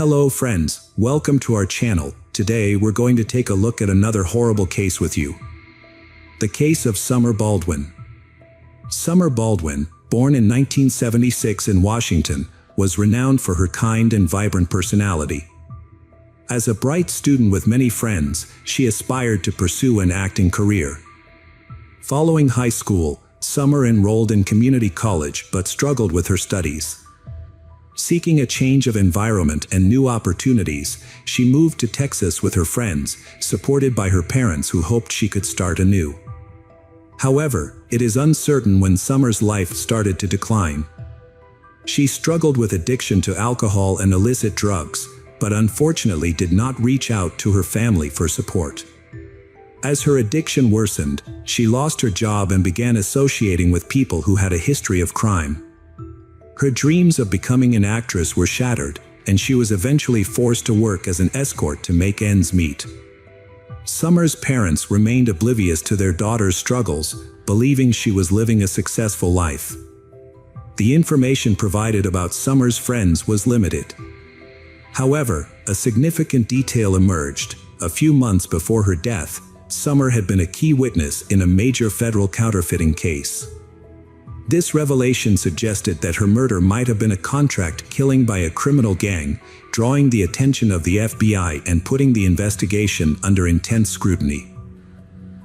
Hello friends, welcome to our channel. Today we're going to take a look at another horrible case with you. The case of Summer Baldwin. Summer Baldwin, born in 1976 in Washington, was renowned for her kind and vibrant personality. As a bright student with many friends, she aspired to pursue an acting career. Following high school, Summer enrolled in community college but struggled with her studies. Seeking a change of environment and new opportunities, she moved to Texas with her friends, supported by her parents who hoped she could start anew. However, it is uncertain when Summer's life started to decline. She struggled with addiction to alcohol and illicit drugs, but unfortunately did not reach out to her family for support. As her addiction worsened, she lost her job and began associating with people who had a history of crime. Her dreams of becoming an actress were shattered, and she was eventually forced to work as an escort to make ends meet. Summer's parents remained oblivious to their daughter's struggles, believing she was living a successful life. The information provided about Summer's friends was limited. However, a significant detail emerged. A few months before her death, Summer had been a key witness in a major federal counterfeiting case. This revelation suggested that her murder might have been a contract killing by a criminal gang, drawing the attention of the FBI and putting the investigation under intense scrutiny.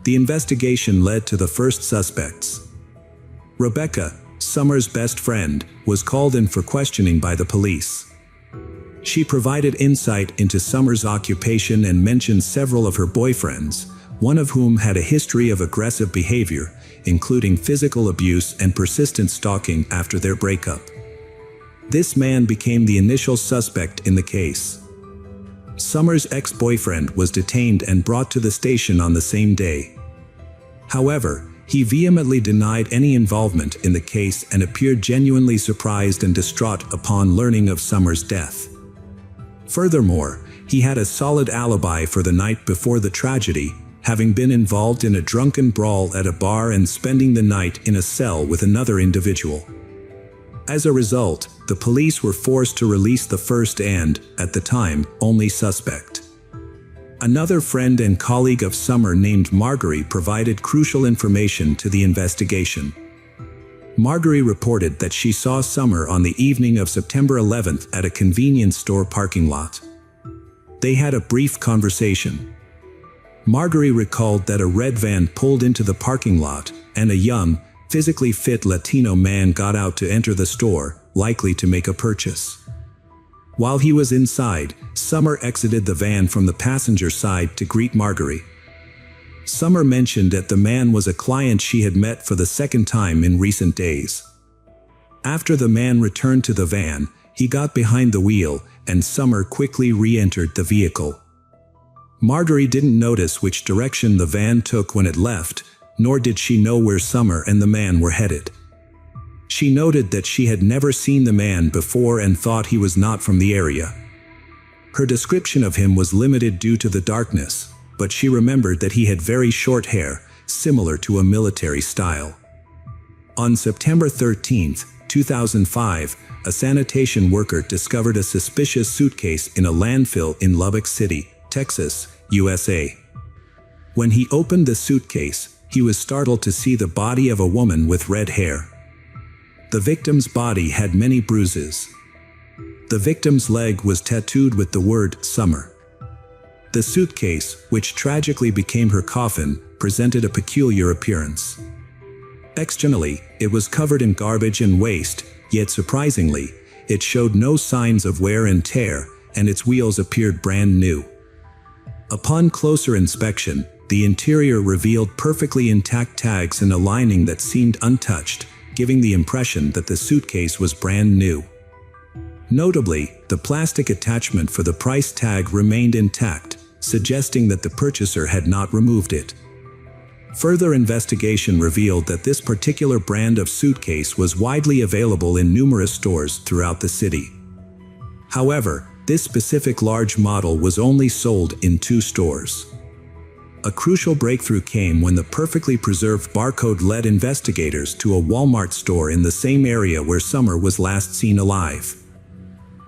The investigation led to the first suspects. Rebecca, Summer's best friend, was called in for questioning by the police. She provided insight into Summer's occupation and mentioned several of her boyfriends, one of whom had a history of aggressive behavior, including physical abuse and persistent stalking after their breakup. This man became the initial suspect in the case. Summer's ex-boyfriend was detained and brought to the station on the same day. However, he vehemently denied any involvement in the case and appeared genuinely surprised and distraught upon learning of Summer's death. Furthermore, he had a solid alibi for the night before the tragedy, having been involved in a drunken brawl at a bar and spending the night in a cell with another individual. As a result, the police were forced to release the first and, at the time, only suspect. Another friend and colleague of Summer named Marguerite provided crucial information to the investigation. Marguerite reported that she saw Summer on the evening of September 11th at a convenience store parking lot. They had a brief conversation. Marguerite recalled that a red van pulled into the parking lot, and a young, physically fit Latino man got out to enter the store, likely to make a purchase. While he was inside, Summer exited the van from the passenger side to greet Marguerite. Summer mentioned that the man was a client she had met for the second time in recent days. After the man returned to the van, he got behind the wheel, and Summer quickly re-entered the vehicle. Marguerite didn't notice which direction the van took when it left, nor did she know where Summer and the man were headed. She noted that she had never seen the man before and thought he was not from the area. Her description of him was limited due to the darkness, but she remembered that he had very short hair, similar to a military style. On September 13, 2005, a sanitation worker discovered a suspicious suitcase in a landfill in Lubbock City, Texas, USA. When he opened the suitcase, he was startled to see the body of a woman with red hair. The victim's body had many bruises. The victim's leg was tattooed with the word Summer. The suitcase, which tragically became her coffin, presented a peculiar appearance. Externally, it was covered in garbage and waste, yet surprisingly, it showed no signs of wear and tear, and its wheels appeared brand new. Upon closer inspection, the interior revealed perfectly intact tags and a lining that seemed untouched, giving the impression that the suitcase was brand new. Notably, the plastic attachment for the price tag remained intact, suggesting that the purchaser had not removed it. Further investigation revealed that this particular brand of suitcase was widely available in numerous stores throughout the city. However, this specific large model was only sold in 2 stores. A crucial breakthrough came when the perfectly preserved barcode led investigators to a Walmart store in the same area where Summer was last seen alive.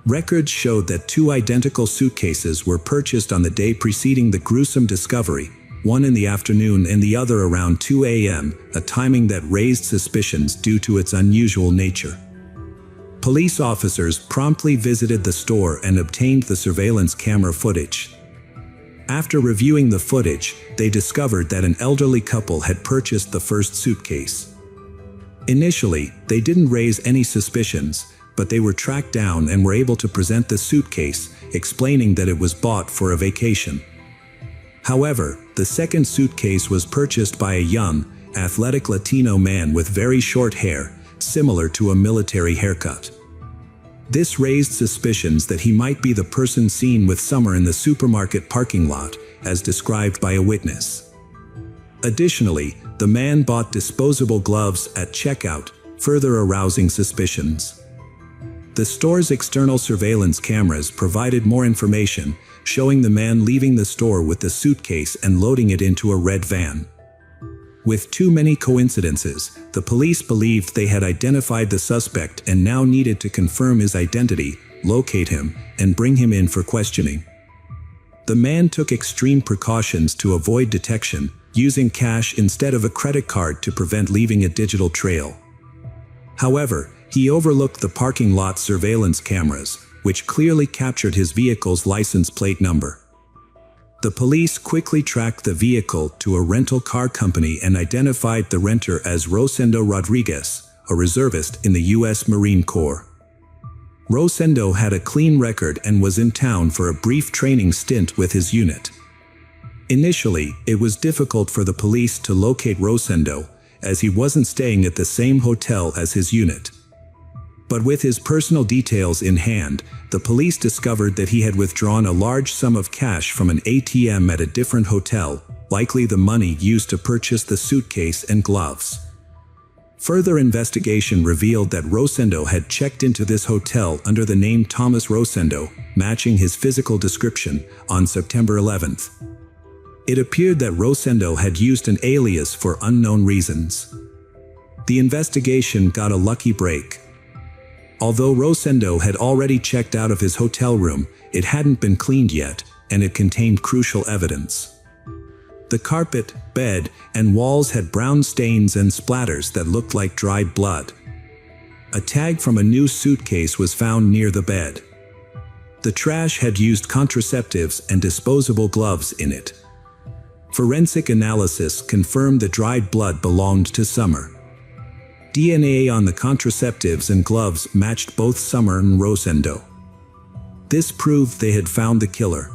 Records showed that 2 identical suitcases were purchased on the day preceding the gruesome discovery, one in the afternoon and the other around 2 a.m., a timing that raised suspicions due to its unusual nature. Police officers promptly visited the store and obtained the surveillance camera footage. After reviewing the footage, they discovered that an elderly couple had purchased the first suitcase. Initially, they didn't raise any suspicions, but they were tracked down and were able to present the suitcase, explaining that it was bought for a vacation. However, the second suitcase was purchased by a young, athletic Latino man with very short hair, similar to a military haircut. This raised suspicions that he might be the person seen with Summer in the supermarket parking lot, as described by a witness. Additionally, the man bought disposable gloves at checkout, further arousing suspicions. The store's external surveillance cameras provided more information, showing the man leaving the store with the suitcase and loading it into a red van. With too many coincidences, the police believed they had identified the suspect and now needed to confirm his identity, locate him, and bring him in for questioning. The man took extreme precautions to avoid detection, using cash instead of a credit card to prevent leaving a digital trail. However, he overlooked the parking lot surveillance cameras, which clearly captured his vehicle's license plate number. The police quickly tracked the vehicle to a rental car company and identified the renter as Rosendo Rodriguez, a reservist in the U.S. Marine Corps. Rosendo had a clean record and was in town for a brief training stint with his unit. Initially, it was difficult for the police to locate Rosendo, as he wasn't staying at the same hotel as his unit. But with his personal details in hand, the police discovered that he had withdrawn a large sum of cash from an ATM at a different hotel, likely the money used to purchase the suitcase and gloves. Further investigation revealed that Rosendo had checked into this hotel under the name Thomas Rosendo, matching his physical description, on September 11th. It appeared that Rosendo had used an alias for unknown reasons. The investigation got a lucky break. Although Rosendo had already checked out of his hotel room, it hadn't been cleaned yet, and it contained crucial evidence. The carpet, bed, and walls had brown stains and splatters that looked like dried blood. A tag from a new suitcase was found near the bed. The trash had used contraceptives and disposable gloves in it. Forensic analysis confirmed the dried blood belonged to Summer. DNA on the contraceptives and gloves matched both Summer and Rosendo. This proved they had found the killer.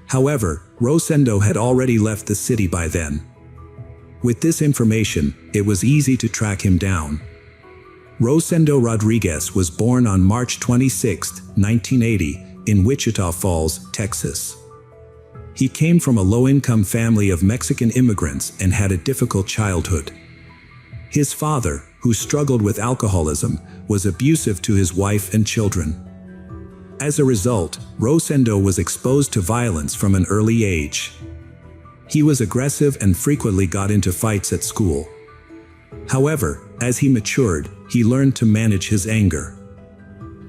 However, Rosendo had already left the city by then. With this information, it was easy to track him down. Rosendo Rodriguez was born on March 26, 1980, in Wichita Falls, Texas. He came from a low-income family of Mexican immigrants and had a difficult childhood. His father, who struggled with alcoholism, was abusive to his wife and children. As a result, Rosendo was exposed to violence from an early age. He was aggressive and frequently got into fights at school. However, as he matured, he learned to manage his anger.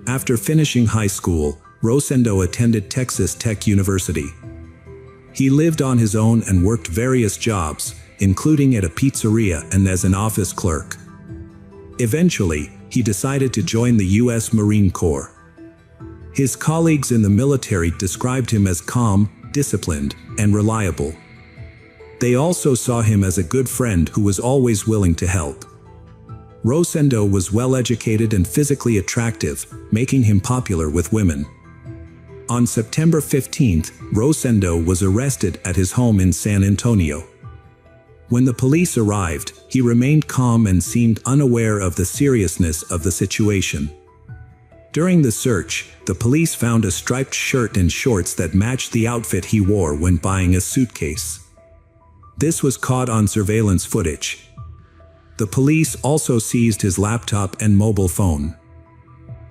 After finishing high school, Rosendo attended Texas Tech University. He lived on his own and worked various jobs, including at a pizzeria and as an office clerk. Eventually, he decided to join the U.S. Marine Corps. His colleagues in the military described him as calm, disciplined, and reliable. They also saw him as a good friend who was always willing to help. Rosendo was well-educated and physically attractive, making him popular with women. On September 15th, Rosendo was arrested at his home in San Antonio. When the police arrived, he remained calm and seemed unaware of the seriousness of the situation. During the search, the police found a striped shirt and shorts that matched the outfit he wore when buying a suitcase. This was caught on surveillance footage. The police also seized his laptop and mobile phone.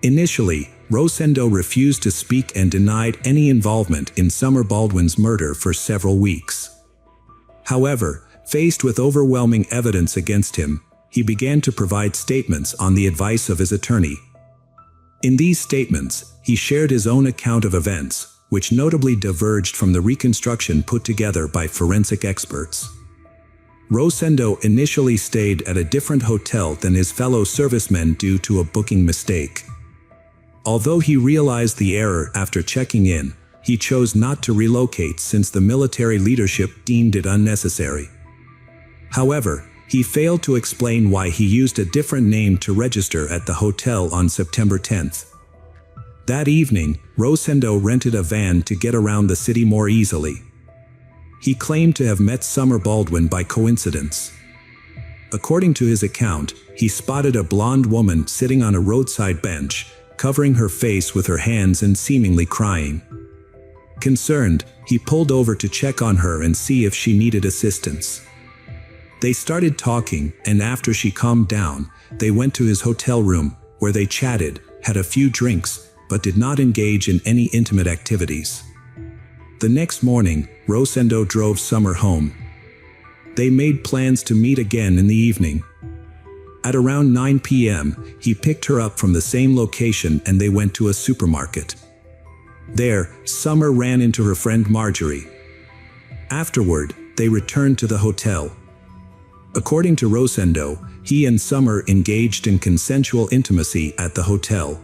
Initially, Rosendo refused to speak and denied any involvement in Summer Baldwin's murder for several weeks. However, faced with overwhelming evidence against him, he began to provide statements on the advice of his attorney. In these statements, he shared his own account of events, which notably diverged from the reconstruction put together by forensic experts. Rosendo initially stayed at a different hotel than his fellow servicemen due to a booking mistake. Although he realized the error after checking in, he chose not to relocate since the military leadership deemed it unnecessary. However, he failed to explain why he used a different name to register at the hotel on September 10th. That evening, Rosendo rented a van to get around the city more easily. He claimed to have met Summer Baldwin by coincidence. According to his account, he spotted a blonde woman sitting on a roadside bench, covering her face with her hands and seemingly crying. Concerned, he pulled over to check on her and see if she needed assistance. They started talking, and after she calmed down, they went to his hotel room, where they chatted, had a few drinks, but did not engage in any intimate activities. The next morning, Rosendo drove Summer home. They made plans to meet again in the evening. At around 9 p.m., he picked her up from the same location and they went to a supermarket. There, Summer ran into her friend Marjorie. Afterward, they returned to the hotel. According to Rosendo, he and Summer engaged in consensual intimacy at the hotel.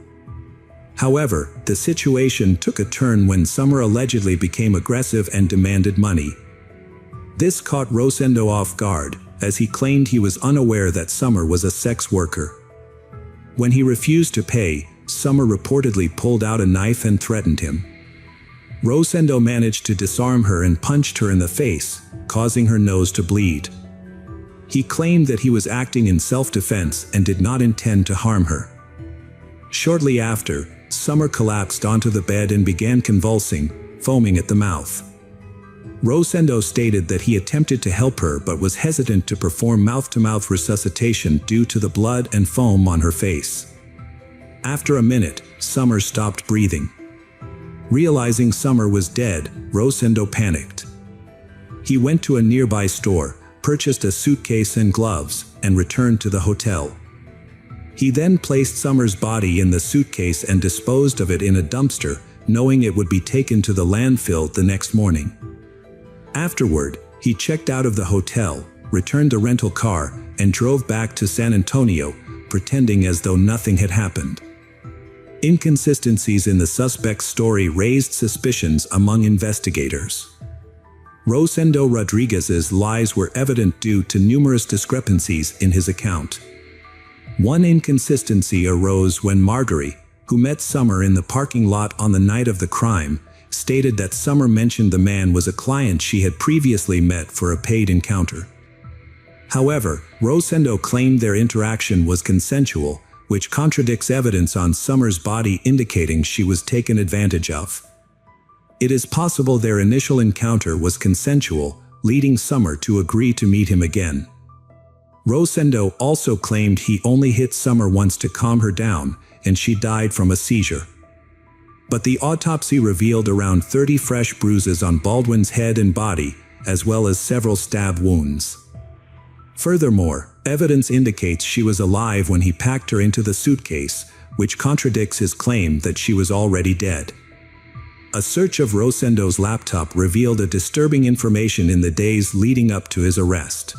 However, the situation took a turn when Summer allegedly became aggressive and demanded money. This caught Rosendo off guard, as he claimed he was unaware that Summer was a sex worker. When he refused to pay, Summer reportedly pulled out a knife and threatened him. Rosendo managed to disarm her and punched her in the face, causing her nose to bleed. He claimed that he was acting in self-defense and did not intend to harm her. Shortly after, Summer collapsed onto the bed and began convulsing, foaming at the mouth. Rosendo stated that he attempted to help her but was hesitant to perform mouth-to-mouth resuscitation due to the blood and foam on her face. After a minute, Summer stopped breathing. Realizing Summer was dead, Rosendo panicked. He went to a nearby store, purchased a suitcase and gloves, and returned to the hotel. He then placed Summer's body in the suitcase and disposed of it in a dumpster, knowing it would be taken to the landfill the next morning. Afterward, he checked out of the hotel, returned the rental car, and drove back to San Antonio, pretending as though nothing had happened. Inconsistencies in the suspect's story raised suspicions among investigators. Rosendo Rodriguez's lies were evident due to numerous discrepancies in his account. One inconsistency arose when Marjorie, who met Summer in the parking lot on the night of the crime, stated that Summer mentioned the man was a client she had previously met for a paid encounter. However, Rosendo claimed their interaction was consensual, which contradicts evidence on Summer's body indicating she was taken advantage of. It is possible their initial encounter was consensual, leading Summer to agree to meet him again. Rosendo also claimed he only hit Summer once to calm her down, and she died from a seizure. But the autopsy revealed around 30 fresh bruises on Baldwin's head and body, as well as several stab wounds. Furthermore, evidence indicates she was alive when he packed her into the suitcase, which contradicts his claim that she was already dead. A search of Rosendo's laptop revealed a disturbing information in the days leading up to his arrest.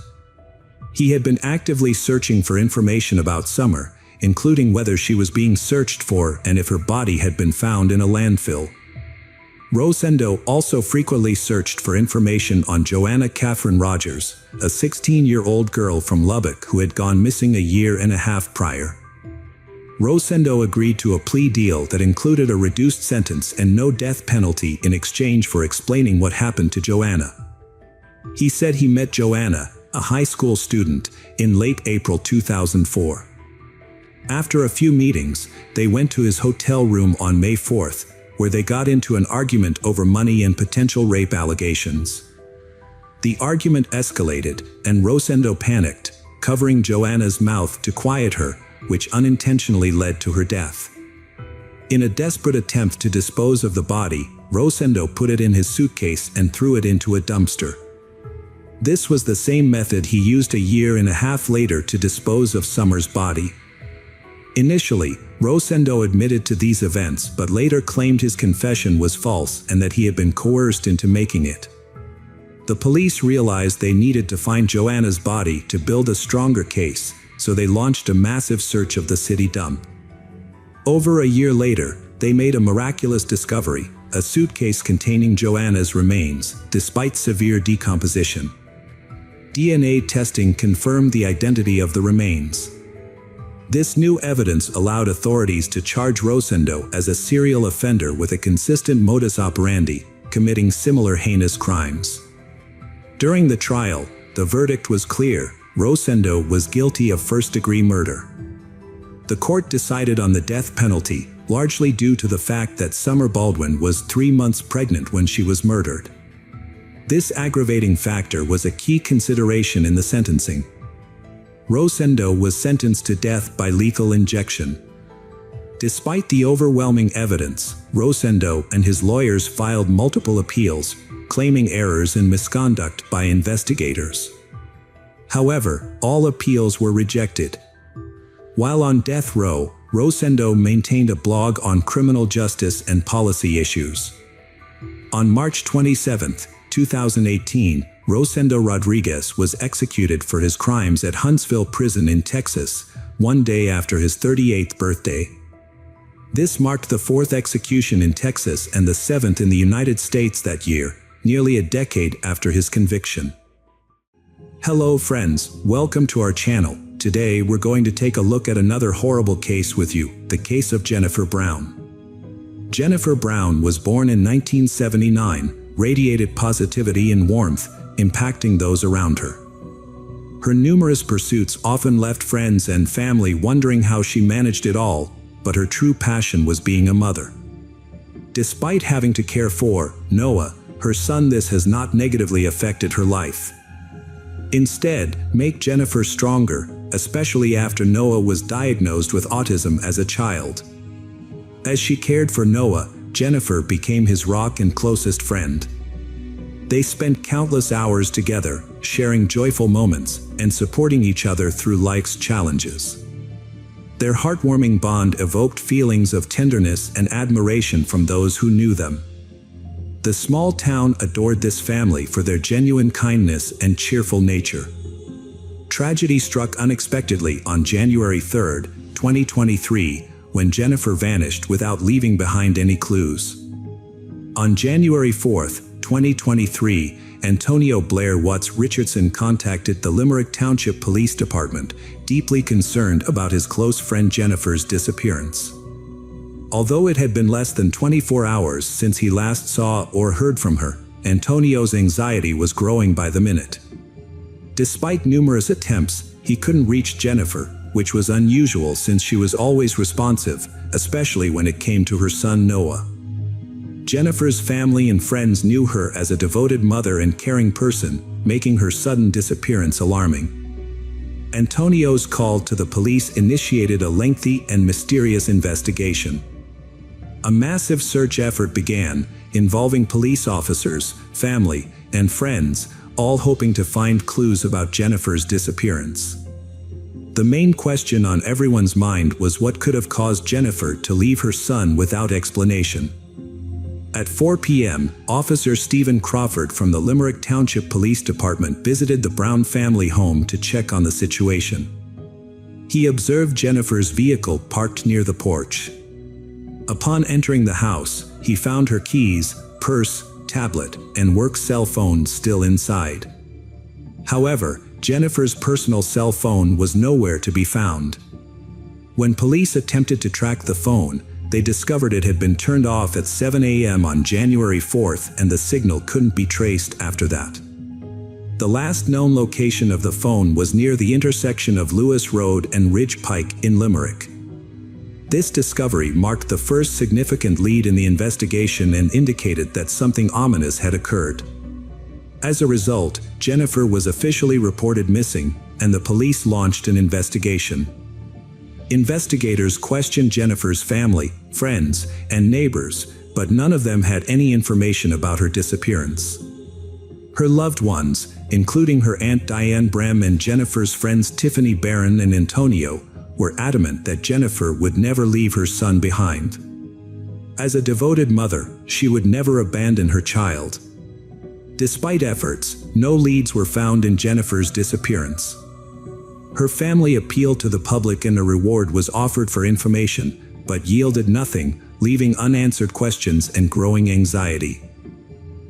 He had been actively searching for information about Summer, including whether she was being searched for and if her body had been found in a landfill. Rosendo also frequently searched for information on Joanna Catherine Rogers, a 16-year-old girl from Lubbock who had gone missing a year and a half prior. Rosendo agreed to a plea deal that included a reduced sentence and no death penalty in exchange for explaining what happened to Joanna. He said he met Joanna, a high school student, in late April 2004. After a few meetings, they went to his hotel room on May 4th, where they got into an argument over money and potential rape allegations. The argument escalated, and Rosendo panicked, covering Joanna's mouth to quiet her, which unintentionally led to her death. In a desperate attempt to dispose of the body, Rosendo put it in his suitcase and threw it into a dumpster. This was the same method he used a year and a half later to dispose of Summer's body. Initially, Rosendo admitted to these events but later claimed his confession was false and that he had been coerced into making it. The police realized they needed to find Joanna's body to build a stronger case, so they launched a massive search of the city dump. Over a year later, they made a miraculous discovery, a suitcase containing Joanna's remains, despite severe decomposition. DNA testing confirmed the identity of the remains. This new evidence allowed authorities to charge Rosendo as a serial offender with a consistent modus operandi, committing similar heinous crimes. During the trial, the verdict was clear: Rosendo was guilty of first-degree murder. The court decided on the death penalty, largely due to the fact that Summer Baldwin was 3 months pregnant when she was murdered. This aggravating factor was a key consideration in the sentencing. Rosendo was sentenced to death by lethal injection. Despite the overwhelming evidence, Rosendo and his lawyers filed multiple appeals, claiming errors and misconduct by investigators. However, all appeals were rejected. While on death row, Rosendo maintained a blog on criminal justice and policy issues. On March 27, 2018, Rosendo Rodriguez was executed for his crimes at Huntsville Prison in Texas, one day after his 38th birthday. This marked the 4th execution in Texas and the 7th in the United States that year, nearly a decade after his conviction. Hello friends, welcome to our channel. Today we're going to take a look at another horrible case with you, the case of Jennifer Brown. Jennifer Brown was born in 1979, radiated positivity and warmth, impacting those around her. Her numerous pursuits often left friends and family wondering how she managed it all, but her true passion was being a mother. Despite having to care for Noah, her son, this has not negatively affected her life. Instead, make Jennifer stronger, especially after Noah was diagnosed with autism as a child. As she cared for Noah, Jennifer became his rock and closest friend. They spent countless hours together, sharing joyful moments and supporting each other through life's challenges. Their heartwarming bond evoked feelings of tenderness and admiration from those who knew them. The small town adored this family for their genuine kindness and cheerful nature. Tragedy struck unexpectedly on January 3, 2023, when Jennifer vanished without leaving behind any clues. On January 4, 2023, Antonio Blair Watts Richardson contacted the Limerick Township Police Department, deeply concerned about his close friend Jennifer's disappearance. Although it had been less than 24 hours since he last saw or heard from her, Antonio's anxiety was growing by the minute. Despite numerous attempts, he couldn't reach Jennifer, which was unusual since she was always responsive, especially when it came to her son Noah. Jennifer's family and friends knew her as a devoted mother and caring person, making her sudden disappearance alarming. Antonio's call to the police initiated a lengthy and mysterious investigation. A massive search effort began, involving police officers, family, and friends, all hoping to find clues about Jennifer's disappearance. The main question on everyone's mind was what could have caused Jennifer to leave her son without explanation. At 4 p.m., Officer Stephen Crawford from the Limerick Township Police Department visited the Brown family home to check on the situation. He observed Jennifer's vehicle parked near the porch. Upon entering the house, he found her keys, purse, tablet, and work cell phone still inside. However, Jennifer's personal cell phone was nowhere to be found. When police attempted to track the phone, they discovered it had been turned off at 7 a.m. on January 4th and the signal couldn't be traced after that. The last known location of the phone was near the intersection of Lewis Road and Ridge Pike in Limerick. This discovery marked the first significant lead in the investigation and indicated that something ominous had occurred. As a result, Jennifer was officially reported missing, and the police launched an investigation. Investigators questioned Jennifer's family, friends, and neighbors, but none of them had any information about her disappearance. Her loved ones, including her Aunt Diane Brem and Jennifer's friends Tiffany Barron and Antonio, were adamant that Jennifer would never leave her son behind. As a devoted mother, she would never abandon her child. Despite efforts, no leads were found in Jennifer's disappearance. Her family appealed to the public and a reward was offered for information, but yielded nothing, leaving unanswered questions and growing anxiety.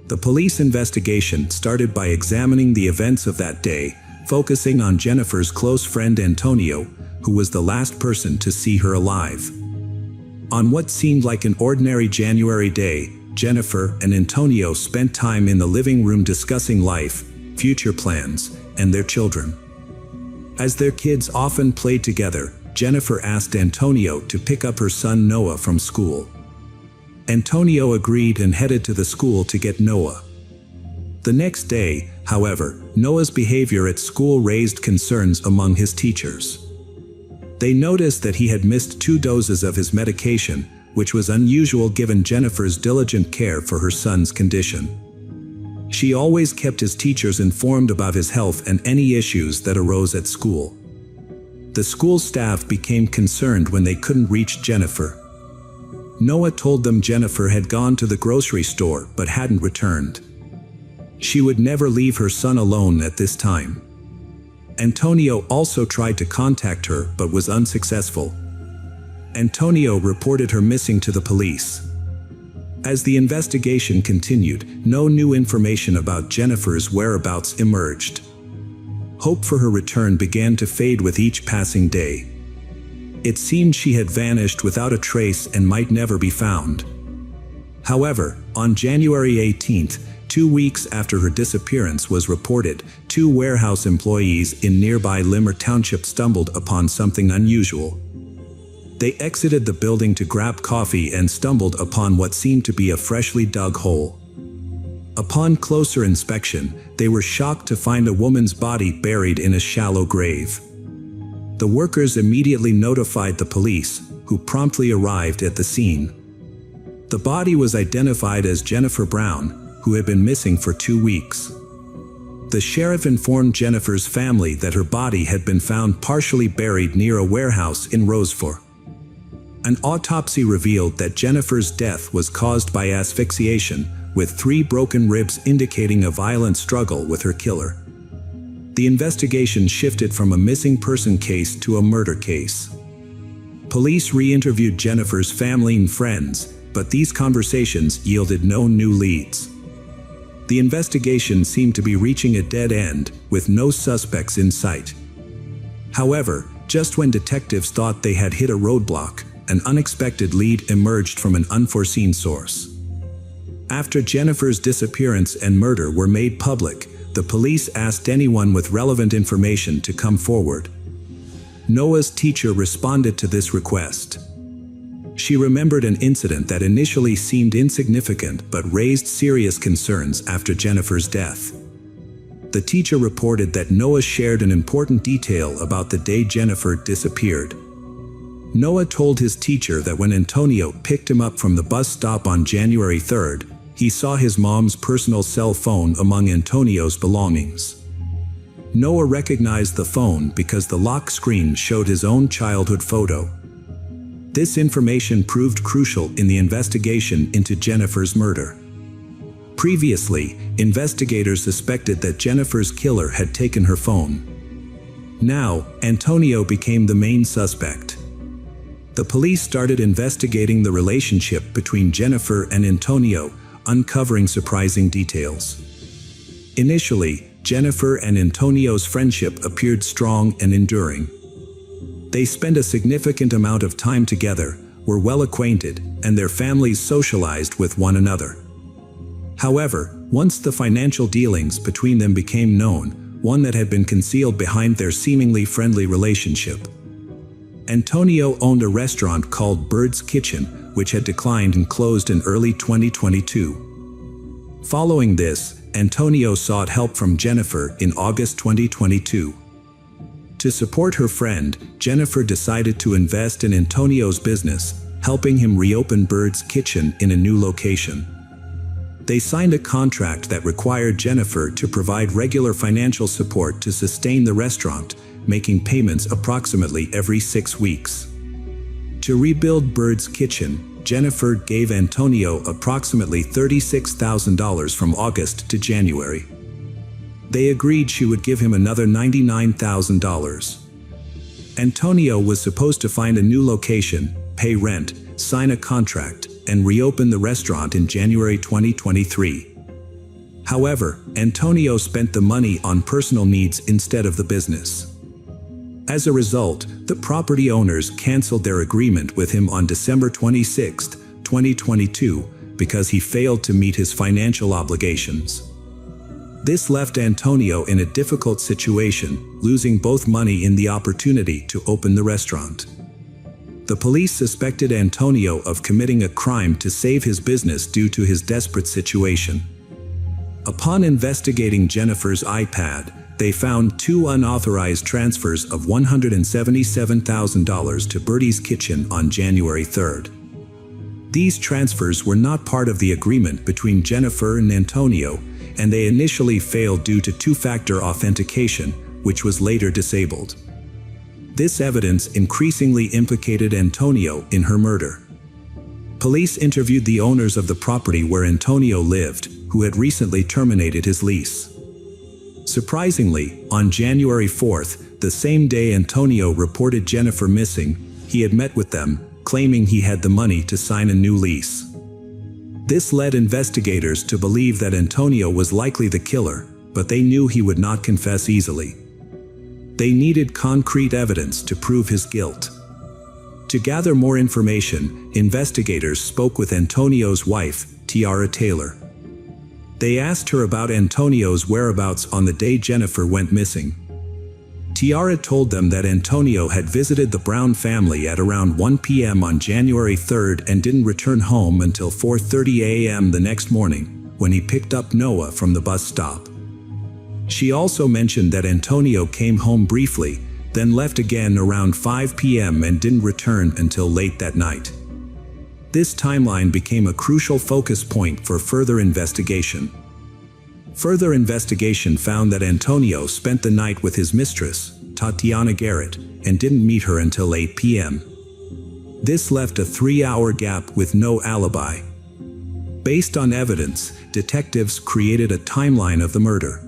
The police investigation started by examining the events of that day, focusing on Jennifer's close friend Antonio, who was the last person to see her alive. On what seemed like an ordinary January day, Jennifer and Antonio spent time in the living room discussing life, future plans, and their children. As their kids often played together, Jennifer asked Antonio to pick up her son Noah from school. Antonio agreed and headed to the school to get Noah. The next day, however, Noah's behavior at school raised concerns among his teachers. They noticed that he had missed 2 doses of his medication, which was unusual given Jennifer's diligent care for her son's condition. She always kept his teachers informed about his health and any issues that arose at school. The school staff became concerned when they couldn't reach Jennifer. Noah told them Jennifer had gone to the grocery store but hadn't returned. She would never leave her son alone at this time. Antonio also tried to contact her but was unsuccessful. Antonio reported her missing to the police. As the investigation continued, no new information about Jennifer's whereabouts emerged. Hope for her return began to fade with each passing day. It seemed she had vanished without a trace and might never be found. However, on January 18th, 2 weeks after her disappearance was reported, 2 warehouse employees in nearby Limmer Township stumbled upon something unusual. They exited the building to grab coffee and stumbled upon what seemed to be a freshly dug hole. Upon closer inspection, they were shocked to find a woman's body buried in a shallow grave. The workers immediately notified the police, who promptly arrived at the scene. The body was identified as Jennifer Brown, who had been missing for 2 weeks. The sheriff informed Jennifer's family that her body had been found partially buried near a warehouse in Rosefour. An autopsy revealed that Jennifer's death was caused by asphyxiation, with 3 broken ribs indicating a violent struggle with her killer. The investigation shifted from a missing person case to a murder case. Police re-interviewed Jennifer's family and friends, but these conversations yielded no new leads. The investigation seemed to be reaching a dead end, with no suspects in sight. However, just when detectives thought they had hit a roadblock, an unexpected lead emerged from an unforeseen source. After Jennifer's disappearance and murder were made public, the police asked anyone with relevant information to come forward. Noah's teacher responded to this request. She remembered an incident that initially seemed insignificant but raised serious concerns after Jennifer's death. The teacher reported that Noah shared an important detail about the day Jennifer disappeared. Noah told his teacher that when Antonio picked him up from the bus stop on January 3rd, he saw his mom's personal cell phone among Antonio's belongings. Noah recognized the phone because the lock screen showed his own childhood photo. This information proved crucial in the investigation into Jennifer's murder. Previously, investigators suspected that Jennifer's killer had taken her phone. Now, Antonio became the main suspect. The police started investigating the relationship between Jennifer and Antonio, uncovering surprising details. Initially, Jennifer and Antonio's friendship appeared strong and enduring. They spent a significant amount of time together, were well acquainted, and their families socialized with one another. However, once the financial dealings between them became known, one that had been concealed behind their seemingly friendly relationship. Antonio owned a restaurant called Bird's Kitchen, which had declined and closed in early 2022. Following this, Antonio sought help from Jennifer in August 2022. To support her friend, Jennifer decided to invest in Antonio's business, helping him reopen Bird's Kitchen in a new location. They signed a contract that required Jennifer to provide regular financial support to sustain the restaurant, making payments approximately every 6 weeks. To rebuild Bird's kitchen, Jennifer gave Antonio approximately $36,000 from August to January. They agreed she would give him another $99,000. Antonio was supposed to find a new location, pay rent, sign a contract, and reopen the restaurant in January 2023. However, Antonio spent the money on personal needs instead of the business. As a result, the property owners canceled their agreement with him on December 26, 2022, because he failed to meet his financial obligations. This left Antonio in a difficult situation, losing both money and the opportunity to open the restaurant. The police suspected Antonio of committing a crime to save his business due to his desperate situation. Upon investigating Jennifer's iPad, they found 2 unauthorized transfers of $177,000 to Birdie's Kitchen on January 3rd. These transfers were not part of the agreement between Jennifer and Antonio, and they initially failed due to two-factor authentication, which was later disabled. This evidence increasingly implicated Antonio in her murder. Police interviewed the owners of the property where Antonio lived, who had recently terminated his lease. Surprisingly, on January 4th, the same day Antonio reported Jennifer missing, he had met with them, claiming he had the money to sign a new lease. This led investigators to believe that Antonio was likely the killer, but they knew he would not confess easily. They needed concrete evidence to prove his guilt. To gather more information, investigators spoke with Antonio's wife, Tiara Taylor. They asked her about Antonio's whereabouts on the day Jennifer went missing. Tiara told them that Antonio had visited the Brown family at around 1 p.m. on January 3rd and didn't return home until 4:30 a.m. the next morning, when he picked up Noah from the bus stop. She also mentioned that Antonio came home briefly, then left again around 5 p.m. and didn't return until late that night. This timeline became a crucial focus point for further investigation. Further investigation found that Antonio spent the night with his mistress, Tatiana Garrett, and didn't meet her until 8 p.m. This left a 3-hour gap with no alibi. Based on evidence, detectives created a timeline of the murder.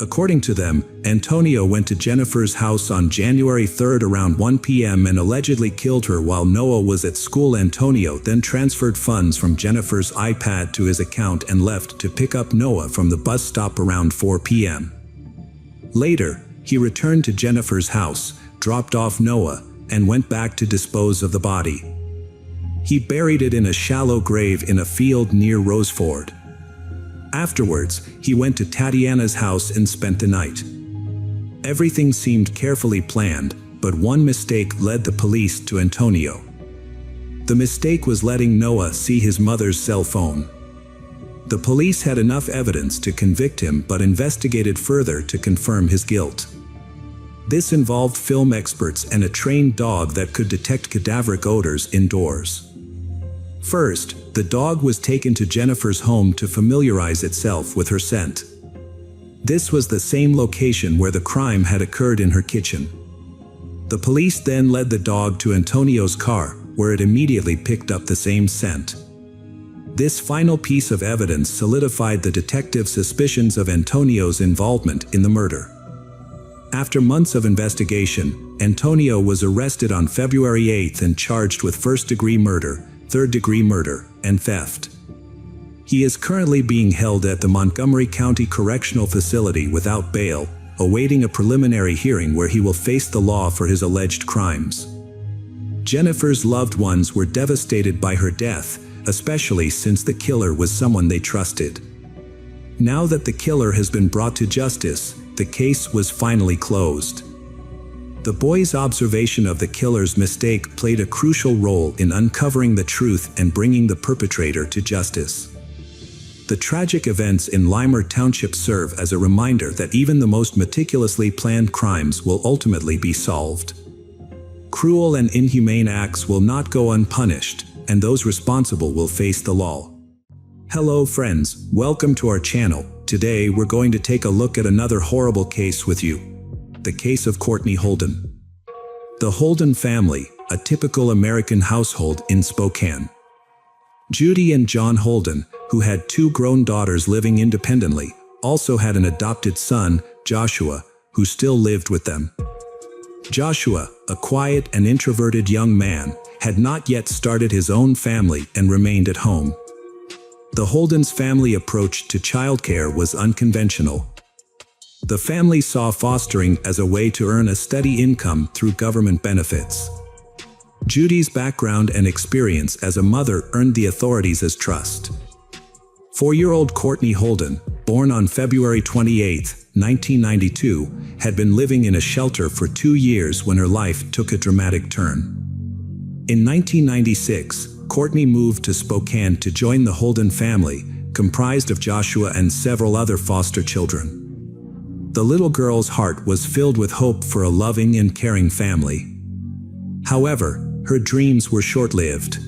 According to them, Antonio went to Jennifer's house on January 3rd around 1 p.m. and allegedly killed her while Noah was at school. Antonio then transferred funds from Jennifer's iPad to his account and left to pick up Noah from the bus stop around 4 p.m. Later, he returned to Jennifer's house, dropped off Noah, and went back to dispose of the body. He buried it in a shallow grave in a field near Roseford. Afterwards, he went to Tatiana's house and spent the night. Everything seemed carefully planned, but one mistake led the police to Antonio. The mistake was letting Noah see his mother's cell phone. The police had enough evidence to convict him but investigated further to confirm his guilt. This involved film experts and a trained dog that could detect cadaveric odors indoors. First, the dog was taken to Jennifer's home to familiarize itself with her scent. This was the same location where the crime had occurred, in her kitchen. The police then led the dog to Antonio's car, where it immediately picked up the same scent. This final piece of evidence solidified the detective's suspicions of Antonio's involvement in the murder. After months of investigation, Antonio was arrested on February 8th and charged with first-degree murder, third-degree murder, and theft. He is currently being held at the Montgomery County Correctional Facility without bail, awaiting a preliminary hearing where he will face the law for his alleged crimes. Jennifer's loved ones were devastated by her death, especially since the killer was someone they trusted. Now that the killer has been brought to justice, the case was finally closed. The boys' observation of the killer's mistake played a crucial role in uncovering the truth and bringing the perpetrator to justice. The tragic events in Limer Township serve as a reminder that even the most meticulously planned crimes will ultimately be solved. Cruel and inhumane acts will not go unpunished, and those responsible will face the law. Hello friends, welcome to our channel. Today we're going to take a look at another horrible case with you. the case of Courtney Holden. The Holden family, a typical American household in Spokane. Judy and John Holden, who had 2 grown daughters living independently, also had an adopted son, Joshua, who still lived with them. Joshua, a quiet and introverted young man, had not yet started his own family and remained at home. The Holden's family approach to childcare was unconventional. The family saw fostering as a way to earn a steady income through government benefits. Judy's background and experience as a mother earned the authorities as trust. 4-year-old Courtney Holden, born on February 28, 1992, had been living in a shelter for 2 years when her life took a dramatic turn. In 1996, Courtney moved to Spokane to join the Holden family, comprised of Joshua and several other foster children. The little girl's heart was filled with hope for a loving and caring family. However, her dreams were short-lived.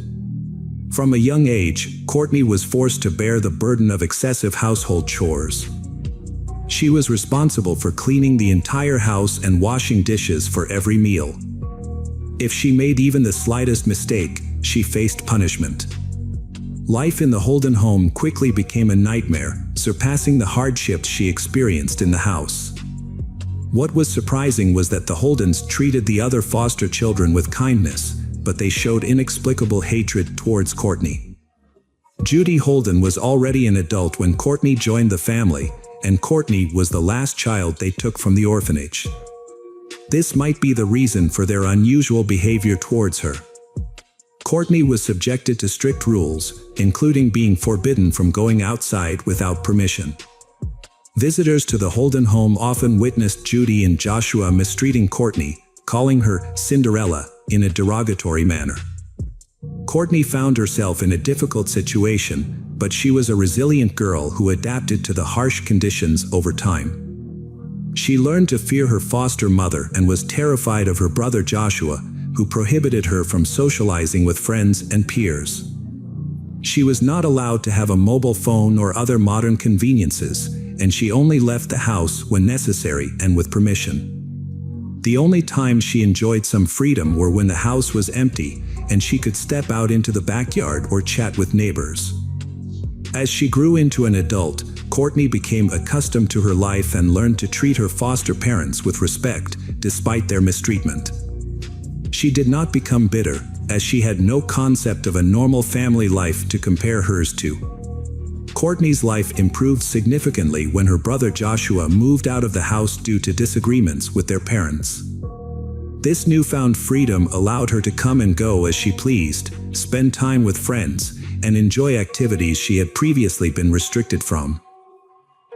From a young age, Courtney was forced to bear the burden of excessive household chores. She was responsible for cleaning the entire house and washing dishes for every meal. If she made even the slightest mistake, she faced punishment. Life in the Holden home quickly became a nightmare, surpassing the hardships she experienced in the house. What was surprising was that the Holdens treated the other foster children with kindness, but they showed inexplicable hatred towards Courtney. Judy Holden was already an adult when Courtney joined the family, and Courtney was the last child they took from the orphanage. This might be the reason for their unusual behavior towards her. Courtney was subjected to strict rules, including being forbidden from going outside without permission. Visitors to the Holden home often witnessed Judy and Joshua mistreating Courtney, calling her Cinderella in a derogatory manner. Courtney found herself in a difficult situation, but she was a resilient girl who adapted to the harsh conditions over time. She learned to fear her foster mother and was terrified of her brother Joshua, who prohibited her from socializing with friends and peers. She was not allowed to have a mobile phone or other modern conveniences, and she only left the house when necessary and with permission. The only time she enjoyed some freedom were when the house was empty and she could step out into the backyard or chat with neighbors. As she grew into an adult, Courtney became accustomed to her life and learned to treat her foster parents with respect, despite their mistreatment. She did not become bitter, as she had no concept of a normal family life to compare hers to. Courtney's life improved significantly when her brother Joshua moved out of the house due to disagreements with their parents. This newfound freedom allowed her to come and go as she pleased, spend time with friends, and enjoy activities she had previously been restricted from.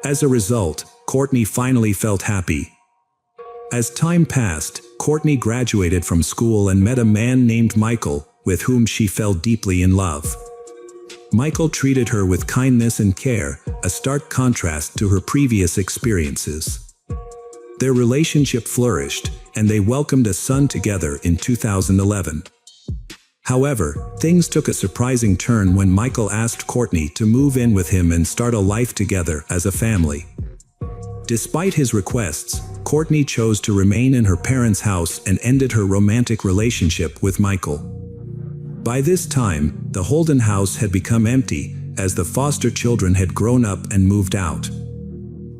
As a result, Courtney finally felt happy. As time passed, Courtney graduated from school and met a man named Michael, with whom she fell deeply in love. Michael treated her with kindness and care, a stark contrast to her previous experiences. Their relationship flourished, and they welcomed a son together in 2011. However, things took a surprising turn when Michael asked Courtney to move in with him and start a life together as a family. Despite his requests, Courtney chose to remain in her parents' house and ended her romantic relationship with Michael. By this time, the Holden house had become empty, as the foster children had grown up and moved out.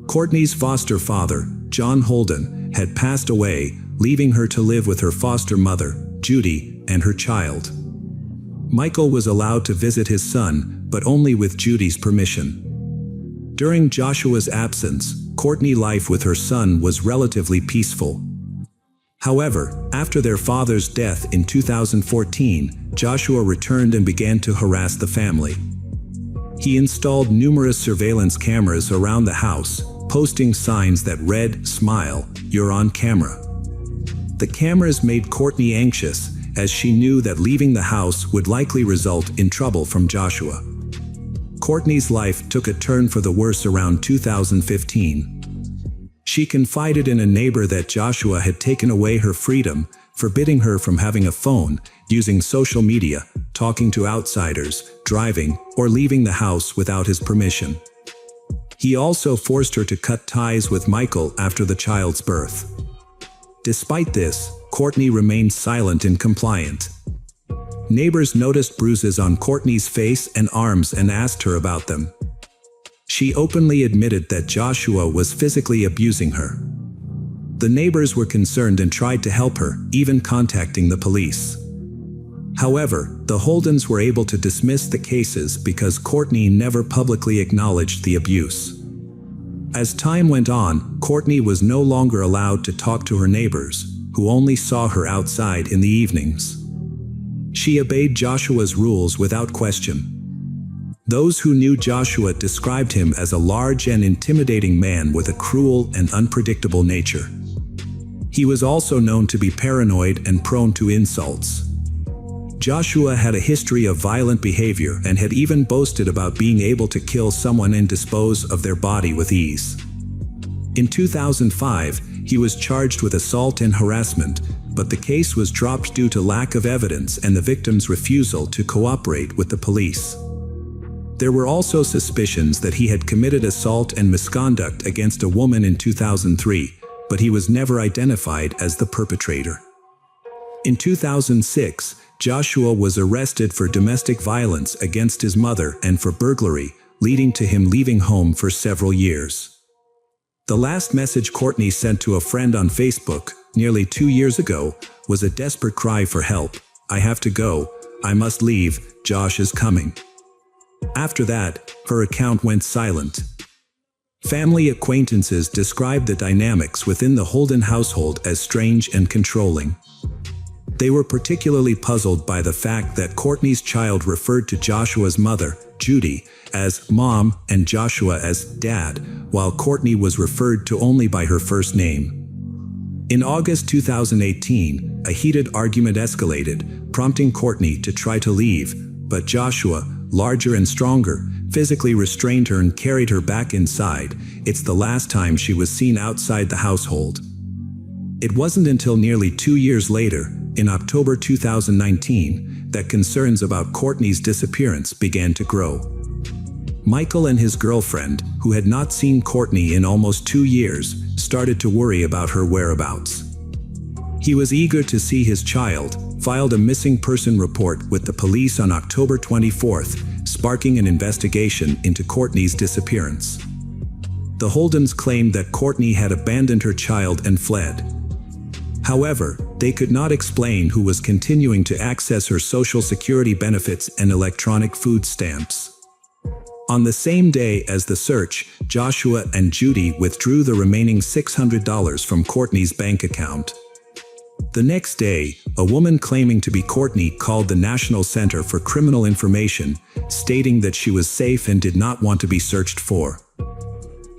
Courtney's foster father, John Holden, had passed away, leaving her to live with her foster mother, Judy, and her child. Michael was allowed to visit his son, but only with Judy's permission. During Joshua's absence, Courtney's life with her son was relatively peaceful. However, after their father's death in 2014, Joshua returned and began to harass the family. He installed numerous surveillance cameras around the house, posting signs that read, "Smile, you're on camera." The cameras made Courtney anxious, as she knew that leaving the house would likely result in trouble from Joshua. Courtney's life took a turn for the worse around 2015. She confided in a neighbor that Joshua had taken away her freedom, forbidding her from having a phone, using social media, talking to outsiders, driving, or leaving the house without his permission. He also forced her to cut ties with Michael after the child's birth. Despite this, Courtney remained silent and compliant. Neighbors noticed bruises on Courtney's face and arms and asked her about them. She openly admitted that Joshua was physically abusing her. The neighbors were concerned and tried to help her, even contacting the police. However, the Holdens were able to dismiss the cases because Courtney never publicly acknowledged the abuse. As time went on, Courtney was no longer allowed to talk to her neighbors, who only saw her outside in the evenings. She obeyed Joshua's rules without question. Those who knew Joshua described him as a large and intimidating man with a cruel and unpredictable nature. He was also known to be paranoid and prone to insults. Joshua had a history of violent behavior and had even boasted about being able to kill someone and dispose of their body with ease. In 2005, he was charged with assault and harassment, but the case was dropped due to lack of evidence and the victim's refusal to cooperate with the police. There were also suspicions that he had committed assault and misconduct against a woman in 2003, but he was never identified as the perpetrator. In 2006, Joshua was arrested for domestic violence against his mother and for burglary, leading to him leaving home for several years. The last message Courtney sent to a friend on Facebook, nearly 2 years ago, was a desperate cry for help. "I have to go. I must leave. Josh is coming." After that, her account went silent. Family acquaintances described the dynamics within the Holden household as strange and controlling. They were particularly puzzled by the fact that Courtney's child referred to Joshua's mother, Judy, as Mom and Joshua as Dad, while Courtney was referred to only by her first name. In August 2018, a heated argument escalated, prompting Courtney to try to leave, but Joshua, larger and stronger, physically restrained her and carried her back inside. It's the last time she was seen outside the household. It wasn't until nearly 2 years later, in October 2019, that concerns about Courtney's disappearance began to grow. Michael and his girlfriend, who had not seen Courtney in almost 2 years, started to worry about her whereabouts. He was eager to see his child, filed a missing person report with the police on October 24th, sparking an investigation into Courtney's disappearance. The Holdens claimed that Courtney had abandoned her child and fled. However, they could not explain who was continuing to access her Social Security benefits and electronic food stamps. On the same day as the search, Joshua and Judy withdrew the remaining $600 from Courtney's bank account. The next day, a woman claiming to be Courtney called the National Center for Criminal Information, stating that she was safe and did not want to be searched for.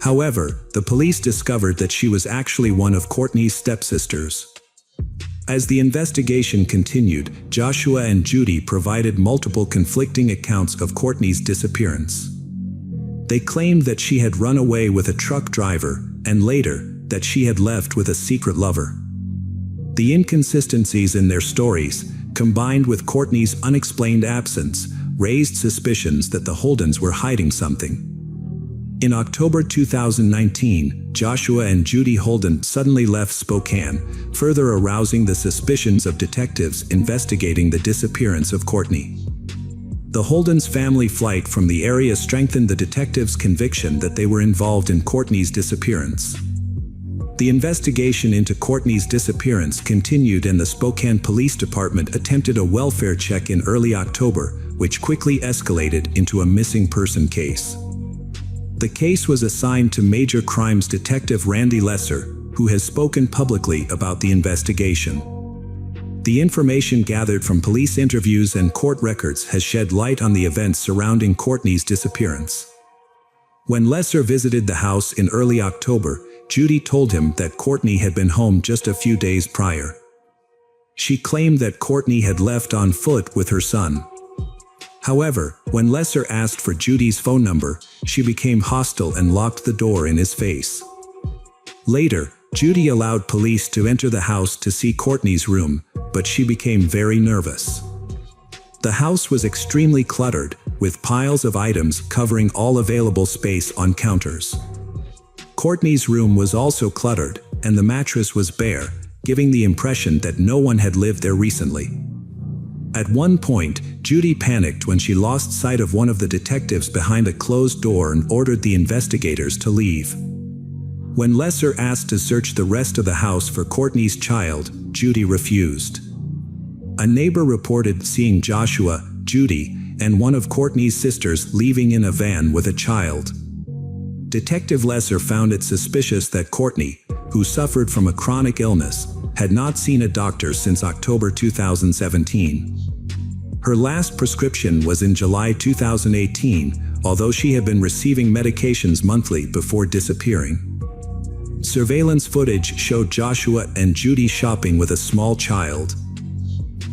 However, the police discovered that she was actually one of Courtney's stepsisters. As the investigation continued, Joshua and Judy provided multiple conflicting accounts of Courtney's disappearance. They claimed that she had run away with a truck driver, and later, that she had left with a secret lover. The inconsistencies in their stories, combined with Courtney's unexplained absence, raised suspicions that the Holdens were hiding something. In October 2019, Joshua and Judy Holden suddenly left Spokane, further arousing the suspicions of detectives investigating the disappearance of Courtney. The Holdens' family flight from the area strengthened the detectives' conviction that they were involved in Courtney's disappearance. The investigation into Courtney's disappearance continued, and the Spokane Police Department attempted a welfare check in early October, which quickly escalated into a missing person case. The case was assigned to Major Crimes Detective Randy Lesser, who has spoken publicly about the investigation. The information gathered from police interviews and court records has shed light on the events surrounding Courtney's disappearance. When Lesser visited the house in early October, Judy told him that Courtney had been home just a few days prior. She claimed that Courtney had left on foot with her son. However, when Lesser asked for Judy's phone number, she became hostile and locked the door in his face. Later, Judy allowed police to enter the house to see Courtney's room, but she became very nervous. The house was extremely cluttered, with piles of items covering all available space on counters. Courtney's room was also cluttered, and the mattress was bare, giving the impression that no one had lived there recently. At one point, Judy panicked when she lost sight of one of the detectives behind a closed door and ordered the investigators to leave. When Lesser asked to search the rest of the house for Courtney's child, Judy refused. A neighbor reported seeing Joshua, Judy, and one of Courtney's sisters leaving in a van with a child. Detective Lesser found it suspicious that Courtney, who suffered from a chronic illness, had not seen a doctor since October 2017. Her last prescription was in July 2018, although she had been receiving medications monthly before disappearing. Surveillance footage showed Joshua and Judy shopping with a small child.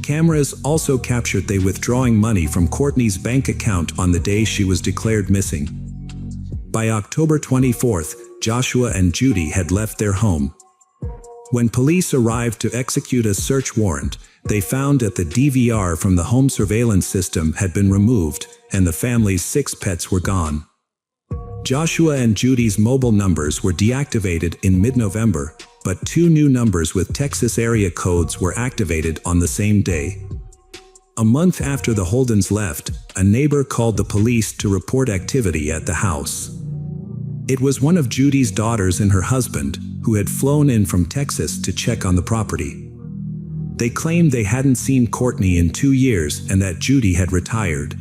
Cameras also captured they withdrawing money from Courtney's bank account on the day she was declared missing. By October 24th, Joshua and Judy had left their home. When police arrived to execute a search warrant, they found that the DVR from the home surveillance system had been removed, and the family's 6 pets were gone. Joshua and Judy's mobile numbers were deactivated in mid-November, but 2 new numbers with Texas area codes were activated on the same day. A month after the Holdens left, a neighbor called the police to report activity at the house. It was one of Judy's daughters and her husband, who had flown in from Texas to check on the property. They claimed they hadn't seen Courtney in 2 years and that Judy had retired.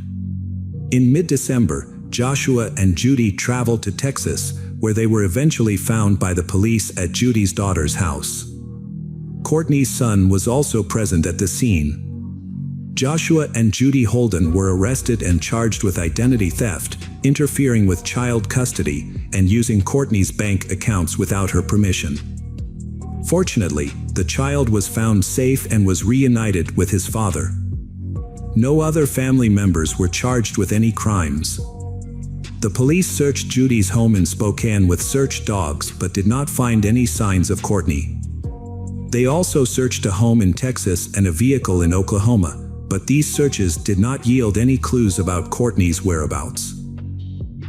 In mid-December, Joshua and Judy traveled to Texas, where they were eventually found by the police at Judy's daughter's house. Courtney's son was also present at the scene. Joshua and Judy Holden were arrested and charged with identity theft, interfering with child custody, and using Courtney's bank accounts without her permission. Fortunately, the child was found safe and was reunited with his father. No other family members were charged with any crimes. The police searched Judy's home in Spokane with search dogs but did not find any signs of Courtney. They also searched a home in Texas and a vehicle in Oklahoma, but these searches did not yield any clues about Courtney's whereabouts.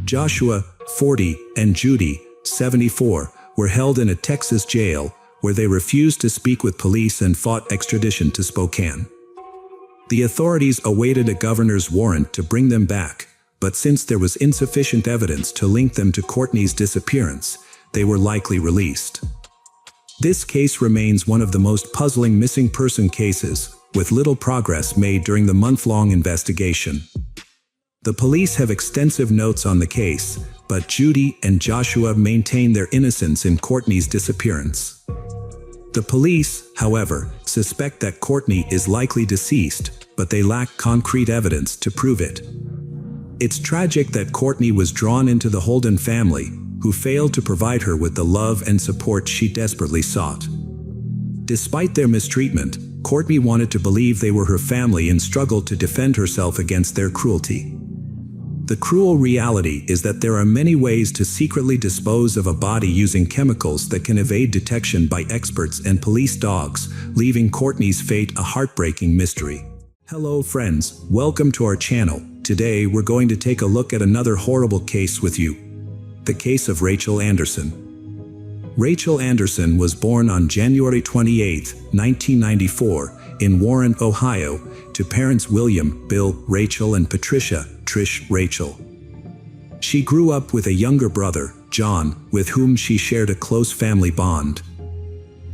Joshua, 40, and Judy, 74, were held in a Texas jail, where they refused to speak with police and fought extradition to Spokane. The authorities awaited a governor's warrant to bring them back, but since there was insufficient evidence to link them to Courtney's disappearance, they were likely released. This case remains one of the most puzzling missing person cases, with little progress made during the month-long investigation. The police have extensive notes on the case, but Judy and Joshua maintain their innocence in Courtney's disappearance. The police, however, suspect that Courtney is likely deceased, but they lack concrete evidence to prove it. It's tragic that Courtney was drawn into the Holden family, who failed to provide her with the love and support she desperately sought. Despite their mistreatment, Courtney wanted to believe they were her family and struggled to defend herself against their cruelty. The cruel reality is that there are many ways to secretly dispose of a body using chemicals that can evade detection by experts and police dogs, leaving Courtney's fate a heartbreaking mystery. Hello friends, welcome to our channel. Today we're going to take a look at another horrible case with you. The case of Rachel Anderson. Rachel Anderson was born on January 28, 1994, in Warren, Ohio, to parents William, Bill, Rachel, and Patricia, Trish, Rachel. She grew up with a younger brother, John, with whom she shared a close family bond.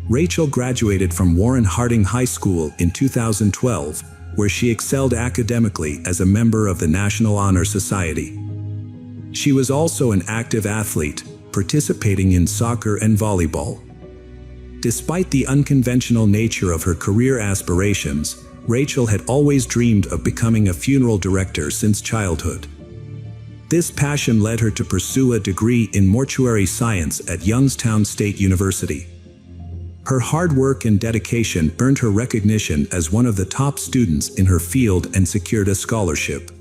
Rachel graduated from Warren Harding High School in 2012, where she excelled academically as a member of the National Honor Society. She was also an active athlete, participating in soccer and volleyball. Despite the unconventional nature of her career aspirations, Rachel had always dreamed of becoming a funeral director since childhood. This passion led her to pursue a degree in mortuary science at Youngstown State University. Her hard work and dedication earned her recognition as one of the top students in her field and secured a scholarship.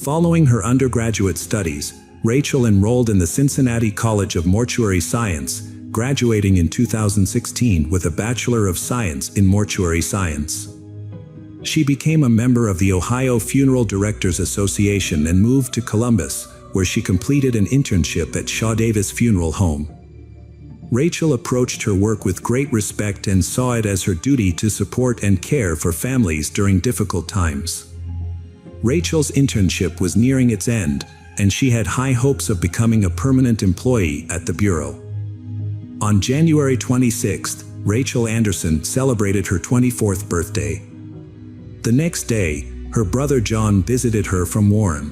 Following her undergraduate studies, Rachel enrolled in the Cincinnati College of Mortuary Science, graduating in 2016 with a Bachelor of Science in Mortuary Science. She became a member of the Ohio Funeral Directors Association and moved to Columbus, where she completed an internship at Shaw Davis Funeral Home. Rachel approached her work with great respect and saw it as her duty to support and care for families during difficult times. Rachel's internship was nearing its end, and she had high hopes of becoming a permanent employee at the Bureau. On January 26th, Rachel Anderson celebrated her 24th birthday. The next day, her brother John visited her from Warren.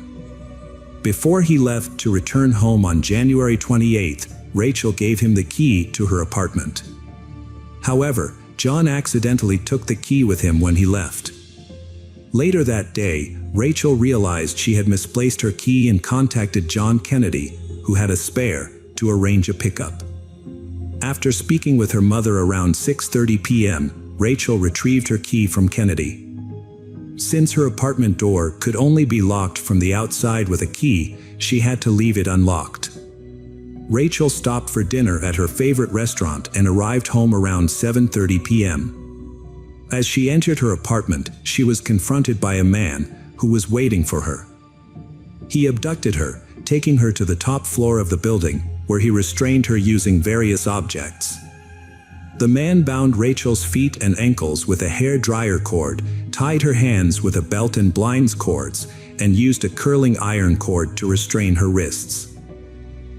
Before he left to return home on January 28th, Rachel gave him the key to her apartment. However, John accidentally took the key with him when he left. Later that day, Rachel realized she had misplaced her key and contacted John Kennedy, who had a spare, to arrange a pickup. After speaking with her mother around 6:30 p.m., Rachel retrieved her key from Kennedy. Since her apartment door could only be locked from the outside with a key, she had to leave it unlocked. Rachel stopped for dinner at her favorite restaurant and arrived home around 7:30 p.m. As she entered her apartment, she was confronted by a man who was waiting for her. He abducted her, taking her to the top floor of the building, where he restrained her using various objects. The man bound Rachel's feet and ankles with a hair dryer cord, tied her hands with a belt and blinds cords, and used a curling iron cord to restrain her wrists.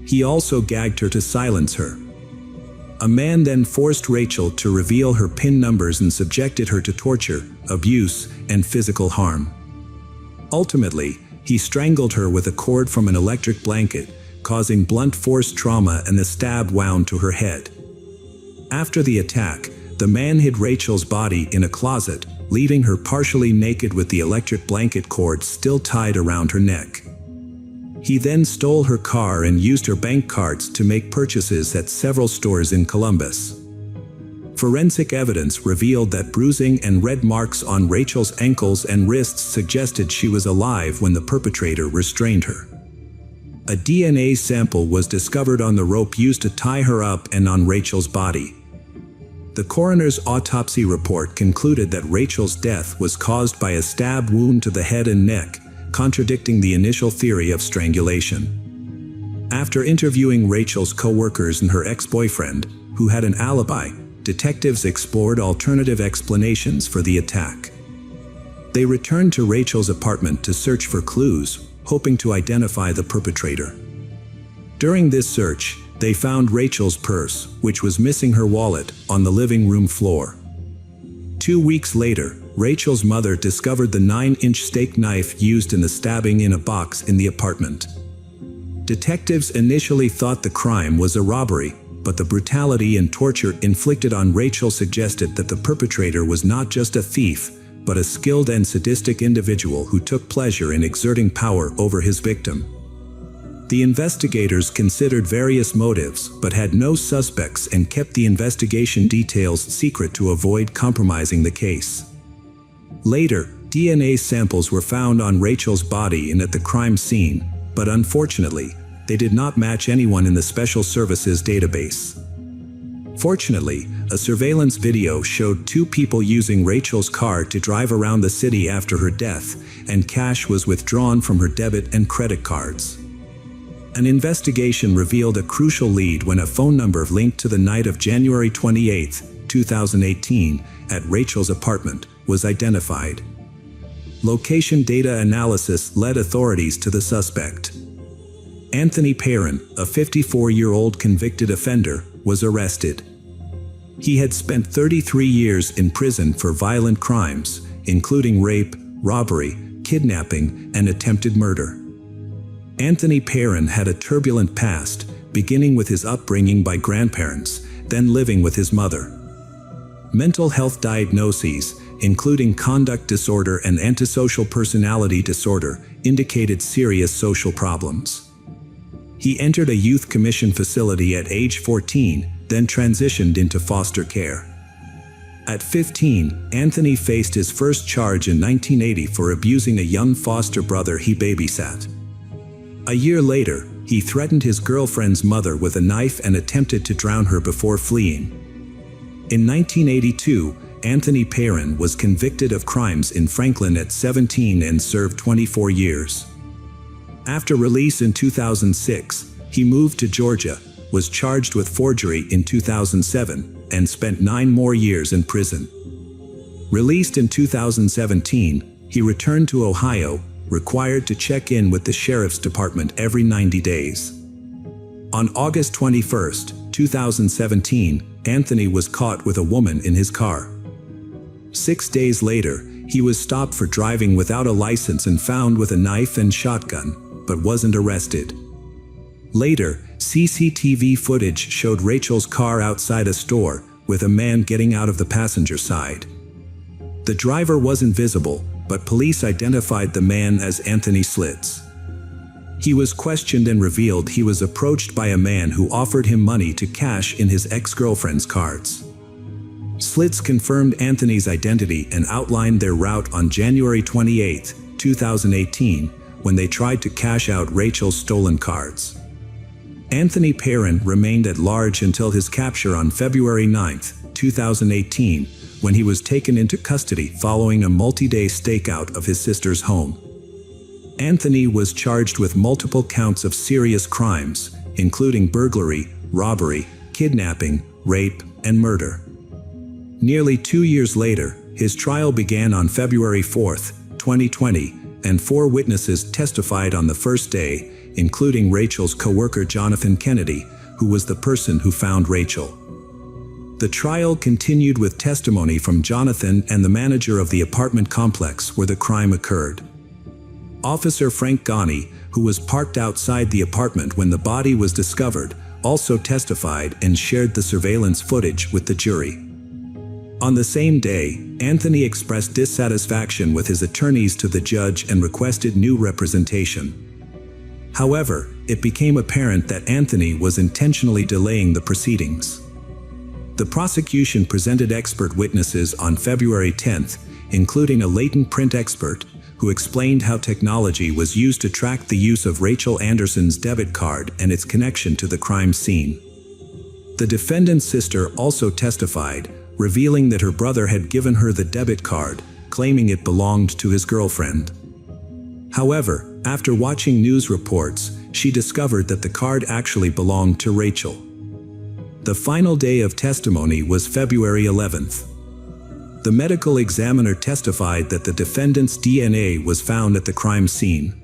He also gagged her to silence her. A man then forced Rachel to reveal her PIN numbers and subjected her to torture, abuse, and physical harm. Ultimately, he strangled her with a cord from an electric blanket, causing blunt force trauma and the stab wound to her head. After the attack, the man hid Rachel's body in a closet, leaving her partially naked with the electric blanket cord still tied around her neck. He then stole her car and used her bank cards to make purchases at several stores in Columbus. Forensic evidence revealed that bruising and red marks on Rachel's ankles and wrists suggested she was alive when the perpetrator restrained her. A DNA sample was discovered on the rope used to tie her up and on Rachel's body. The coroner's autopsy report concluded that Rachel's death was caused by a stab wound to the head and neck, contradicting the initial theory of strangulation. After interviewing Rachel's co-workers and her ex-boyfriend, who had an alibi, detectives explored alternative explanations for the attack. They returned to Rachel's apartment to search for clues, hoping to identify the perpetrator. During this search, they found Rachel's purse, which was missing her wallet, on the living room floor. 2 weeks later, Rachel's mother discovered the 9-inch steak knife used in the stabbing in a box in the apartment. Detectives initially thought the crime was a robbery, but the brutality and torture inflicted on Rachel suggested that the perpetrator was not just a thief, but a skilled and sadistic individual who took pleasure in exerting power over his victim. The investigators considered various motives but had no suspects and kept the investigation details secret to avoid compromising the case. Later, DNA samples were found on Rachel's body and at the crime scene, but unfortunately, they did not match anyone in the Special Services database. Fortunately, a surveillance video showed 2 people using Rachel's car to drive around the city after her death, and cash was withdrawn from her debit and credit cards. An investigation revealed a crucial lead when a phone number linked to the night of January 28, 2018, at Rachel's apartment, was identified. Location data analysis led authorities to the suspect. Anthony Perrin, a 54-year-old convicted offender, was arrested. He had spent 33 years in prison for violent crimes, including rape, robbery, kidnapping, and attempted murder. Anthony Perrin had a turbulent past, beginning with his upbringing by grandparents, then living with his mother. Mental health diagnoses, including conduct disorder and antisocial personality disorder, indicated serious social problems. He entered a youth commission facility at age 14, then transitioned into foster care. At 15, Anthony faced his first charge in 1980 for abusing a young foster brother he babysat. A year later, he threatened his girlfriend's mother with a knife and attempted to drown her before fleeing. In 1982, Anthony Perrin was convicted of crimes in Franklin at 17 and served 24 years. After release in 2006, he moved to Georgia, was charged with forgery in 2007 and spent 9 more years in prison. Released in 2017, he returned to Ohio, required to check in with the sheriff's department every 90 days. On August 21, 2017, Anthony was caught with a woman in his car. 6 days later, he was stopped for driving without a license and found with a knife and shotgun, but wasn't arrested. Later, CCTV footage showed Rachel's car outside a store, with a man getting out of the passenger side. The driver wasn't visible, but police identified the man as Anthony Slits. He was questioned and revealed he was approached by a man who offered him money to cash in his ex-girlfriend's cards. Slits confirmed Anthony's identity and outlined their route on January 28, 2018, when they tried to cash out Rachel's stolen cards. Anthony Perrin remained at large until his capture on February 9, 2018, when he was taken into custody following a multi-day stakeout of his sister's home. Anthony was charged with multiple counts of serious crimes, including burglary, robbery, kidnapping, rape, and murder. Nearly 2 years later, his trial began on February 4, 2020, and 4 witnesses testified on the first day, including Rachel's co-worker Jonathan Kennedy, who was the person who found Rachel. The trial continued with testimony from Jonathan and the manager of the apartment complex where the crime occurred. Officer Frank Ghani, who was parked outside the apartment when the body was discovered, also testified and shared the surveillance footage with the jury. On the same day, Anthony expressed dissatisfaction with his attorneys to the judge and requested new representation. However, it became apparent that Anthony was intentionally delaying the proceedings. The prosecution presented expert witnesses on February 10, including a latent print expert, who explained how technology was used to track the use of Rachel Anderson's debit card and its connection to the crime scene. The defendant's sister also testified, revealing that her brother had given her the debit card, claiming it belonged to his girlfriend. However, after watching news reports, she discovered that the card actually belonged to Rachel. The final day of testimony was February 11th. The medical examiner testified that the defendant's DNA was found at the crime scene.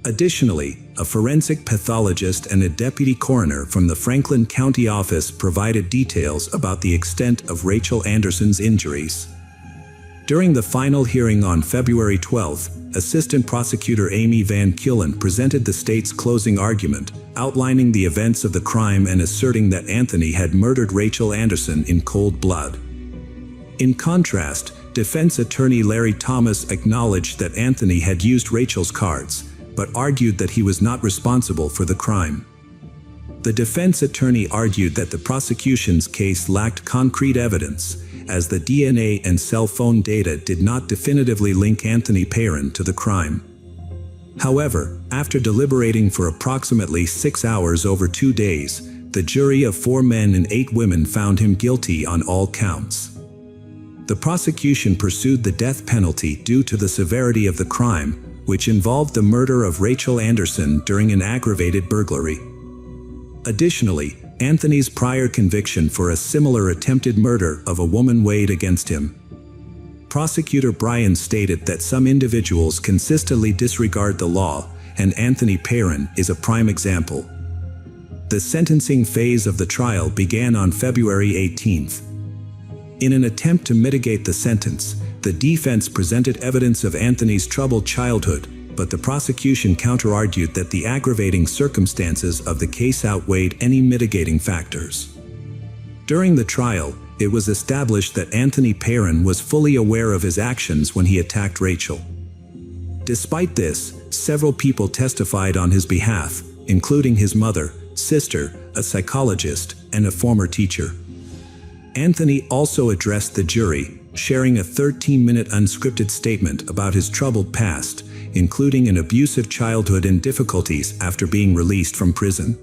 Additionally, a forensic pathologist and a deputy coroner from the Franklin County office provided details about the extent of Rachel Anderson's injuries. During the final hearing on February 12, Assistant Prosecutor Amy Van Keulen presented the state's closing argument, outlining the events of the crime and asserting that Anthony had murdered Rachel Anderson in cold blood. In contrast, defense attorney Larry Thomas acknowledged that Anthony had used Rachel's cards, but argued that he was not responsible for the crime. The defense attorney argued that the prosecution's case lacked concrete evidence, as the DNA and cell phone data did not definitively link Anthony Perrin to the crime. However, after deliberating for approximately 6 hours over 2 days, the jury of 4 men and 8 women found him guilty on all counts. The prosecution pursued the death penalty due to the severity of the crime, which involved the murder of Rachel Anderson during an aggravated burglary. Additionally, Anthony's prior conviction for a similar attempted murder of a woman weighed against him. Prosecutor Bryan stated that some individuals consistently disregard the law, and Anthony Perrin is a prime example. The sentencing phase of the trial began on February 18th. In an attempt to mitigate the sentence, the defense presented evidence of Anthony's troubled childhood, but the prosecution counter-argued that the aggravating circumstances of the case outweighed any mitigating factors. During the trial, it was established that Anthony Perrin was fully aware of his actions when he attacked Rachel. Despite this, several people testified on his behalf, including his mother, sister, a psychologist, and a former teacher. Anthony also addressed the jury, sharing a 13-minute unscripted statement about his troubled past, including an abusive childhood and difficulties after being released from prison.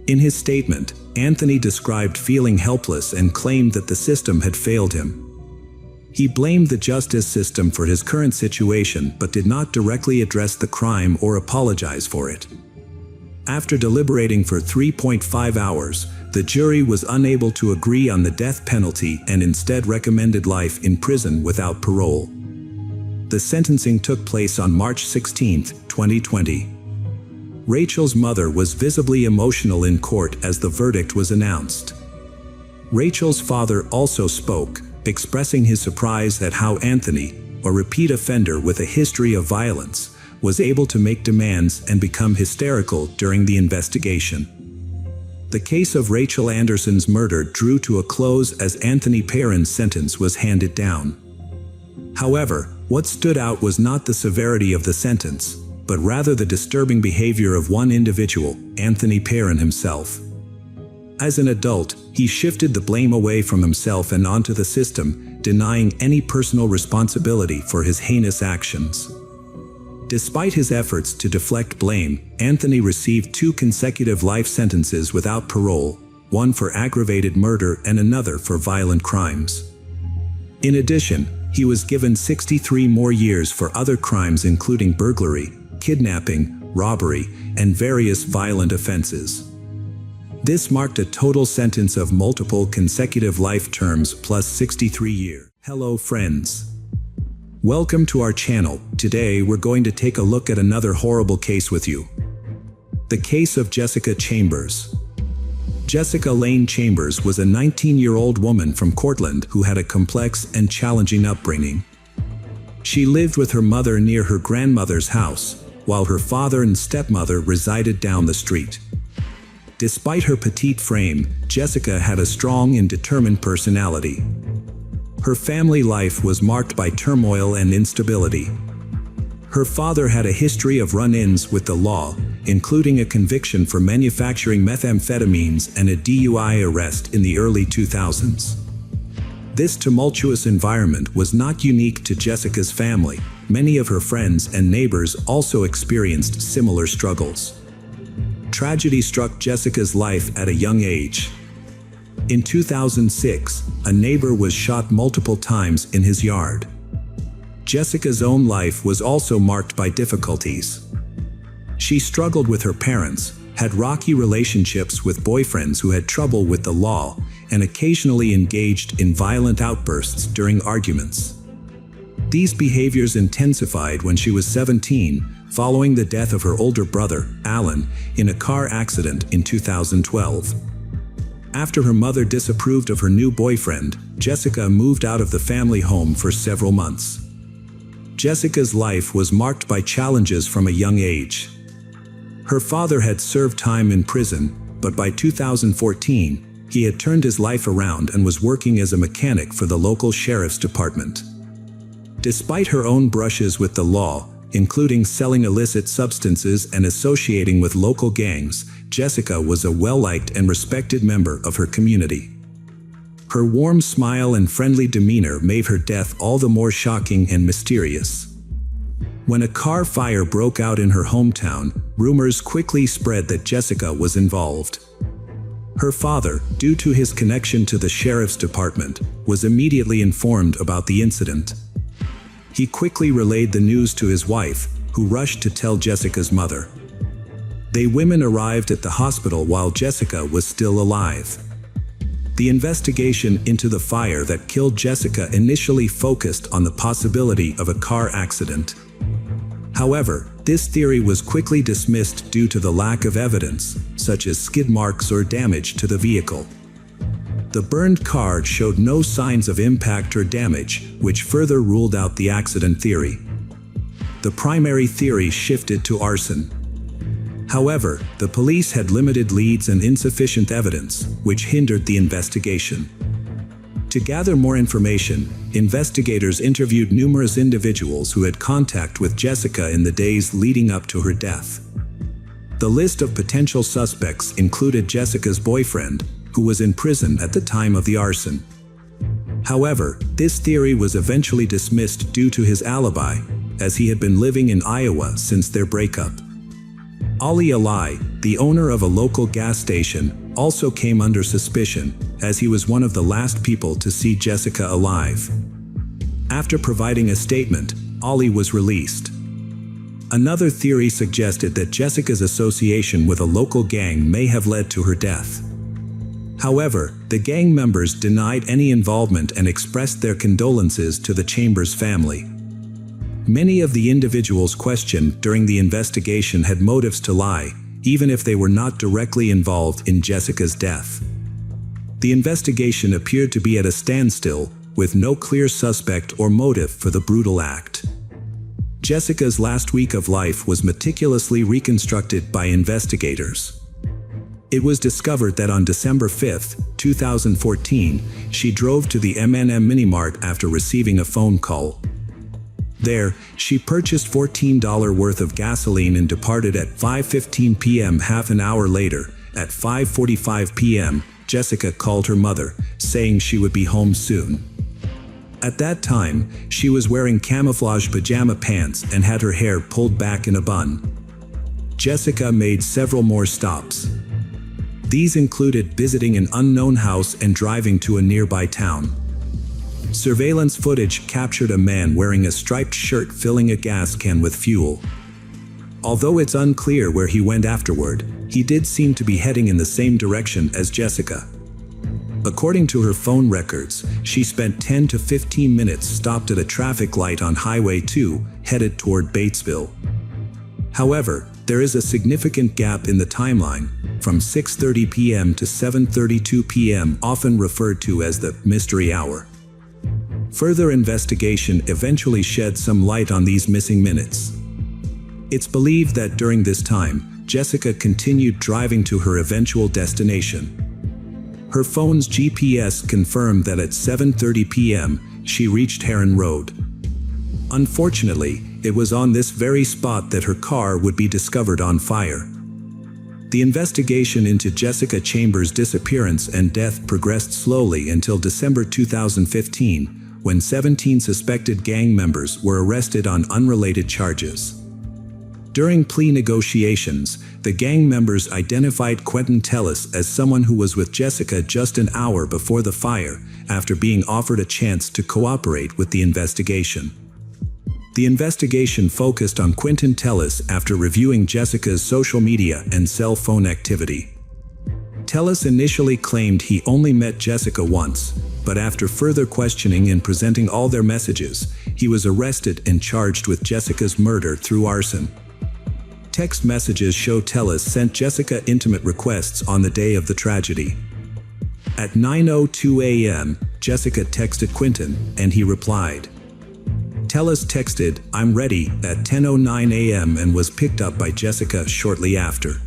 In his statement, Anthony described feeling helpless and claimed that the system had failed him. He blamed the justice system for his current situation but did not directly address the crime or apologize for it. After deliberating for 3.5 hours, the jury was unable to agree on the death penalty and instead recommended life in prison without parole. The sentencing took place on March 16, 2020. Rachel's mother was visibly emotional in court as the verdict was announced. Rachel's father also spoke, expressing his surprise at how Anthony, a repeat offender with a history of violence, was able to make demands and become hysterical during the investigation. The case of Rachel Anderson's murder drew to a close as Anthony Perrin's sentence was handed down. However, what stood out was not the severity of the sentence, but rather the disturbing behavior of one individual, Anthony Perrin himself. As an adult, he shifted the blame away from himself and onto the system, denying any personal responsibility for his heinous actions. Despite his efforts to deflect blame, Anthony received 2 consecutive life sentences without parole, one for aggravated murder and another for violent crimes. In addition, he was given 63 more years for other crimes including burglary, kidnapping, robbery, and various violent offenses. This marked a total sentence of multiple consecutive life terms plus 63 years. Hello friends. Welcome to our channel. Today we're going to take a look at another horrible case with you. The case of Jessica Chambers. Jessica Lane Chambers was a 19-year-old woman from Cortland who had a complex and challenging upbringing. She lived with her mother near her grandmother's house, while her father and stepmother resided down the street. Despite her petite frame, Jessica had a strong and determined personality. Her family life was marked by turmoil and instability. Her father had a history of run-ins with the law, including a conviction for manufacturing methamphetamines and a DUI arrest in the early 2000s. This tumultuous environment was not unique to Jessica's family. Many of her friends and neighbors also experienced similar struggles. Tragedy struck Jessica's life at a young age. In 2006, a neighbor was shot multiple times in his yard. Jessica's own life was also marked by difficulties. She struggled with her parents, had rocky relationships with boyfriends who had trouble with the law, and occasionally engaged in violent outbursts during arguments. These behaviors intensified when she was 17, following the death of her older brother, Alan, in a car accident in 2012. After her mother disapproved of her new boyfriend, Jessica moved out of the family home for several months. Jessica's life was marked by challenges from a young age. Her father had served time in prison, but by 2014, he had turned his life around and was working as a mechanic for the local sheriff's department. Despite her own brushes with the law, including selling illicit substances and associating with local gangs, Jessica was a well-liked and respected member of her community. Her warm smile and friendly demeanor made her death all the more shocking and mysterious. When a car fire broke out in her hometown, rumors quickly spread that Jessica was involved. Her father, due to his connection to the sheriff's department, was immediately informed about the incident. He quickly relayed the news to his wife, who rushed to tell Jessica's mother. The women arrived at the hospital while Jessica was still alive. The investigation into the fire that killed Jessica initially focused on the possibility of a car accident. However, this theory was quickly dismissed due to the lack of evidence, such as skid marks or damage to the vehicle. The burned car showed no signs of impact or damage, which further ruled out the accident theory. The primary theory shifted to arson. However, the police had limited leads and insufficient evidence, which hindered the investigation. To gather more information, investigators interviewed numerous individuals who had contact with Jessica in the days leading up to her death. The list of potential suspects included Jessica's boyfriend, who was in prison at the time of the arson. However, this theory was eventually dismissed due to his alibi, as he had been living in Iowa since their breakup. Ali Alai, the owner of a local gas station, also came under suspicion, as he was one of the last people to see Jessica alive. After providing a statement, Ali was released. Another theory suggested that Jessica's association with a local gang may have led to her death. However, the gang members denied any involvement and expressed their condolences to the Chambers family. Many of the individuals questioned during the investigation had motives to lie, even if they were not directly involved in Jessica's death. The investigation appeared to be at a standstill, with no clear suspect or motive for the brutal act. Jessica's last week of life was meticulously reconstructed by investigators. It was discovered that on December 5, 2014, she drove to the M&M Minimart after receiving a phone call. There, she purchased $14 worth of gasoline and departed at 5:15 p.m. Half an hour later, at 5:45 p.m., Jessica called her mother, saying she would be home soon. At that time, she was wearing camouflage pajama pants and had her hair pulled back in a bun. Jessica made several more stops. These included visiting an unknown house and driving to a nearby town. Surveillance footage captured a man wearing a striped shirt filling a gas can with fuel. Although it's unclear where he went afterward, he did seem to be heading in the same direction as Jessica. According to her phone records, she spent 10 to 15 minutes stopped at a traffic light on Highway 2, headed toward Batesville. However, there is a significant gap in the timeline, from 6:30 p.m. to 7:32 p.m., often referred to as the mystery hour. Further investigation eventually shed some light on these missing minutes. It's believed that during this time, Jessica continued driving to her eventual destination. Her phone's GPS confirmed that at 7:30 p.m., she reached Heron Road. Unfortunately, it was on this very spot that her car would be discovered on fire. The investigation into Jessica Chambers' disappearance and death progressed slowly until December 2015, when 17 suspected gang members were arrested on unrelated charges. During plea negotiations, the gang members identified Quentin Tellis as someone who was with Jessica just an hour before the fire, after being offered a chance to cooperate with the investigation. The investigation focused on Quentin Tellis after reviewing Jessica's social media and cell phone activity. Tellis initially claimed he only met Jessica once, but after further questioning and presenting all their messages, he was arrested and charged with Jessica's murder through arson. Text messages show Tellis sent Jessica intimate requests on the day of the tragedy. At 9:02 a.m., Jessica texted Quentin, and he replied. Tellis texted, "I'm ready," at 10:09 a.m. and was picked up by Jessica shortly after.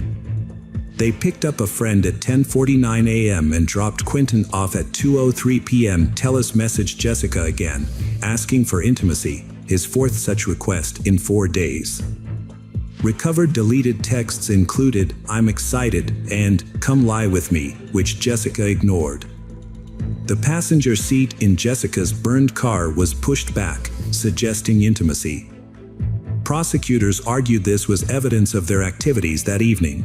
They picked up a friend at 10:49 a.m. and dropped Quentin off at 2:03 p.m. Tellis messaged Jessica again, asking for intimacy, his fourth such request in 4 days. Recovered deleted texts included, "I'm excited," and "Come lie with me," which Jessica ignored. The passenger seat in Jessica's burned car was pushed back, suggesting intimacy. Prosecutors argued this was evidence of their activities that evening.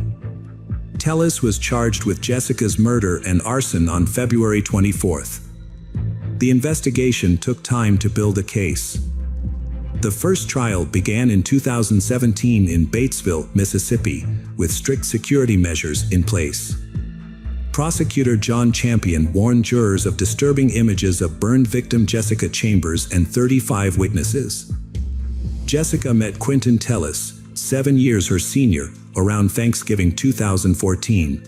Tellis was charged with Jessica's murder and arson on February 24th. The investigation took time to build a case. The first trial began in 2017 in Batesville, Mississippi, with strict security measures in place. Prosecutor John Champion warned jurors of disturbing images of burned victim Jessica Chambers and 35 witnesses. Jessica met Quentin Tellis, 7 years her senior, around Thanksgiving 2014.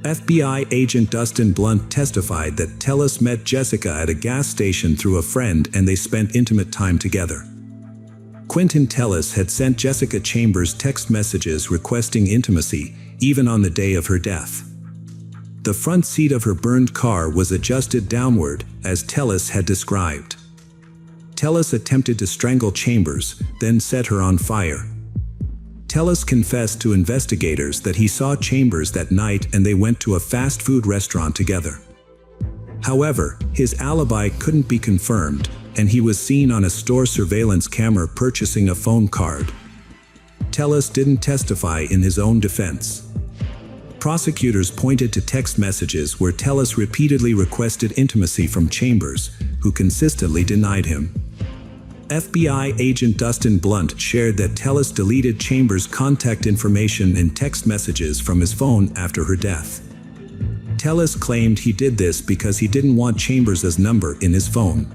FBI agent Dustin Blunt testified that Tellis met Jessica at a gas station through a friend and they spent intimate time together. Quentin Tellis had sent Jessica Chambers text messages requesting intimacy, even on the day of her death. The front seat of her burned car was adjusted downward, as Tellis had described. Tellis attempted to strangle Chambers, then set her on fire. Tellis confessed to investigators that he saw Chambers that night and they went to a fast food restaurant together. However, his alibi couldn't be confirmed, and he was seen on a store surveillance camera purchasing a phone card. Tellis didn't testify in his own defense. Prosecutors pointed to text messages where Tellis repeatedly requested intimacy from Chambers, who consistently denied him. FBI agent Dustin Blunt shared that Tellis deleted Chambers' contact information and text messages from his phone after her death. Tellis claimed he did this because he didn't want Chambers' number in his phone.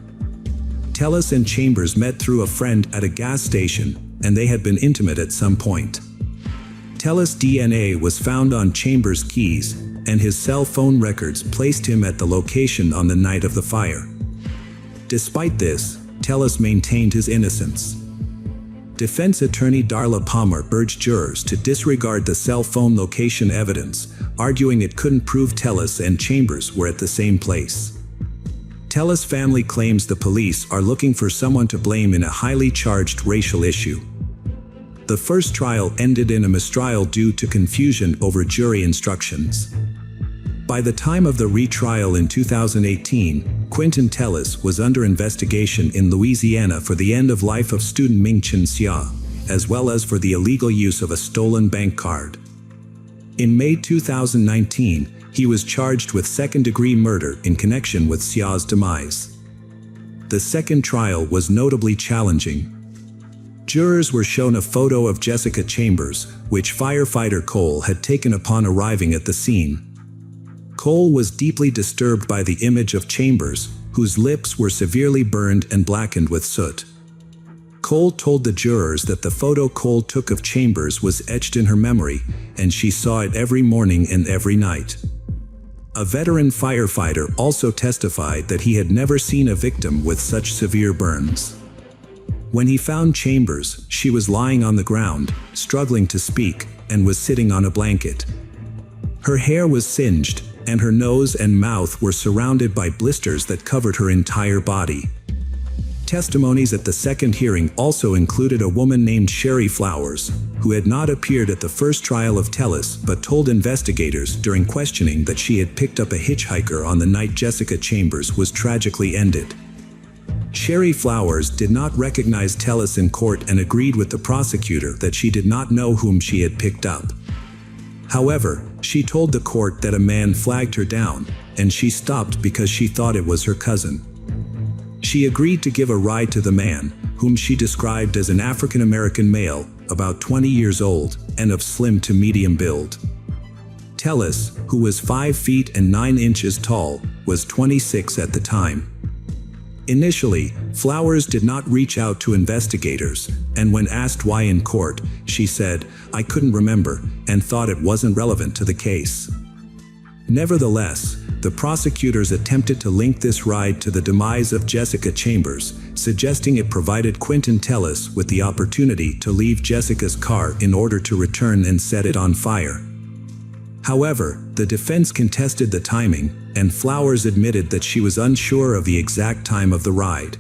Tellis and Chambers met through a friend at a gas station, and they had been intimate at some point. Tellis' DNA was found on Chambers' keys, and his cell phone records placed him at the location on the night of the fire. Despite this, Tellis maintained his innocence. Defense attorney Darla Palmer urged jurors to disregard the cell phone location evidence, arguing it couldn't prove Tellis and Chambers were at the same place. Tellis' family claims the police are looking for someone to blame in a highly charged racial issue. The first trial ended in a mistrial due to confusion over jury instructions. By the time of the retrial in 2018, Quentin Tellis was under investigation in Louisiana for the end-of-life of student Ming-Chin Xia, as well as for the illegal use of a stolen bank card. In May 2019, he was charged with second-degree murder in connection with Xia's demise. The second trial was notably challenging. Jurors were shown a photo of Jessica Chambers, which firefighter Cole had taken upon arriving at the scene. Cole was deeply disturbed by the image of Chambers, whose lips were severely burned and blackened with soot. Cole told the jurors that the photo Cole took of Chambers was etched in her memory, and she saw it every morning and every night. A veteran firefighter also testified that he had never seen a victim with such severe burns. When he found Chambers, she was lying on the ground, struggling to speak, and was sitting on a blanket. Her hair was singed, and her nose and mouth were surrounded by blisters that covered her entire body. Testimonies at the second hearing also included a woman named Sherry Flowers, who had not appeared at the first trial of Tellis but told investigators during questioning that she had picked up a hitchhiker on the night Jessica Chambers was tragically ended. Sherry Flowers did not recognize Tellis in court and agreed with the prosecutor that she did not know whom she had picked up. However, she told the court that a man flagged her down, and she stopped because she thought it was her cousin. She agreed to give a ride to the man, whom she described as an African-American male, about 20 years old, and of slim to medium build. Tellis, who was 5 feet and 9 inches tall, was 26 at the time. Initially, Flowers did not reach out to investigators, and when asked why in court, she said, "I couldn't remember," and thought it wasn't relevant to the case. Nevertheless, the prosecutors attempted to link this ride to the demise of Jessica Chambers, suggesting it provided Quentin Tellis with the opportunity to leave Jessica's car in order to return and set it on fire. However, the defense contested the timing, and Flowers admitted that she was unsure of the exact time of the ride.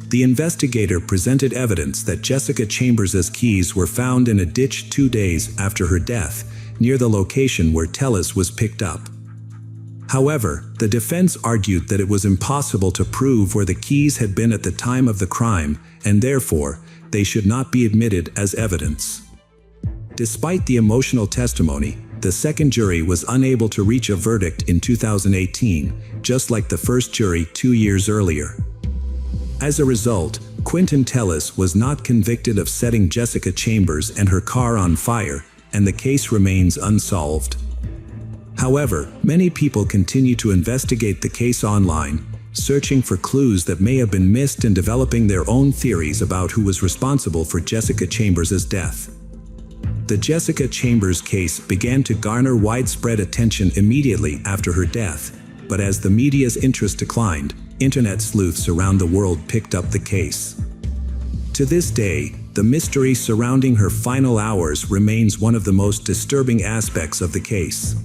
The investigator presented evidence that Jessica Chambers' keys were found in a ditch 2 days after her death, near the location where Tellis was picked up. However, the defense argued that it was impossible to prove where the keys had been at the time of the crime, and therefore, they should not be admitted as evidence. Despite the emotional testimony, the second jury was unable to reach a verdict in 2018, just like the first jury 2 years earlier. As a result, Quentin Tellis was not convicted of setting Jessica Chambers and her car on fire, and the case remains unsolved. However, many people continue to investigate the case online, searching for clues that may have been missed and developing their own theories about who was responsible for Jessica Chambers' death. The Jessica Chambers case began to garner widespread attention immediately after her death, but as the media's interest declined, internet sleuths around the world picked up the case. To this day, the mystery surrounding her final hours remains one of the most disturbing aspects of the case.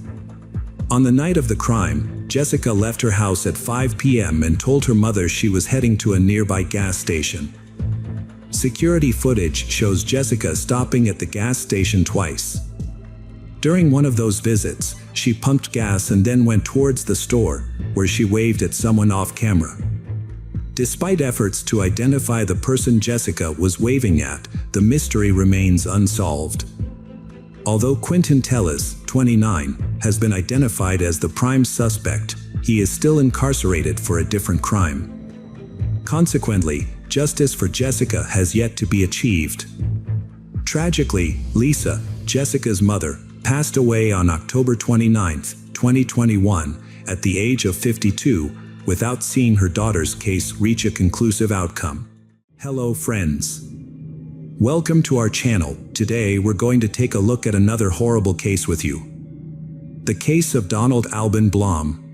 On the night of the crime, Jessica left her house at 5 p.m. and told her mother she was heading to a nearby gas station. Security footage shows Jessica stopping at the gas station twice. During one of those visits, she pumped gas and then went towards the store, where she waved at someone off camera. Despite efforts to identify the person Jessica was waving at, the mystery remains unsolved. Although Quentin Tellis, 29, has been identified as the prime suspect, he is still incarcerated for a different crime. Consequently, justice for Jessica has yet to be achieved. Tragically, Lisa, Jessica's mother, passed away on October 29, 2021, at the age of 52, without seeing her daughter's case reach a conclusive outcome. Hello friends. Welcome to our channel. Today we're going to take a look at another horrible case with you. The case of Donald Alban Blom.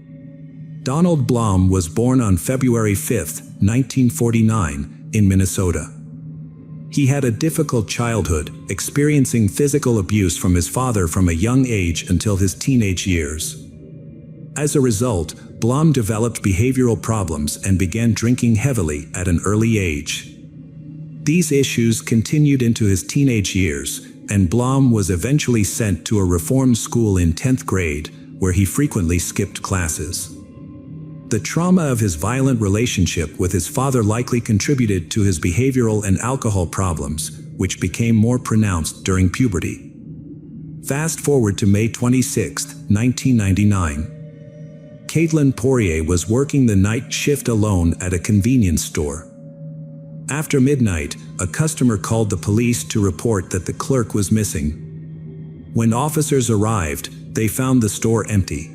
Donald Blom was born on February 5, 1949, in Minnesota. He had a difficult childhood, experiencing physical abuse from his father from a young age until his teenage years. As a result, Blom developed behavioral problems and began drinking heavily at an early age. These issues continued into his teenage years, and Blom was eventually sent to a reform school in 10th grade, where he frequently skipped classes. The trauma of his violent relationship with his father likely contributed to his behavioral and alcohol problems, which became more pronounced during puberty. Fast forward to May 26, 1999. Caitlin Poirier was working the night shift alone at a convenience store. After midnight, a customer called the police to report that the clerk was missing. When officers arrived, they found the store empty.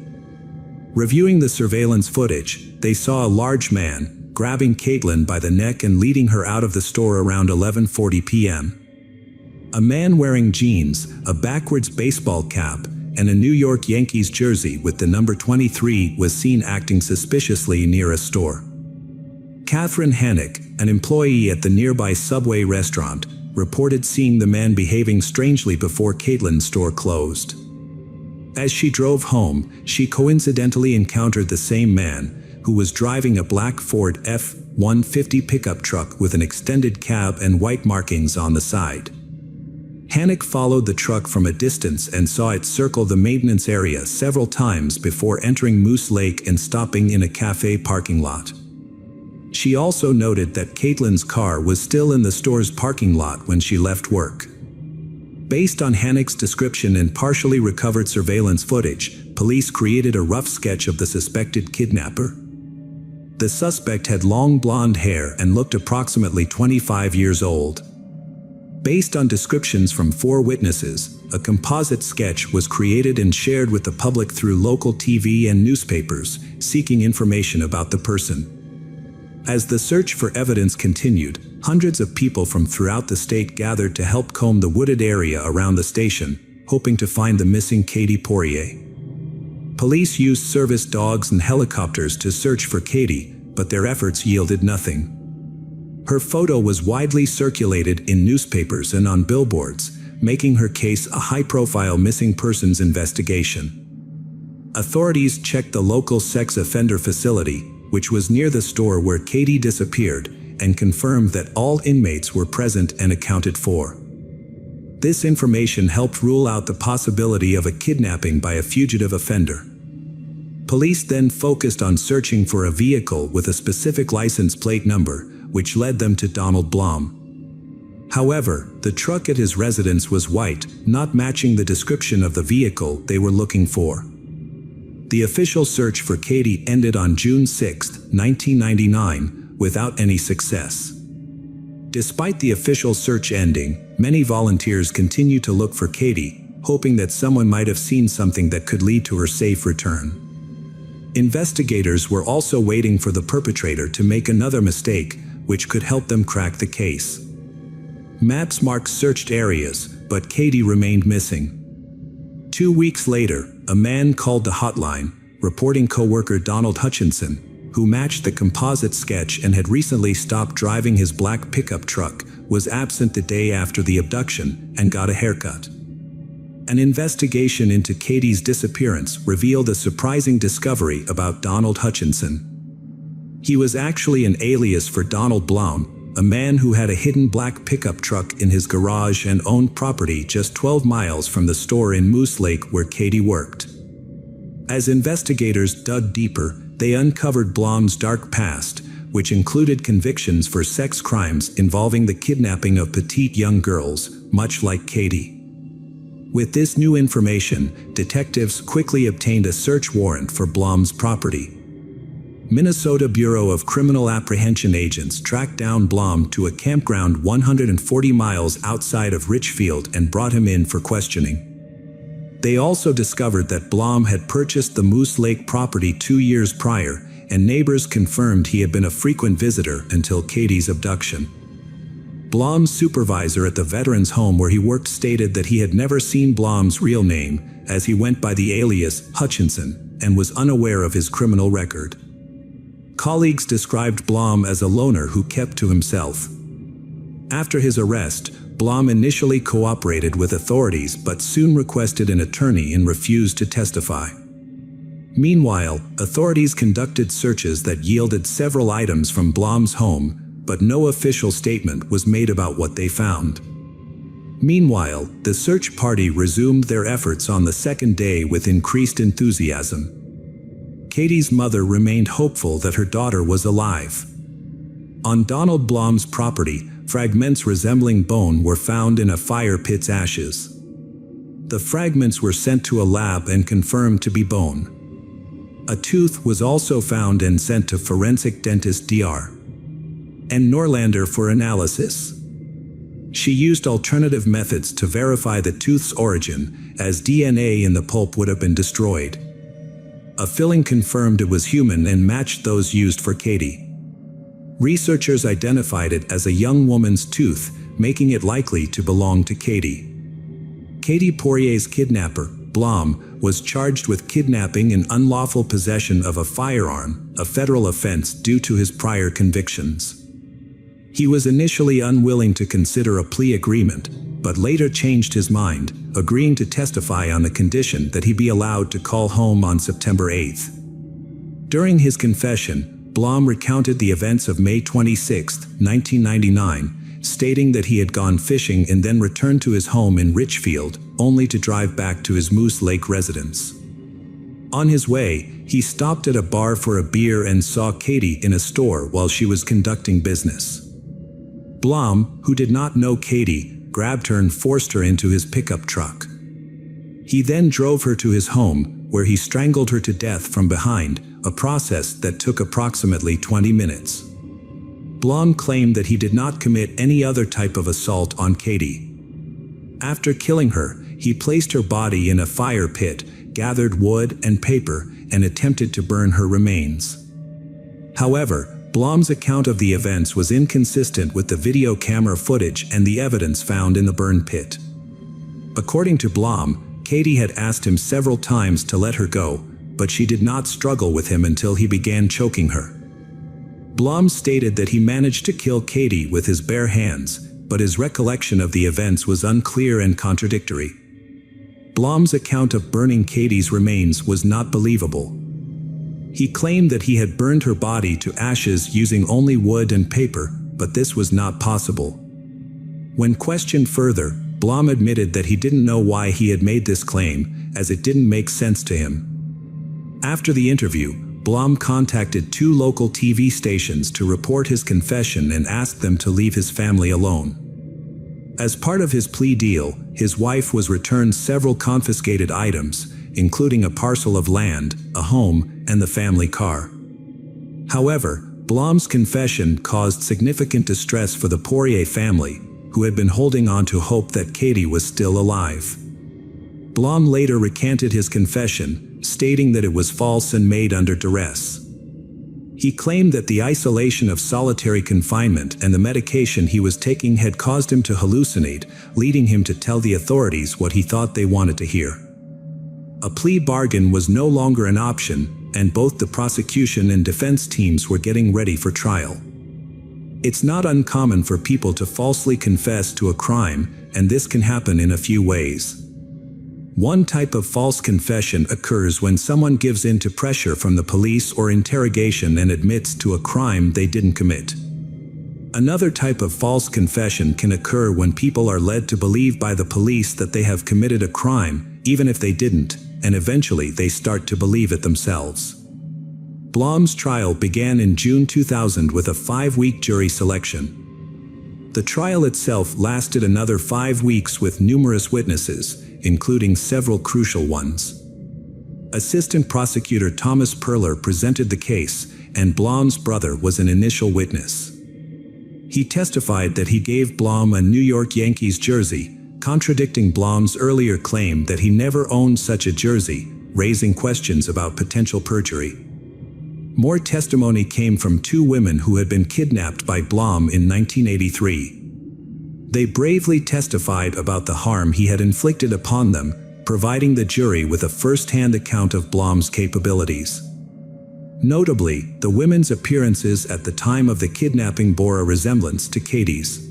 Reviewing the surveillance footage, they saw a large man grabbing Caitlin by the neck and leading her out of the store around 11:40 p.m. A man wearing jeans, a backwards baseball cap, and a New York Yankees jersey with the number 23 was seen acting suspiciously near a store. Catherine Hannick, an employee at the nearby Subway restaurant, reported seeing the man behaving strangely before Caitlin's store closed. As she drove home, she coincidentally encountered the same man, who was driving a black Ford F-150 pickup truck with an extended cab and white markings on the side. Hannick followed the truck from a distance and saw it circle the maintenance area several times before entering Moose Lake and stopping in a cafe parking lot. She also noted that Caitlin's car was still in the store's parking lot when she left work. Based on Hannick's description and partially recovered surveillance footage, police created a rough sketch of the suspected kidnapper. The suspect had long blonde hair and looked approximately 25 years old. Based on descriptions from 4 witnesses, a composite sketch was created and shared with the public through local TV and newspapers, seeking information about the person. As the search for evidence continued, hundreds of people from throughout the state gathered to help comb the wooded area around the station, hoping to find the missing Katie Poirier. Police used service dogs and helicopters to search for Katie, but their efforts yielded nothing. Her photo was widely circulated in newspapers and on billboards, making her case a high-profile missing persons investigation. Authorities checked the local sex offender facility, which was near the store where Katie disappeared, and confirmed that all inmates were present and accounted for. This information helped rule out the possibility of a kidnapping by a fugitive offender. Police then focused on searching for a vehicle with a specific license plate number, which led them to Donald Blom. However, the truck at his residence was white, not matching the description of the vehicle they were looking for. The official search for Katie ended on June 6, 1999, without any success. Despite the official search ending, many volunteers continued to look for Katie, hoping that someone might have seen something that could lead to her safe return. Investigators were also waiting for the perpetrator to make another mistake, which could help them crack the case. Maps marked searched areas, but Katie remained missing. 2 weeks later, a man called the hotline, reporting coworker Donald Hutchinson, who matched the composite sketch and had recently stopped driving his black pickup truck, was absent the day after the abduction and got a haircut. An investigation into Katie's disappearance revealed a surprising discovery about Donald Hutchinson. He was actually an alias for Donald Blom, a man who had a hidden black pickup truck in his garage and owned property just 12 miles from the store in Moose Lake where Katie worked. As investigators dug deeper, they uncovered Blom's dark past, which included convictions for sex crimes involving the kidnapping of petite young girls, much like Katie. With this new information, detectives quickly obtained a search warrant for Blom's property. Minnesota Bureau of Criminal Apprehension agents tracked down Blom to a campground 140 miles outside of Richfield and brought him in for questioning. They also discovered that Blom had purchased the Moose Lake property 2 years prior, and neighbors confirmed he had been a frequent visitor until Katie's abduction. Blom's supervisor at the veterans' home where he worked stated that he had never seen Blom's real name, as he went by the alias Hutchinson, and was unaware of his criminal record. Colleagues described Blom as a loner who kept to himself. After his arrest, Blom initially cooperated with authorities but soon requested an attorney and refused to testify. Meanwhile, authorities conducted searches that yielded several items from Blom's home, but no official statement was made about what they found. Meanwhile, the search party resumed their efforts on the second day with increased enthusiasm. Katie's mother remained hopeful that her daughter was alive. On Donald Blom's property, fragments resembling bone were found in a fire pit's ashes. The fragments were sent to a lab and confirmed to be bone. A tooth was also found and sent to forensic dentist Dr. and Norlander for analysis. She used alternative methods to verify the tooth's origin, as DNA in the pulp would have been destroyed. A filling confirmed it was human and matched those used for Katie. Researchers identified it as a young woman's tooth, making it likely to belong to Katie. Katie Poirier's kidnapper, Blom, was charged with kidnapping and unlawful possession of a firearm, a federal offense due to his prior convictions. He was initially unwilling to consider a plea agreement, but later changed his mind, agreeing to testify on the condition that he be allowed to call home on September 8th. During his confession, Blom recounted the events of May 26, 1999, stating that he had gone fishing and then returned to his home in Richfield, only to drive back to his Moose Lake residence. On his way, he stopped at a bar for a beer and saw Katie in a store while she was conducting business. Blom, who did not know Katie, grabbed her and forced her into his pickup truck. He then drove her to his home, where he strangled her to death from behind, a process that took approximately 20 minutes. Blom claimed that he did not commit any other type of assault on Katie. After killing her, he placed her body in a fire pit, gathered wood and paper, and attempted to burn her remains. However, Blom's account of the events was inconsistent with the video camera footage and the evidence found in the burn pit. According to Blom, Katie had asked him several times to let her go, but she did not struggle with him until he began choking her. Blom stated that he managed to kill Katie with his bare hands, but his recollection of the events was unclear and contradictory. Blom's account of burning Katie's remains was not believable. He claimed that he had burned her body to ashes using only wood and paper, but this was not possible. When questioned further, Blom admitted that he didn't know why he had made this claim, as it didn't make sense to him. After the interview, Blom contacted 2 local TV stations to report his confession and asked them to leave his family alone. As part of his plea deal, his wife was returned several confiscated items, including a parcel of land, a home, and the family car. However, Blom's confession caused significant distress for the Poirier family, who had been holding on to hope that Katie was still alive. Blom later recanted his confession, stating that it was false and made under duress. He claimed that the isolation of solitary confinement and the medication he was taking had caused him to hallucinate, leading him to tell the authorities what he thought they wanted to hear. A plea bargain was no longer an option, and both the prosecution and defense teams were getting ready for trial. It's not uncommon for people to falsely confess to a crime, and this can happen in a few ways. One type of false confession occurs when someone gives in to pressure from the police or interrogation and admits to a crime they didn't commit. Another type of false confession can occur when people are led to believe by the police that they have committed a crime, even if they didn't, and eventually they start to believe it themselves. Blom's trial began in June 2000 with a 5-week jury selection. The trial itself lasted another 5 weeks with numerous witnesses, including several crucial ones. Assistant Prosecutor Thomas Perler presented the case, and Blom's brother was an initial witness. He testified that he gave Blom a New York Yankees jersey, contradicting Blom's earlier claim that he never owned such a jersey, raising questions about potential perjury. More testimony came from two women who had been kidnapped by Blom in 1983. They bravely testified about the harm he had inflicted upon them, providing the jury with a first-hand account of Blom's capabilities. Notably, the women's appearances at the time of the kidnapping bore a resemblance to Katie's.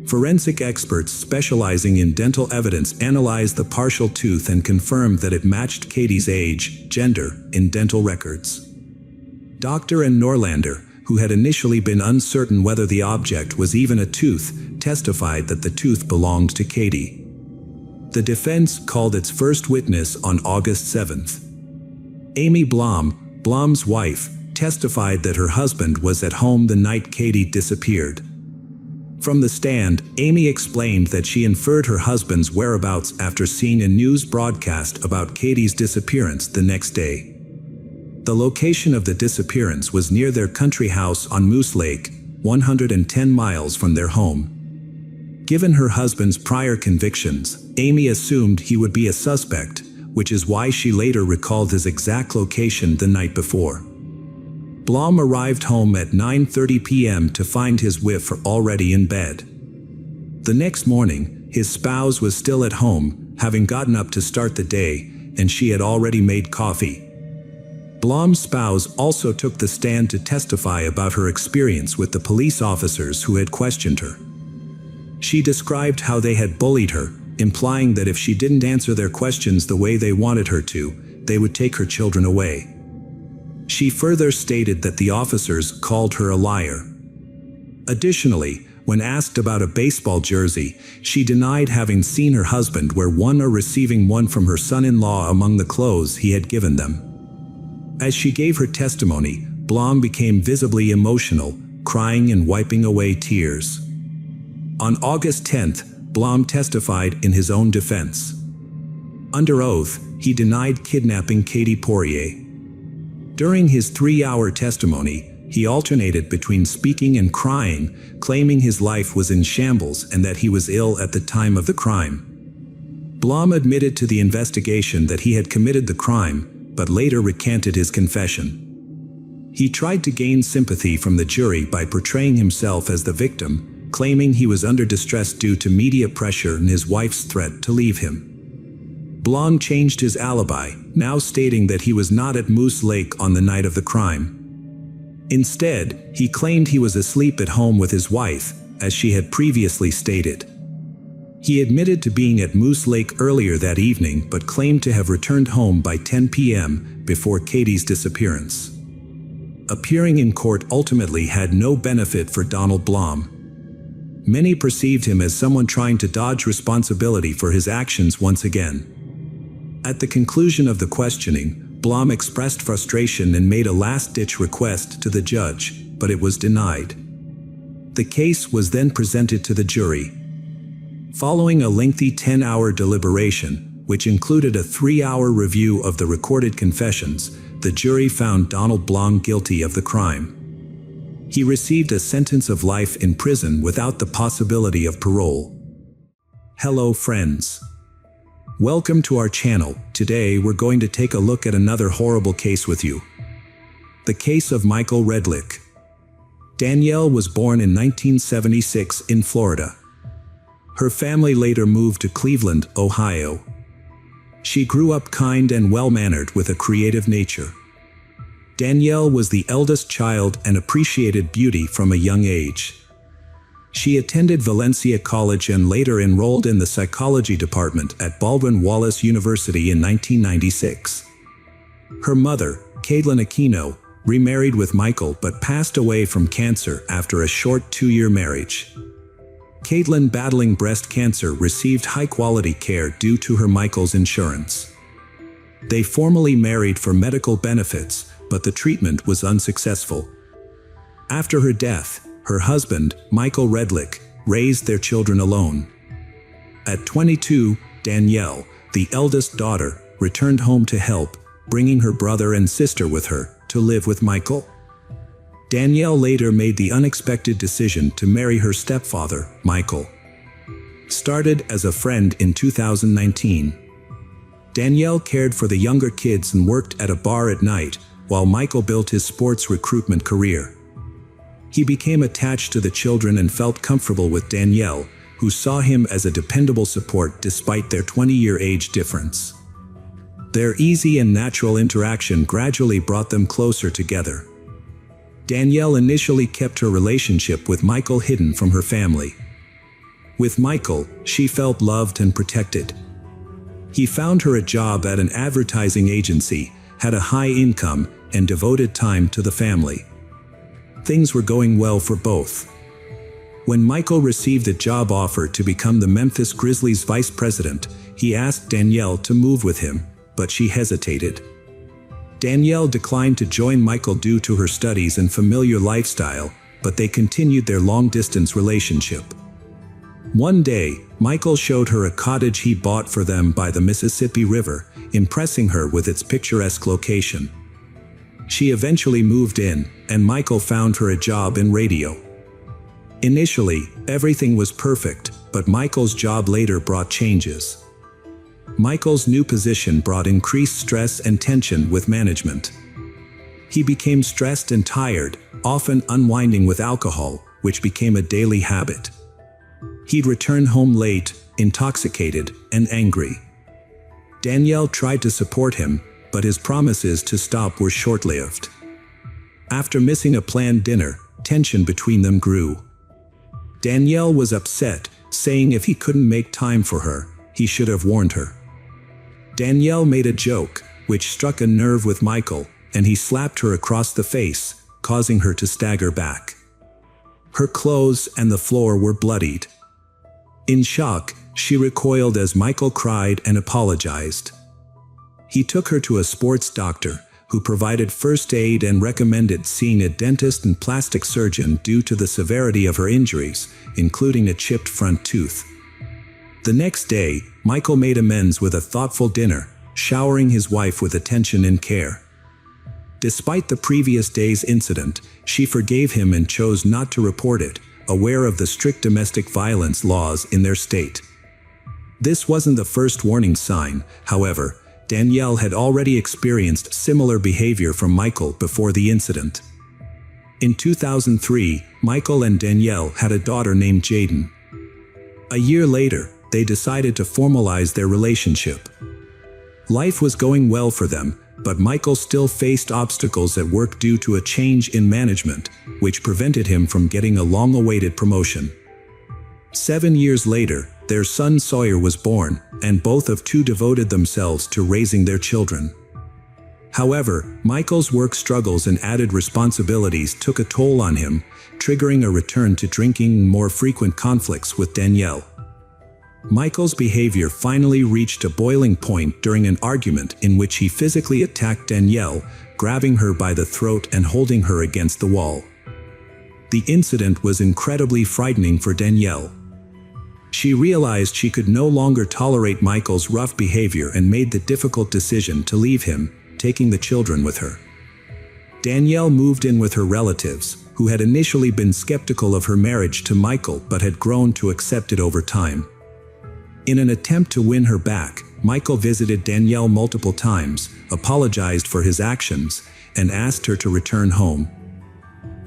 Forensic experts specializing in dental evidence analyzed the partial tooth and confirmed that it matched Katie's age, gender, in dental records. Dr. Norlander, who had initially been uncertain whether the object was even a tooth, testified that the tooth belonged to Katie. The defense called its first witness on August 7th. Amy Blom, Blom's wife, testified that her husband was at home the night Katie disappeared. From the stand, Amy explained that she inferred her husband's whereabouts after seeing a news broadcast about Katie's disappearance the next day. The location of the disappearance was near their country house on Moose Lake, 110 miles from their home. Given her husband's prior convictions, Amy assumed he would be a suspect, which is why she later recalled his exact location the night before. Blom arrived home at 9:30 p.m. to find his wife already in bed. The next morning, his spouse was still at home, having gotten up to start the day, and she had already made coffee. Blom's spouse also took the stand to testify about her experience with the police officers who had questioned her. She described how they had bullied her, implying that if she didn't answer their questions the way they wanted her to, they would take her children away. She further stated that the officers called her a liar. Additionally, when asked about a baseball jersey, she denied having seen her husband wear one or receiving one from her son-in-law among the clothes he had given them. As she gave her testimony, Blom became visibly emotional, crying and wiping away tears. On August 10th, Blom testified in his own defense. Under oath, he denied kidnapping Katie Poirier. During his 3-hour testimony, he alternated between speaking and crying, claiming his life was in shambles and that he was ill at the time of the crime. Blom admitted to the investigation that he had committed the crime, but later recanted his confession. He tried to gain sympathy from the jury by portraying himself as the victim, claiming he was under distress due to media pressure and his wife's threat to leave him. Blom changed his alibi, now stating that he was not at Moose Lake on the night of the crime. Instead, he claimed he was asleep at home with his wife, as she had previously stated. He admitted to being at Moose Lake earlier that evening but claimed to have returned home by 10 p.m. before Katie's disappearance. Appearing in court ultimately had no benefit for Donald Blom. Many perceived him as someone trying to dodge responsibility for his actions once again. At the conclusion of the questioning, Blom expressed frustration and made a last-ditch request to the judge, but it was denied. The case was then presented to the jury. Following a lengthy 10-hour deliberation, which included a 3-hour review of the recorded confessions, the jury found Donald Blom guilty of the crime. He received a sentence of life in prison without the possibility of parole. Hello friends. Welcome to our channel. Today we're going to take a look at another horrible case with you. The case of Michael Redlich. Danielle was born in 1976 in Florida. Her family later moved to Cleveland, Ohio. She grew up kind and well-mannered with a creative nature. Danielle was the eldest child and appreciated beauty from a young age. She attended Valencia College and later enrolled in the psychology department at Baldwin Wallace University in 1996. Her mother, Caitlin Aquino, remarried with Michael but passed away from cancer after a short 2-year marriage. Caitlin, battling breast cancer, received high-quality care due to her Michael's insurance. They formally married for medical benefits, but the treatment was unsuccessful. After her death, her husband, Michael Redlich, raised their children alone. At 22, Danielle, the eldest daughter, returned home to help, bringing her brother and sister with her to live with Michael. Danielle later made the unexpected decision to marry her stepfather, Michael. Started as a friend in 2019. Danielle cared for the younger kids and worked at a bar at night, while Michael built his sports recruitment career. He became attached to the children and felt comfortable with Danielle, who saw him as a dependable support despite their 20-year age difference. Their easy and natural interaction gradually brought them closer together. Danielle initially kept her relationship with Michael hidden from her family. With Michael, she felt loved and protected. He found her a job at an advertising agency, had a high income, and devoted time to the family. Things were going well for both. When Michael received a job offer to become the Memphis Grizzlies vice president, he asked Danielle to move with him, but she hesitated. Danielle declined to join Michael due to her studies and familiar lifestyle, but they continued their long-distance relationship. One day, Michael showed her a cottage he bought for them by the Mississippi River, impressing her with its picturesque location. She eventually moved in, and Michael found her a job in radio. Initially, everything was perfect, but Michael's job later brought changes. Michael's new position brought increased stress and tension with management. He became stressed and tired, often unwinding with alcohol, which became a daily habit. He'd return home late, intoxicated, and angry. Danielle tried to support him, but his promises to stop were short-lived. After missing a planned dinner, tension between them grew. Danielle was upset, saying if he couldn't make time for her, he should have warned her. Danielle made a joke, which struck a nerve with Michael, and he slapped her across the face, causing her to stagger back. Her clothes and the floor were bloodied. In shock, she recoiled as Michael cried and apologized. He took her to a sports doctor, who provided first aid and recommended seeing a dentist and plastic surgeon due to the severity of her injuries, including a chipped front tooth. The next day, Michael made amends with a thoughtful dinner, showering his wife with attention and care. Despite the previous day's incident, she forgave him and chose not to report it, aware of the strict domestic violence laws in their state. This wasn't the first warning sign, however. Danielle had already experienced similar behavior from Michael before the incident. In 2003, Michael and Danielle had a daughter named Jaden. A year later, they decided to formalize their relationship. Life was going well for them, but Michael still faced obstacles at work due to a change in management, which prevented him from getting a long-awaited promotion. 7 years later, their son Sawyer was born, and both of two devoted themselves to raising their children. However, Michael's work struggles and added responsibilities took a toll on him, triggering a return to drinking and more frequent conflicts with Danielle. Michael's behavior finally reached a boiling point during an argument in which he physically attacked Danielle, grabbing her by the throat and holding her against the wall. The incident was incredibly frightening for Danielle. She realized she could no longer tolerate Michael's rough behavior and made the difficult decision to leave him, taking the children with her. Danielle moved in with her relatives, who had initially been skeptical of her marriage to Michael but had grown to accept it over time. In an attempt to win her back, Michael visited Danielle multiple times, apologized for his actions, and asked her to return home.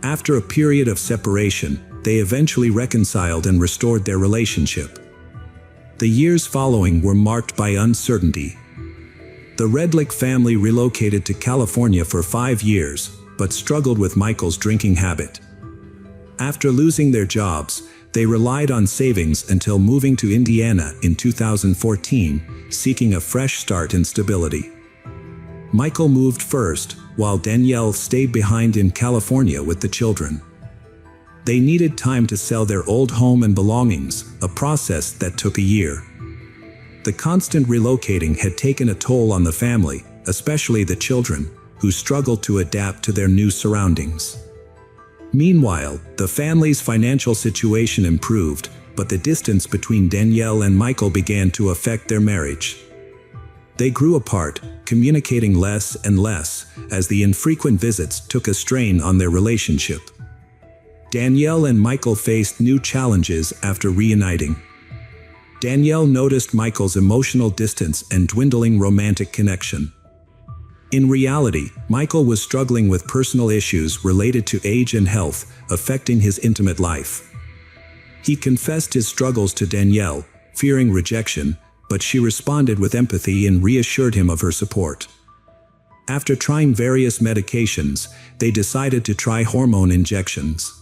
After a period of separation, they eventually reconciled and restored their relationship. The years following were marked by uncertainty. The Redlick family relocated to California for 5 years, but struggled with Michael's drinking habit. After losing their jobs, they relied on savings until moving to Indiana in 2014, seeking a fresh start and stability. Michael moved first, while Danielle stayed behind in California with the children. They needed time to sell their old home and belongings, a process that took a year. The constant relocating had taken a toll on the family, especially the children, who struggled to adapt to their new surroundings. Meanwhile, the family's financial situation improved, but the distance between Danielle and Michael began to affect their marriage. They grew apart, communicating less and less, as the infrequent visits took a strain on their relationship. Danielle and Michael faced new challenges after reuniting. Danielle noticed Michael's emotional distance and dwindling romantic connection. In reality, Michael was struggling with personal issues related to age and health, affecting his intimate life. He confessed his struggles to Danielle, fearing rejection, but she responded with empathy and reassured him of her support. After trying various medications, they decided to try hormone injections.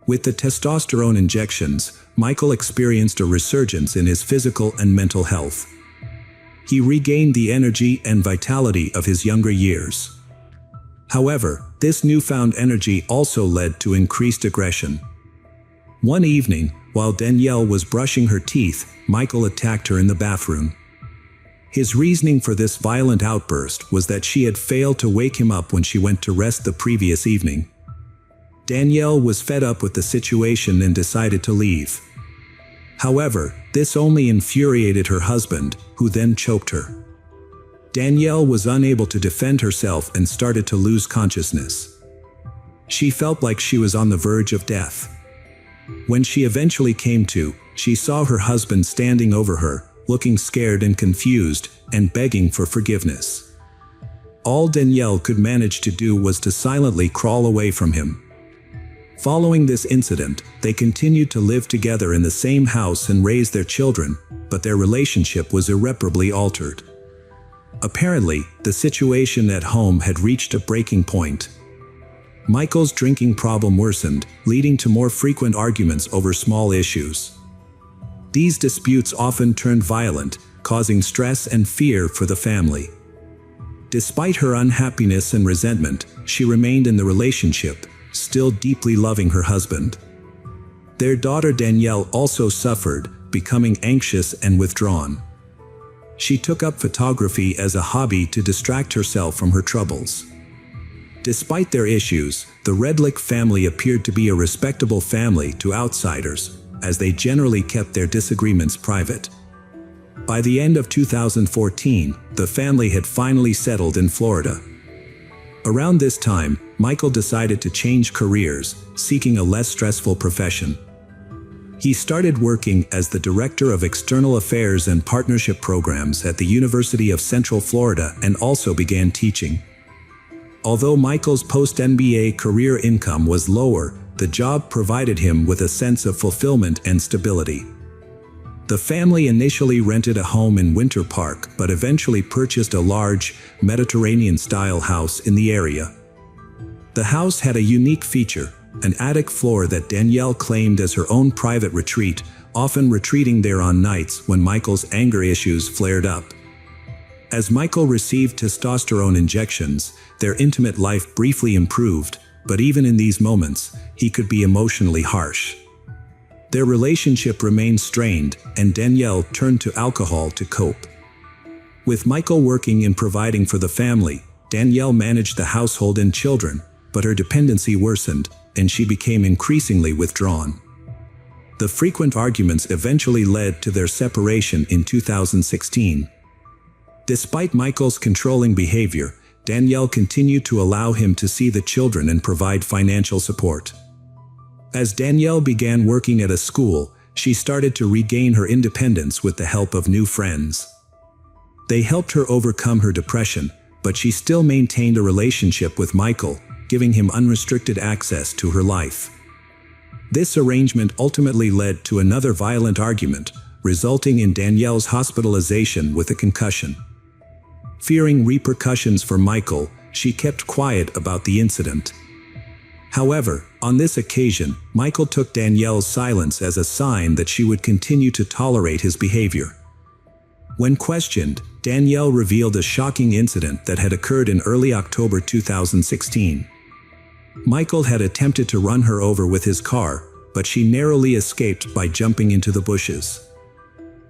With the testosterone injections, Michael experienced a resurgence in his physical and mental health. He regained the energy and vitality of his younger years. However, this newfound energy also led to increased aggression. One evening, while Danielle was brushing her teeth, Michael attacked her in the bathroom. His reasoning for this violent outburst was that she had failed to wake him up when she went to rest the previous evening. Danielle was fed up with the situation and decided to leave. However, this only infuriated her husband, who then choked her. Danielle was unable to defend herself and started to lose consciousness. She felt like she was on the verge of death. When she eventually came to, she saw her husband standing over her, looking scared and confused, and begging for forgiveness. All Danielle could manage to do was to silently crawl away from him. Following this incident, they continued to live together in the same house and raise their children, but their relationship was irreparably altered. Apparently, the situation at home had reached a breaking point. Michael's drinking problem worsened, leading to more frequent arguments over small issues. These disputes often turned violent, causing stress and fear for the family. Despite her unhappiness and resentment, she remained in the relationship, still deeply loving her husband. Their daughter Danielle also suffered, becoming anxious and withdrawn. She took up photography as a hobby to distract herself from her troubles. Despite their issues, the Redlick family appeared to be a respectable family to outsiders, as they generally kept their disagreements private. By the end of 2014, the family had finally settled in Florida. Around this time, Michael decided to change careers, seeking a less stressful profession. He started working as the Director of External Affairs and Partnership Programs at the University of Central Florida and also began teaching. Although Michael's post-MBA career income was lower, the job provided him with a sense of fulfillment and stability. The family initially rented a home in Winter Park but eventually purchased a large, Mediterranean-style house in the area. The house had a unique feature, an attic floor that Danielle claimed as her own private retreat, often retreating there on nights when Michael's anger issues flared up. As Michael received testosterone injections, their intimate life briefly improved, but even in these moments, he could be emotionally harsh. Their relationship remained strained, and Danielle turned to alcohol to cope. With Michael working and providing for the family, Danielle managed the household and children, but her dependency worsened, and she became increasingly withdrawn. The frequent arguments eventually led to their separation in 2016. Despite Michael's controlling behavior, Danielle continued to allow him to see the children and provide financial support. As Danielle began working at a school, she started to regain her independence with the help of new friends. They helped her overcome her depression, but she still maintained a relationship with Michael, giving him unrestricted access to her life. This arrangement ultimately led to another violent argument, resulting in Danielle's hospitalization with a concussion. Fearing repercussions for Michael, she kept quiet about the incident. However, on this occasion, Michael took Danielle's silence as a sign that she would continue to tolerate his behavior. When questioned, Danielle revealed a shocking incident that had occurred in early October 2016. Michael had attempted to run her over with his car, but she narrowly escaped by jumping into the bushes.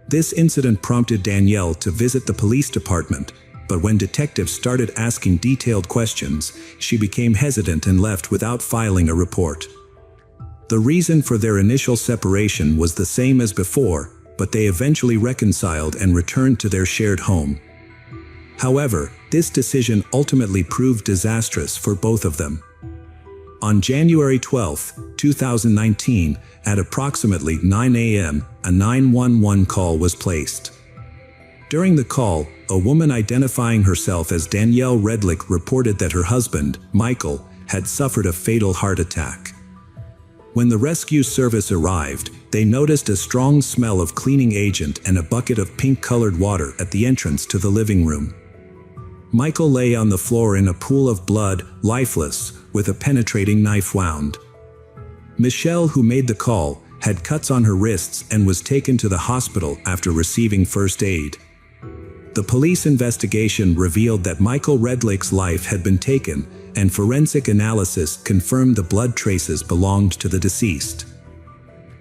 This incident prompted Danielle to visit the police department, but when detectives started asking detailed questions, she became hesitant and left without filing a report. The reason for their initial separation was the same as before, but they eventually reconciled and returned to their shared home. However, this decision ultimately proved disastrous for both of them. On January 12, 2019, at approximately 9 a.m., a 911 call was placed. During the call, a woman identifying herself as Danielle Redlick reported that her husband, Michael, had suffered a fatal heart attack. When the rescue service arrived, they noticed a strong smell of cleaning agent and a bucket of pink-colored water at the entrance to the living room. Michael lay on the floor in a pool of blood, lifeless, with a penetrating knife wound. Michelle, who made the call, had cuts on her wrists and was taken to the hospital after receiving first aid. The police investigation revealed that Michael Redlick's life had been taken, and forensic analysis confirmed the blood traces belonged to the deceased.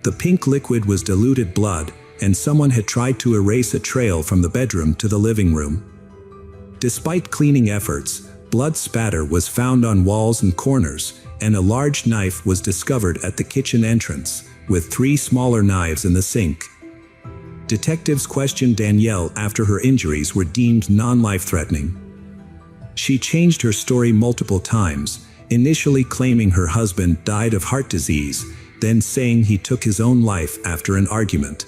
The pink liquid was diluted blood, and someone had tried to erase a trail from the bedroom to the living room. Despite cleaning efforts, blood spatter was found on walls and corners, and a large knife was discovered at the kitchen entrance, with 3 smaller knives in the sink. Detectives questioned Danielle after her injuries were deemed non-life-threatening. She changed her story multiple times, initially claiming her husband died of heart disease, then saying he took his own life after an argument.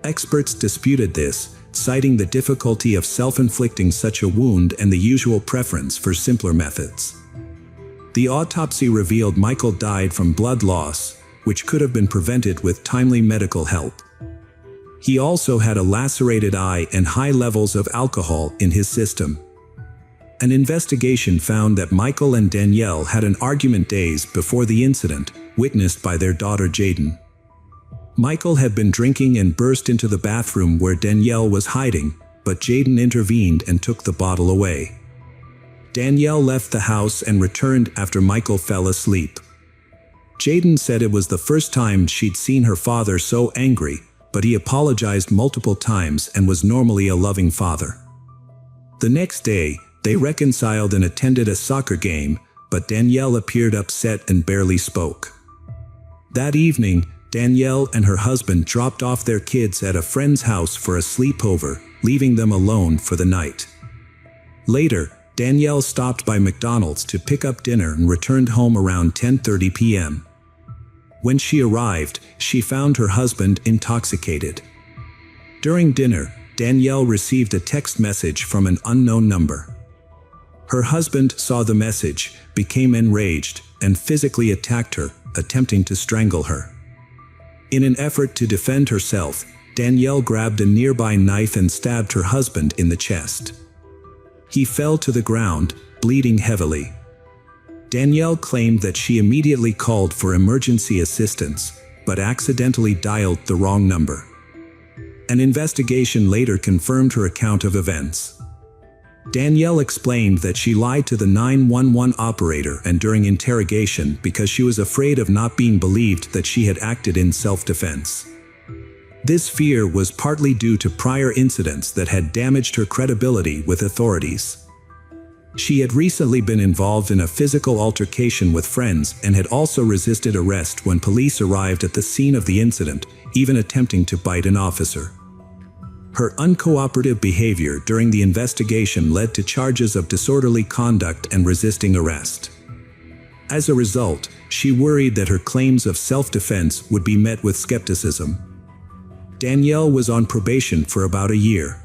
Experts disputed this, citing the difficulty of self-inflicting such a wound and the usual preference for simpler methods. The autopsy revealed Michael died from blood loss, which could have been prevented with timely medical help. He also had a lacerated eye and high levels of alcohol in his system. An investigation found that Michael and Danielle had an argument days before the incident, witnessed by their daughter Jaden. Michael had been drinking and burst into the bathroom where Danielle was hiding, but Jaden intervened and took the bottle away. Danielle left the house and returned after Michael fell asleep. Jaden said it was the first time she'd seen her father so angry, but he apologized multiple times and was normally a loving father. The next day, they reconciled and attended a soccer game, but Danielle appeared upset and barely spoke. That evening, Danielle and her husband dropped off their kids at a friend's house for a sleepover, leaving them alone for the night. Later, Danielle stopped by McDonald's to pick up dinner and returned home around 10:30 p.m. When she arrived, she found her husband intoxicated. During dinner, Danielle received a text message from an unknown number. Her husband saw the message, became enraged, and physically attacked her, attempting to strangle her. In an effort to defend herself, Danielle grabbed a nearby knife and stabbed her husband in the chest. He fell to the ground, bleeding heavily. Danielle claimed that she immediately called for emergency assistance, but accidentally dialed the wrong number. An investigation later confirmed her account of events. Danielle explained that she lied to the 911 operator and during interrogation because she was afraid of not being believed that she had acted in self-defense. This fear was partly due to prior incidents that had damaged her credibility with authorities. She had recently been involved in a physical altercation with friends and had also resisted arrest when police arrived at the scene of the incident, even attempting to bite an officer. Her uncooperative behavior during the investigation led to charges of disorderly conduct and resisting arrest. As a result, she worried that her claims of self-defense would be met with skepticism. Danielle was on probation for about a year.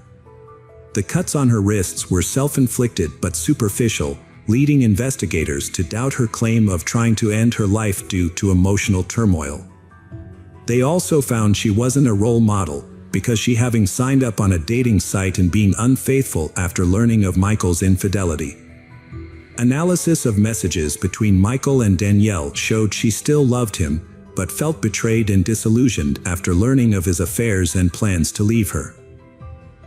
The cuts on her wrists were self-inflicted but superficial, leading investigators to doubt her claim of trying to end her life due to emotional turmoil. They also found she wasn't a role model, because she having signed up on a dating site and being unfaithful after learning of Michael's infidelity. Analysis of messages between Michael and Danielle showed she still loved him, but felt betrayed and disillusioned after learning of his affairs and plans to leave her.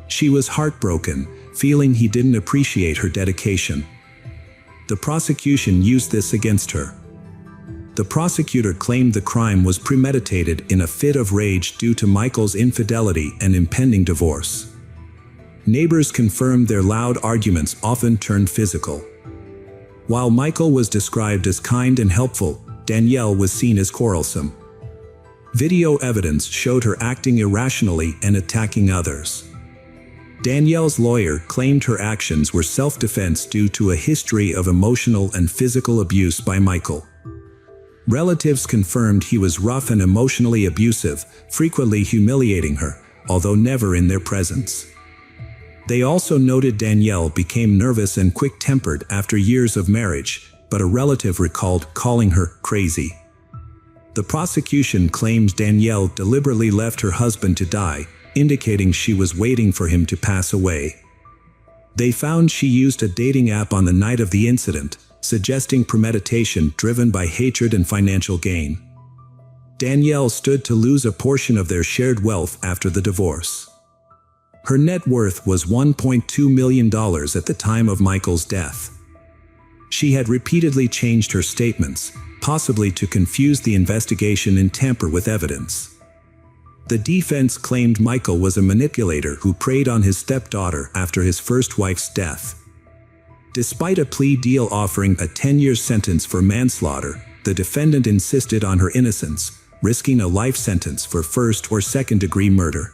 She was heartbroken, feeling he didn't appreciate her dedication. The prosecution used this against her. The prosecutor claimed the crime was premeditated in a fit of rage due to Michael's infidelity and impending divorce. Neighbors confirmed their loud arguments often turned physical. While Michael was described as kind and helpful, Danielle was seen as quarrelsome. Video evidence showed her acting irrationally and attacking others. Danielle's lawyer claimed her actions were self-defense due to a history of emotional and physical abuse by Michael. Relatives confirmed he was rough and emotionally abusive, frequently humiliating her, although never in their presence. They also noted Danielle became nervous and quick-tempered after years of marriage, but a relative recalled calling her crazy. The prosecution claimed Danielle deliberately left her husband to die, indicating she was waiting for him to pass away. They found she used a dating app on the night of the incident, suggesting premeditation driven by hatred and financial gain. Danielle stood to lose a portion of their shared wealth after the divorce. Her net worth was $1.2 million at the time of Michael's death. She had repeatedly changed her statements, possibly to confuse the investigation and tamper with evidence. The defense claimed Michael was a manipulator who preyed on his stepdaughter after his first wife's death. Despite a plea deal offering a 10-year sentence for manslaughter, the defendant insisted on her innocence, risking a life sentence for first or second-degree murder.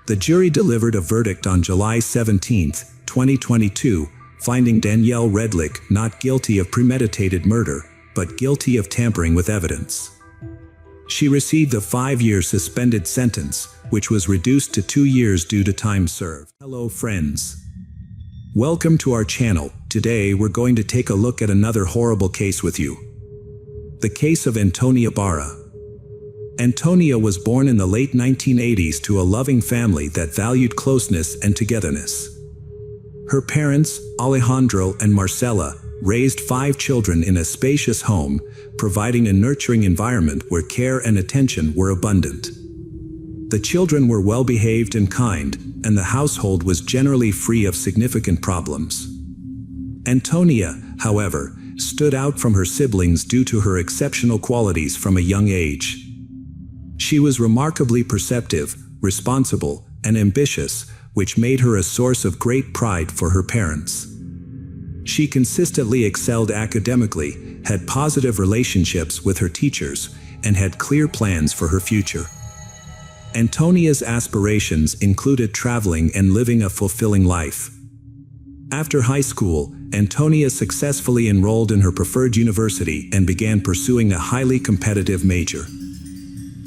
The jury delivered a verdict on July 17, 2022, finding Danielle Redlich not guilty of premeditated murder, but guilty of tampering with evidence. She received a 5-year suspended sentence, which was reduced to 2 years due to time served. Hello friends. Welcome to our channel. Today we're going to take a look at another horrible case with you. The case of Antonia Barra. Antonia was born in the late 1980s to a loving family that valued closeness and togetherness. Her parents, Alejandro and Marcela, raised 5 children in a spacious home, providing a nurturing environment where care and attention were abundant. The children were well-behaved and kind, and the household was generally free of significant problems. Antonia, however, stood out from her siblings due to her exceptional qualities from a young age. She was remarkably perceptive, responsible, and ambitious, which made her a source of great pride for her parents. She consistently excelled academically, had positive relationships with her teachers, and had clear plans for her future. Antonia's aspirations included traveling and living a fulfilling life. After high school, Antonia successfully enrolled in her preferred university and began pursuing a highly competitive major.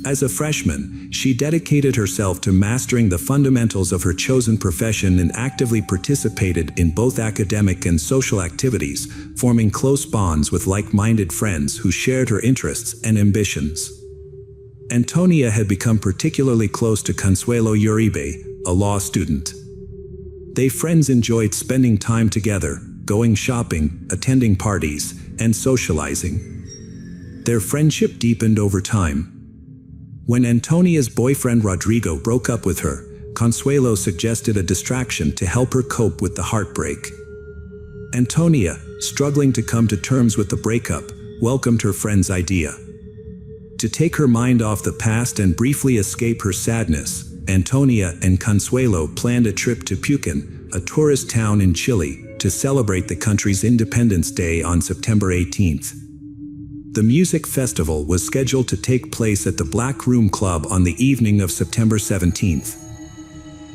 As a freshman, she dedicated herself to mastering the fundamentals of her chosen profession and actively participated in both academic and social activities, forming close bonds with like-minded friends who shared her interests and ambitions. Antonia had become particularly close to Consuelo Uribe, a law student. They friends enjoyed spending time together, going shopping, attending parties, and socializing. Their friendship deepened over time. When Antonia's boyfriend Rodrigo broke up with her, Consuelo suggested a distraction to help her cope with the heartbreak. Antonia, struggling to come to terms with the breakup, welcomed her friend's idea. To take her mind off the past and briefly escape her sadness, Antonia and Consuelo planned a trip to Pucón, a tourist town in Chile, to celebrate the country's Independence Day on September 18th. The music festival was scheduled to take place at the Black Room Club on the evening of September 17th.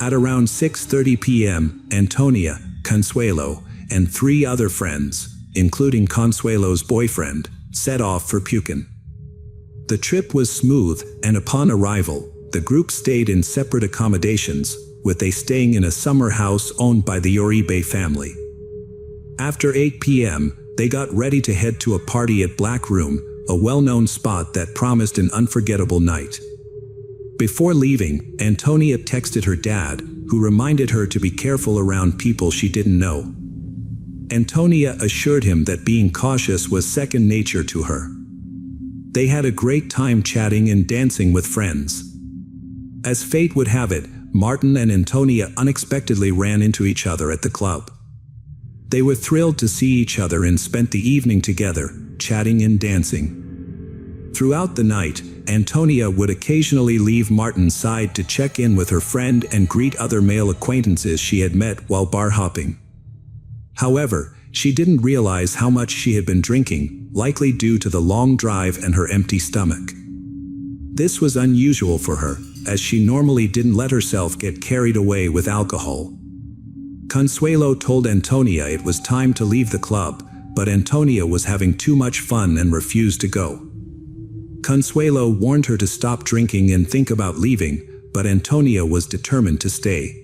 At around 6:30 p.m., Antonia, Consuelo, and 3 other friends, including Consuelo's boyfriend, set off for Pucón. The trip was smooth, and upon arrival, the group stayed in separate accommodations, with they staying in a summer house owned by the Uribe family. After 8 p.m., they got ready to head to a party at Black Room, a well-known spot that promised an unforgettable night. Before leaving, Antonia texted her dad, who reminded her to be careful around people she didn't know. Antonia assured him that being cautious was second nature to her. They had a great time chatting and dancing with friends. As fate would have it, Martin and Antonia unexpectedly ran into each other at the club. They were thrilled to see each other and spent the evening together, chatting and dancing. Throughout the night, Antonia would occasionally leave Martin's side to check in with her friend and greet other male acquaintances she had met while bar hopping. However, she didn't realize how much she had been drinking, likely due to the long drive and her empty stomach. This was unusual for her, as she normally didn't let herself get carried away with alcohol. Consuelo told Antonia it was time to leave the club, but Antonia was having too much fun and refused to go. Consuelo warned her to stop drinking and think about leaving, but Antonia was determined to stay.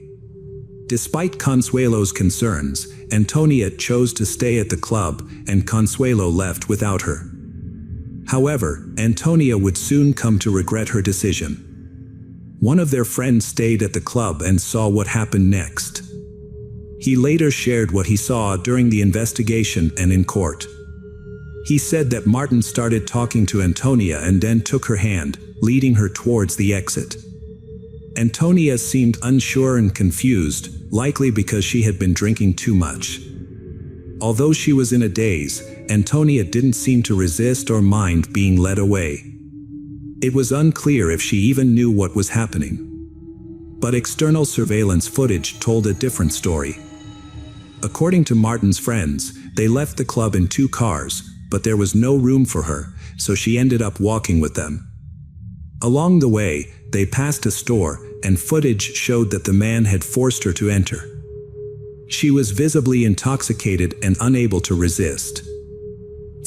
Despite Consuelo's concerns, Antonia chose to stay at the club, and Consuelo left without her. However, Antonia would soon come to regret her decision. One of their friends stayed at the club and saw what happened next. He later shared what he saw during the investigation and in court. He said that Martin started talking to Antonia and then took her hand, leading her towards the exit. Antonia seemed unsure and confused, likely because she had been drinking too much. Although she was in a daze, Antonia didn't seem to resist or mind being led away. It was unclear if she even knew what was happening. But external surveillance footage told a different story. According to Martin's friends, they left the club in 2 cars, but there was no room for her, so she ended up walking with them. Along the way, they passed a store, and footage showed that the man had forced her to enter. She was visibly intoxicated and unable to resist.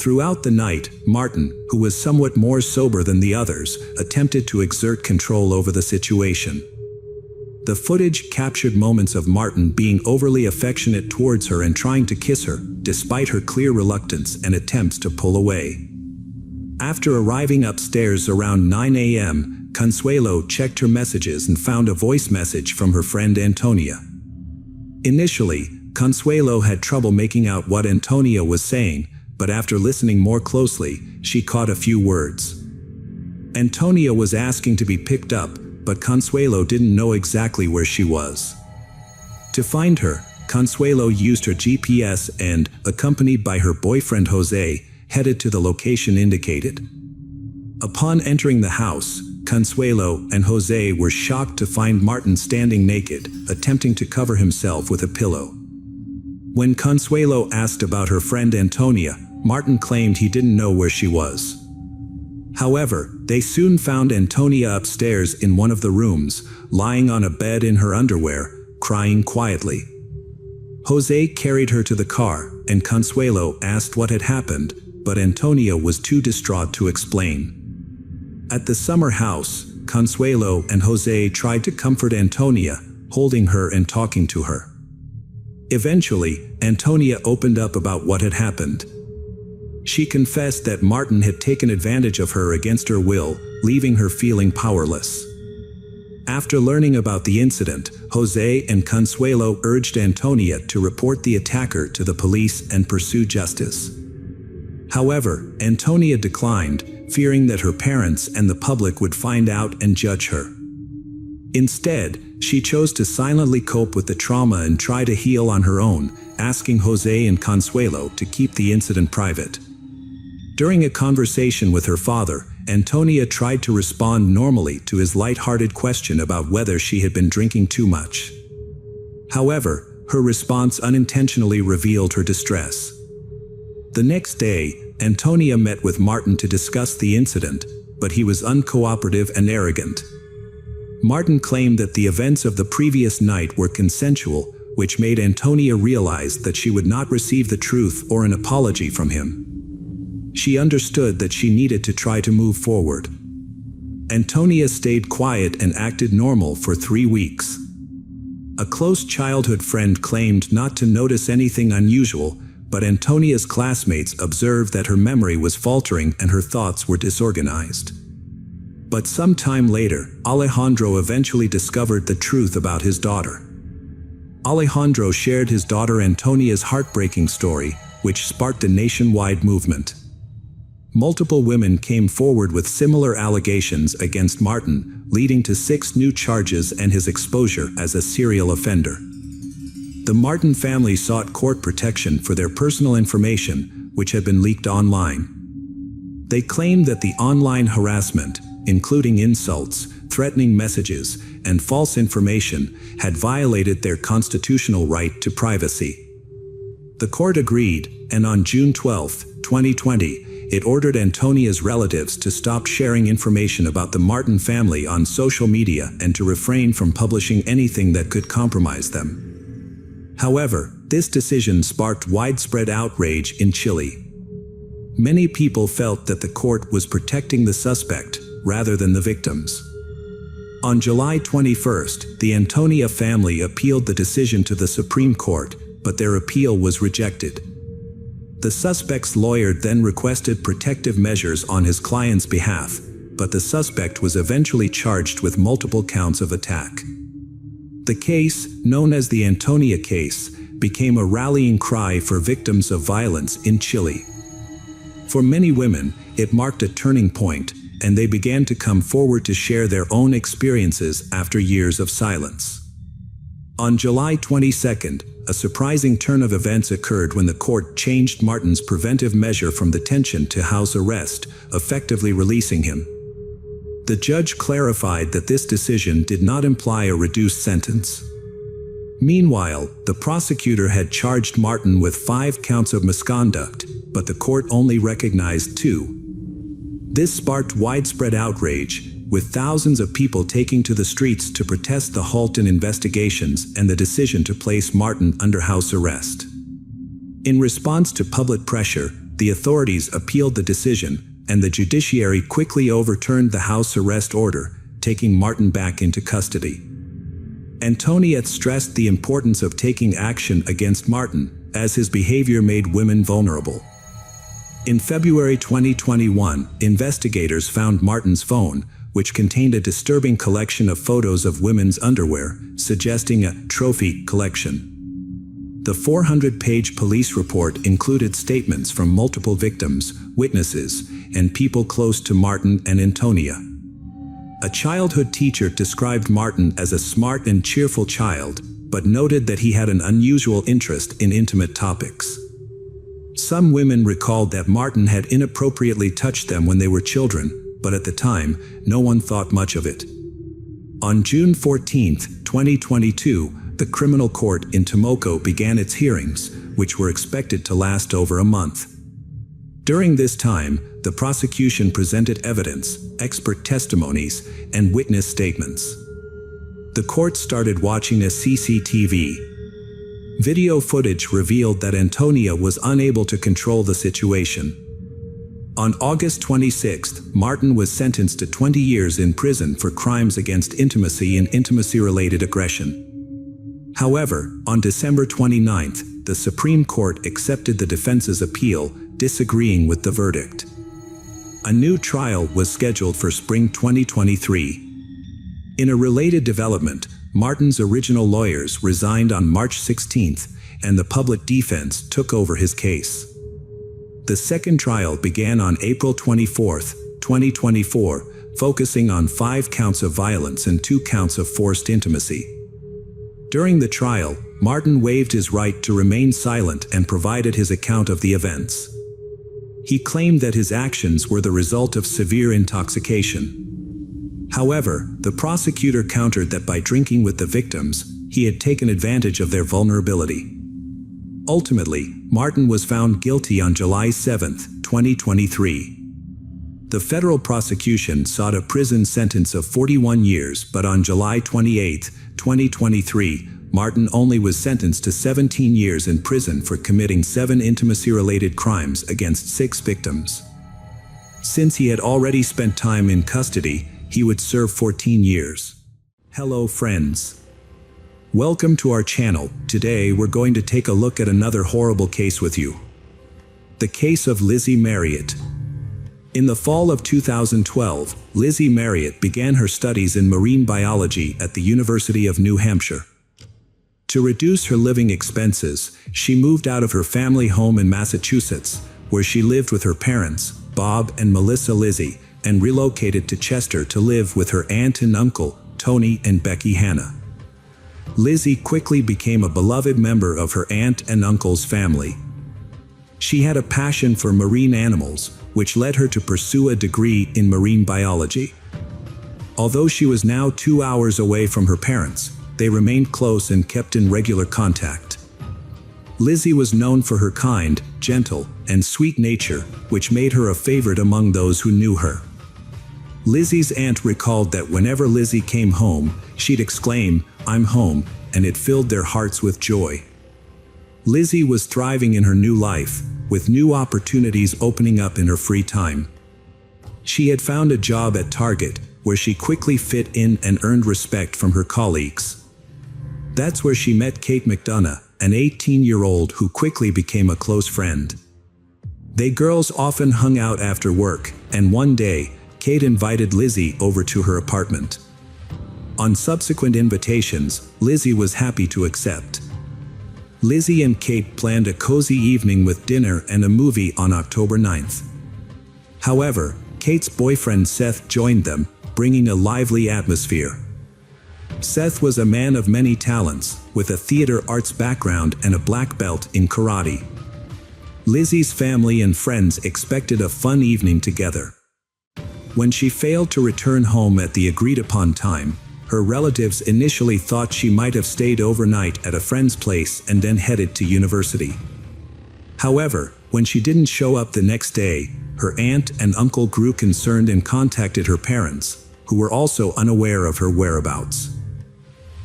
Throughout the night, Martin, who was somewhat more sober than the others, attempted to exert control over the situation. The footage captured moments of Martin being overly affectionate towards her and trying to kiss her, despite her clear reluctance and attempts to pull away. After arriving upstairs around 9 a.m., Consuelo checked her messages and found a voice message from her friend Antonia. Initially, Consuelo had trouble making out what Antonia was saying, but after listening more closely, she caught a few words. Antonia was asking to be picked up, but Consuelo didn't know exactly where she was. To find her, Consuelo used her GPS and, accompanied by her boyfriend Jose, headed to the location indicated. Upon entering the house, Consuelo and Jose were shocked to find Martin standing naked, attempting to cover himself with a pillow. When Consuelo asked about her friend Antonia, Martin claimed he didn't know where she was. However, they soon found Antonia upstairs in one of the rooms, lying on a bed in her underwear, crying quietly. Jose carried her to the car, and Consuelo asked what had happened, but Antonia was too distraught to explain. At the summer house, Consuelo and Jose tried to comfort Antonia, holding her and talking to her. Eventually, Antonia opened up about what had happened. She confessed that Martin had taken advantage of her against her will, leaving her feeling powerless. After learning about the incident, Jose and Consuelo urged Antonia to report the attacker to the police and pursue justice. However, Antonia declined, fearing that her parents and the public would find out and judge her. Instead, she chose to silently cope with the trauma and try to heal on her own, asking Jose and Consuelo to keep the incident private. During a conversation with her father, Antonia tried to respond normally to his light-hearted question about whether she had been drinking too much. However, her response unintentionally revealed her distress. The next day, Antonia met with Martin to discuss the incident, but he was uncooperative and arrogant. Martin claimed that the events of the previous night were consensual, which made Antonia realize that she would not receive the truth or an apology from him. She understood that she needed to try to move forward. Antonia stayed quiet and acted normal for 3 weeks. A close childhood friend claimed not to notice anything unusual, but Antonia's classmates observed that her memory was faltering and her thoughts were disorganized. But some time later, Alejandro eventually discovered the truth about his daughter. Alejandro shared his daughter Antonia's heartbreaking story, which sparked a nationwide movement. Multiple women came forward with similar allegations against Martin, leading to 6 new charges and his exposure as a serial offender. The Martin family sought court protection for their personal information, which had been leaked online. They claimed that the online harassment, including insults, threatening messages, and false information, had violated their constitutional right to privacy. The court agreed, and on June 12, 2020, it ordered Antonia's relatives to stop sharing information about the Martin family on social media and to refrain from publishing anything that could compromise them. However, this decision sparked widespread outrage in Chile. Many people felt that the court was protecting the suspect rather than the victims. On July 21st, the Antonia family appealed the decision to the Supreme Court, but their appeal was rejected. The suspect's lawyer then requested protective measures on his client's behalf, but the suspect was eventually charged with multiple counts of attack. The case, known as the Antonia case, became a rallying cry for victims of violence in Chile. For many women, it marked a turning point, and they began to come forward to share their own experiences after years of silence. On July 22nd, a surprising turn of events occurred when the court changed Martin's preventive measure from detention to house arrest, effectively releasing him. The judge clarified that this decision did not imply a reduced sentence. Meanwhile, the prosecutor had charged Martin with 5 counts of misconduct, but the court only recognized 2. This sparked widespread outrage, with thousands of people taking to the streets to protest the halt in investigations and the decision to place Martin under house arrest. In response to public pressure, the authorities appealed the decision, and the judiciary quickly overturned the house arrest order, taking Martin back into custody. Antonia stressed the importance of taking action against Martin, as his behavior made women vulnerable. In February 2021, investigators found Martin's phone, which contained a disturbing collection of photos of women's underwear, suggesting a trophy collection. The 400-page police report included statements from multiple victims, witnesses, and people close to Martin and Antonia. A childhood teacher described Martin as a smart and cheerful child, but noted that he had an unusual interest in intimate topics. Some women recalled that Martin had inappropriately touched them when they were children, but at the time, no one thought much of it. On June 14, 2022, the criminal court in Temuco began its hearings, which were expected to last over a month. During this time, the prosecution presented evidence, expert testimonies, and witness statements. The court started watching a CCTV. Video footage revealed that Antonia was unable to control the situation. On August 26, Martin was sentenced to 20 years in prison for crimes against intimacy and intimacy-related aggression. However, on December 29, the Supreme Court accepted the defense's appeal, disagreeing with the verdict. A new trial was scheduled for spring 2023. In a related development, Martin's original lawyers resigned on March 16, and the public defense took over his case. The second trial began on April 24, 2024, focusing on 5 counts of violence and 2 counts of forced intimacy. During the trial, Martin waived his right to remain silent and provided his account of the events. He claimed that his actions were the result of severe intoxication. However, the prosecutor countered that by drinking with the victims, he had taken advantage of their vulnerability. Ultimately, Martin was found guilty on July 7, 2023. The federal prosecution sought a prison sentence of 41 years, but on July 28, 2023, Martin only was sentenced to 17 years in prison for committing 7 intimacy-related crimes against 6 victims. Since he had already spent time in custody, he would serve 14 years. Hello friends. Welcome to our channel. Today we're going to take a look at another horrible case with you. The case of Lizzie Marriott. In the fall of 2012, Lizzie Marriott began her studies in marine biology at the University of New Hampshire. To reduce her living expenses, she moved out of her family home in Massachusetts, where she lived with her parents, Bob and Melissa Lizzie, and relocated to Chester to live with her aunt and uncle, Tony and Becky Hannah. Lizzie quickly became a beloved member of her aunt and uncle's family. She had a passion for marine animals, which led her to pursue a degree in marine biology. Although she was now 2 hours away from her parents, they remained close and kept in regular contact. Lizzie was known for her kind, gentle, and sweet nature, which made her a favorite among those who knew her. Lizzie's aunt recalled that whenever Lizzie came home, she'd exclaim, "I'm home," and it filled their hearts with joy. Lizzie was thriving in her new life, with new opportunities opening up in her free time. She had found a job at Target, where she quickly fit in and earned respect from her colleagues. That's where she met Kate McDonough, an 18-year-old who quickly became a close friend. They girls often hung out after work, and one day, Kate invited Lizzie over to her apartment. On subsequent invitations, Lizzie was happy to accept. Lizzie and Kate planned a cozy evening with dinner and a movie on October 9th. However, Kate's boyfriend Seth joined them, bringing a lively atmosphere. Seth was a man of many talents, with a theater arts background and a black belt in karate. Lizzie's family and friends expected a fun evening together. When she failed to return home at the agreed-upon time, her relatives initially thought she might have stayed overnight at a friend's place and then headed to university. However, when she didn't show up the next day, her aunt and uncle grew concerned and contacted her parents, who were also unaware of her whereabouts.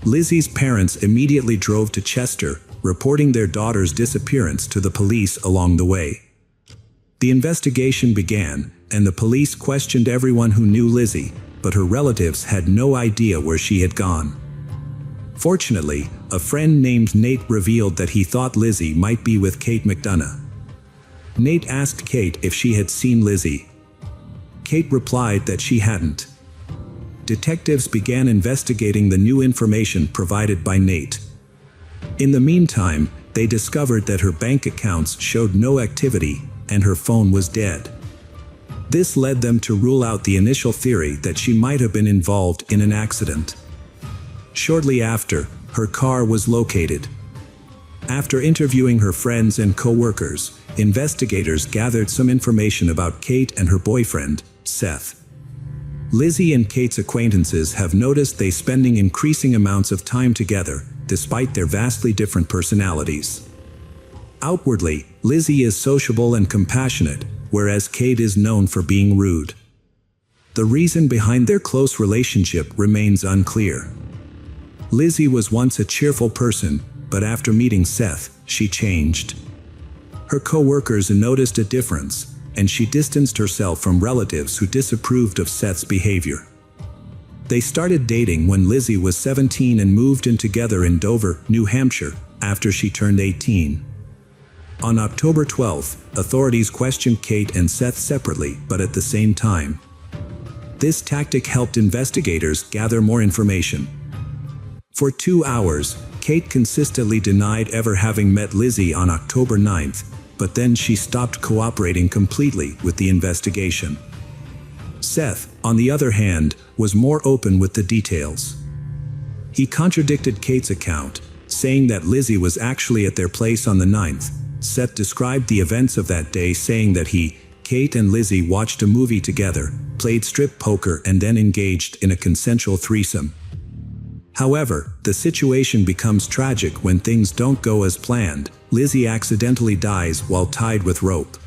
Lizzie's parents immediately drove to Chester, reporting their daughter's disappearance to the police along the way. The investigation began, and the police questioned everyone who knew Lizzie, but her relatives had no idea where she had gone. Fortunately, a friend named Nate revealed that he thought Lizzie might be with Kate McDonough. Nate asked Kate if she had seen Lizzie. Kate replied that she hadn't. Detectives began investigating the new information provided by Nate. In the meantime, they discovered that her bank accounts showed no activity, and her phone was dead. This led them to rule out the initial theory that she might have been involved in an accident. Shortly after, her car was located. After interviewing her friends and co-workers, investigators gathered some information about Kate and her boyfriend, Seth. Lizzie and Kate's acquaintances have noticed they spending increasing amounts of time together, despite their vastly different personalities. Outwardly, Lizzie is sociable and compassionate, whereas Kate is known for being rude. The reason behind their close relationship remains unclear. Lizzie was once a cheerful person, but after meeting Seth, she changed. Her co-workers noticed a difference, and she distanced herself from relatives who disapproved of Seth's behavior. They started dating when Lizzie was 17 and moved in together in Dover, New Hampshire, after she turned 18. On October 12th, authorities questioned Kate and Seth separately but at the same time. This tactic helped investigators gather more information. For 2 hours, Kate consistently denied ever having met Lizzie on October 9th, but then she stopped cooperating completely with the investigation. Seth, on the other hand, was more open with the details. He contradicted Kate's account, saying that Lizzie was actually at their place on the 9th. Seth described the events of that day saying that he, Kate and Lizzie watched a movie together, played strip poker and then engaged in a consensual threesome. However, the situation becomes tragic when things don't go as planned. Lizzie accidentally dies while tied with rope.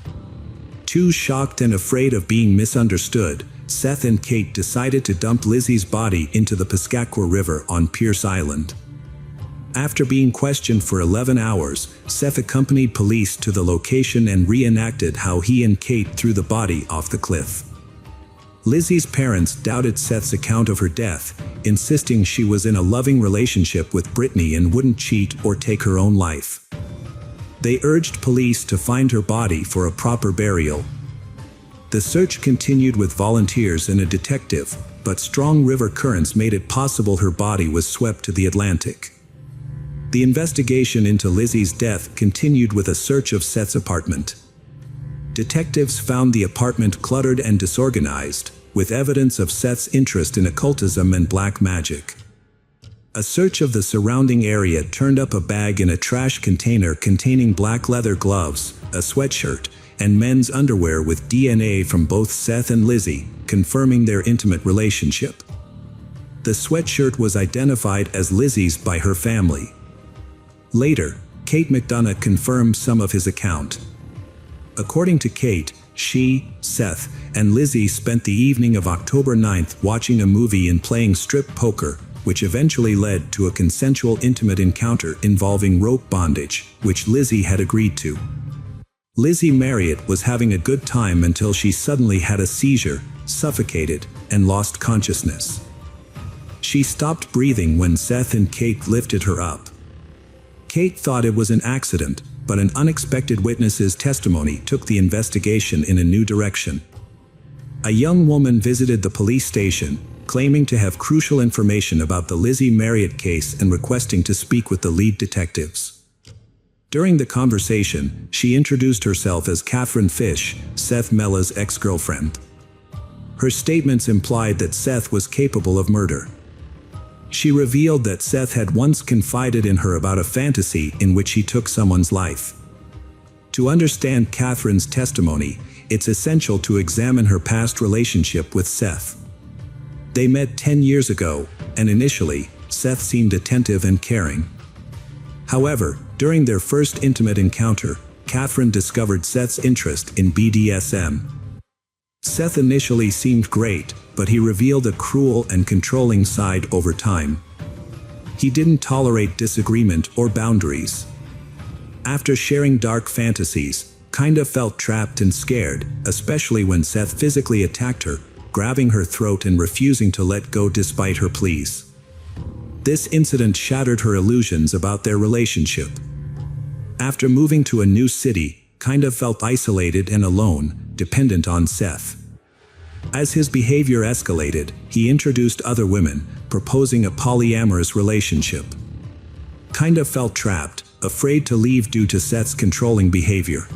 Too shocked and afraid of being misunderstood, Seth and Kate decided to dump Lizzie's body into the Piscataqua River on Pierce Island. After being questioned for 11 hours, Seth accompanied police to the location and reenacted how he and Kate threw the body off the cliff. Lizzie's parents doubted Seth's account of her death, insisting she was in a loving relationship with Brittany and wouldn't cheat or take her own life. They urged police to find her body for a proper burial. The search continued with volunteers and a detective, but strong river currents made it possible her body was swept to the Atlantic. The investigation into Lizzie's death continued with a search of Seth's apartment. Detectives found the apartment cluttered and disorganized, with evidence of Seth's interest in occultism and black magic. A search of the surrounding area turned up a bag in a trash container containing black leather gloves, a sweatshirt, and men's underwear with DNA from both Seth and Lizzie, confirming their intimate relationship. The sweatshirt was identified as Lizzie's by her family. Later, Kate McDonough confirmed some of his account. According to Kate, she, Seth, and Lizzie spent the evening of October 9th watching a movie and playing strip poker, which eventually led to a consensual intimate encounter involving rope bondage, which Lizzie had agreed to. Lizzie Marriott was having a good time until she suddenly had a seizure, suffocated, and lost consciousness. She stopped breathing when Seth and Kate lifted her up. Kate thought it was an accident, but an unexpected witness's testimony took the investigation in a new direction. A young woman visited the police station, claiming to have crucial information about the Lizzie Marriott case and requesting to speak with the lead detectives. During the conversation, she introduced herself as Catherine Fish, Seth Mella's ex-girlfriend. Her statements implied that Seth was capable of murder. She revealed that Seth had once confided in her about a fantasy in which he took someone's life. To understand Catherine's testimony, it's essential to examine her past relationship with Seth. They met 10 years ago, and initially, Seth seemed attentive and caring. However, during their first intimate encounter, Catherine discovered Seth's interest in BDSM. Seth initially seemed great, but he revealed a cruel and controlling side over time. He didn't tolerate disagreement or boundaries. After sharing dark fantasies, kinda felt trapped and scared, especially when Seth physically attacked her, grabbing her throat and refusing to let go despite her pleas. This incident shattered her illusions about their relationship. After moving to a new city, kinda felt isolated and alone, dependent on Seth. As his behavior escalated, he introduced other women, proposing a polyamorous relationship. Kinda felt trapped, afraid to leave due to Seth's controlling behavior.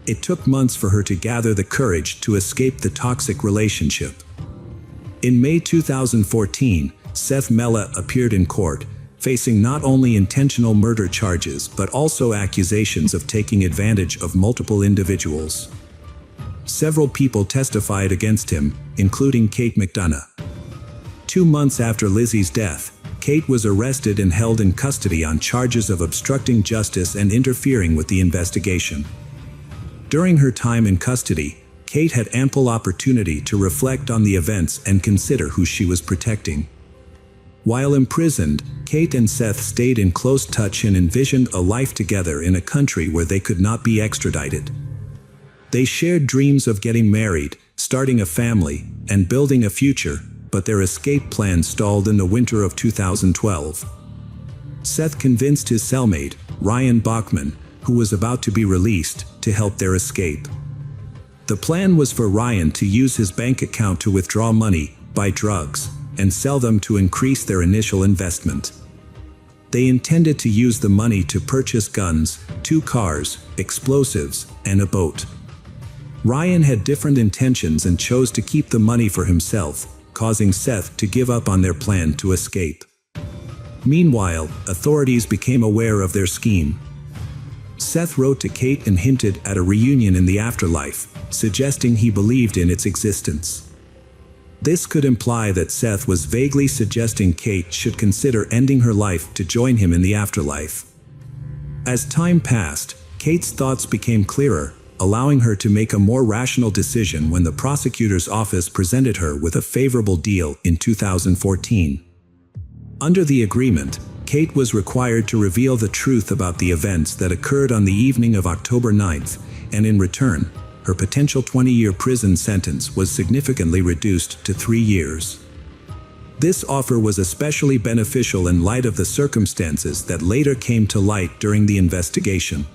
It took months for her to gather the courage to escape the toxic relationship. In May 2014, Seth Mella appeared in court, facing not only intentional murder charges but also accusations of taking advantage of multiple individuals. Several people testified against him, including Kate McDonough. 2 months after Lizzie's death, Kate was arrested and held in custody on charges of obstructing justice and interfering with the investigation. During her time in custody, Kate had ample opportunity to reflect on the events and consider who she was protecting. While imprisoned, Kate and Seth stayed in close touch and envisioned a life together in a country where they could not be extradited. They shared dreams of getting married, starting a family, and building a future, but their escape plan stalled in the winter of 2012. Seth convinced his cellmate, Ryan Bachman, who was about to be released, to help their escape. The plan was for Ryan to use his bank account to withdraw money, buy drugs, and sell them to increase their initial investment. They intended to use the money to purchase guns, 2 cars, explosives, and a boat. Ryan had different intentions and chose to keep the money for himself, causing Seth to give up on their plan to escape. Meanwhile, authorities became aware of their scheme. Seth wrote to Kate and hinted at a reunion in the afterlife, suggesting he believed in its existence. This could imply that Seth was vaguely suggesting Kate should consider ending her life to join him in the afterlife. As time passed, Kate's thoughts became clearer, allowing her to make a more rational decision when the prosecutor's office presented her with a favorable deal in 2014. Under the agreement, Kate was required to reveal the truth about the events that occurred on the evening of October 9th, and in return, her potential 20-year prison sentence was significantly reduced to 3 years. This offer was especially beneficial in light of the circumstances that later came to light during the investigation.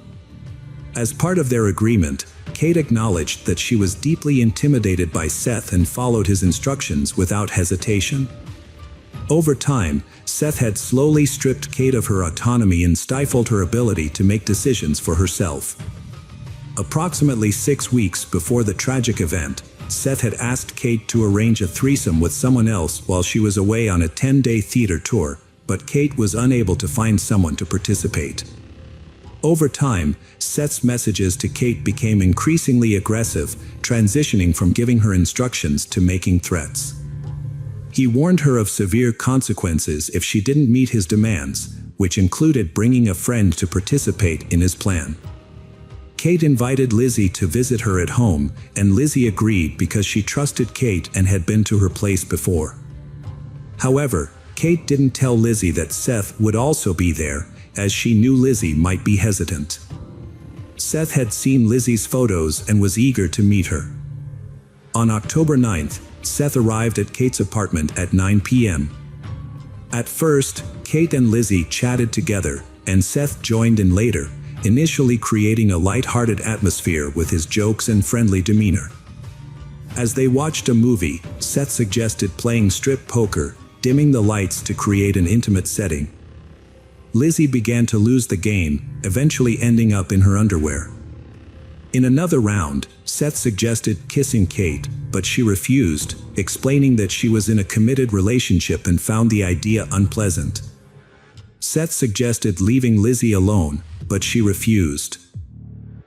As part of their agreement, Kate acknowledged that she was deeply intimidated by Seth and followed his instructions without hesitation. Over time, Seth had slowly stripped Kate of her autonomy and stifled her ability to make decisions for herself. Approximately 6 weeks before the tragic event, Seth had asked Kate to arrange a threesome with someone else while she was away on a 10-day theater tour, but Kate was unable to find someone to participate. Over time, Seth's messages to Kate became increasingly aggressive, transitioning from giving her instructions to making threats. He warned her of severe consequences if she didn't meet his demands, which included bringing a friend to participate in his plan. Kate invited Lizzie to visit her at home, and Lizzie agreed because she trusted Kate and had been to her place before. However, Kate didn't tell Lizzie that Seth would also be there, as she knew Lizzie might be hesitant. Seth had seen Lizzie's photos and was eager to meet her. On October 9th, Seth arrived at Kate's apartment at 9 p.m. At first, Kate and Lizzie chatted together, and Seth joined in later, initially creating a light-hearted atmosphere with his jokes and friendly demeanor. As they watched a movie, Seth suggested playing strip poker, dimming the lights to create an intimate setting. Lizzie began to lose the game, eventually ending up in her underwear. In another round, Seth suggested kissing Kate, but she refused, explaining that she was in a committed relationship and found the idea unpleasant. Seth suggested leaving Lizzie alone, but she refused.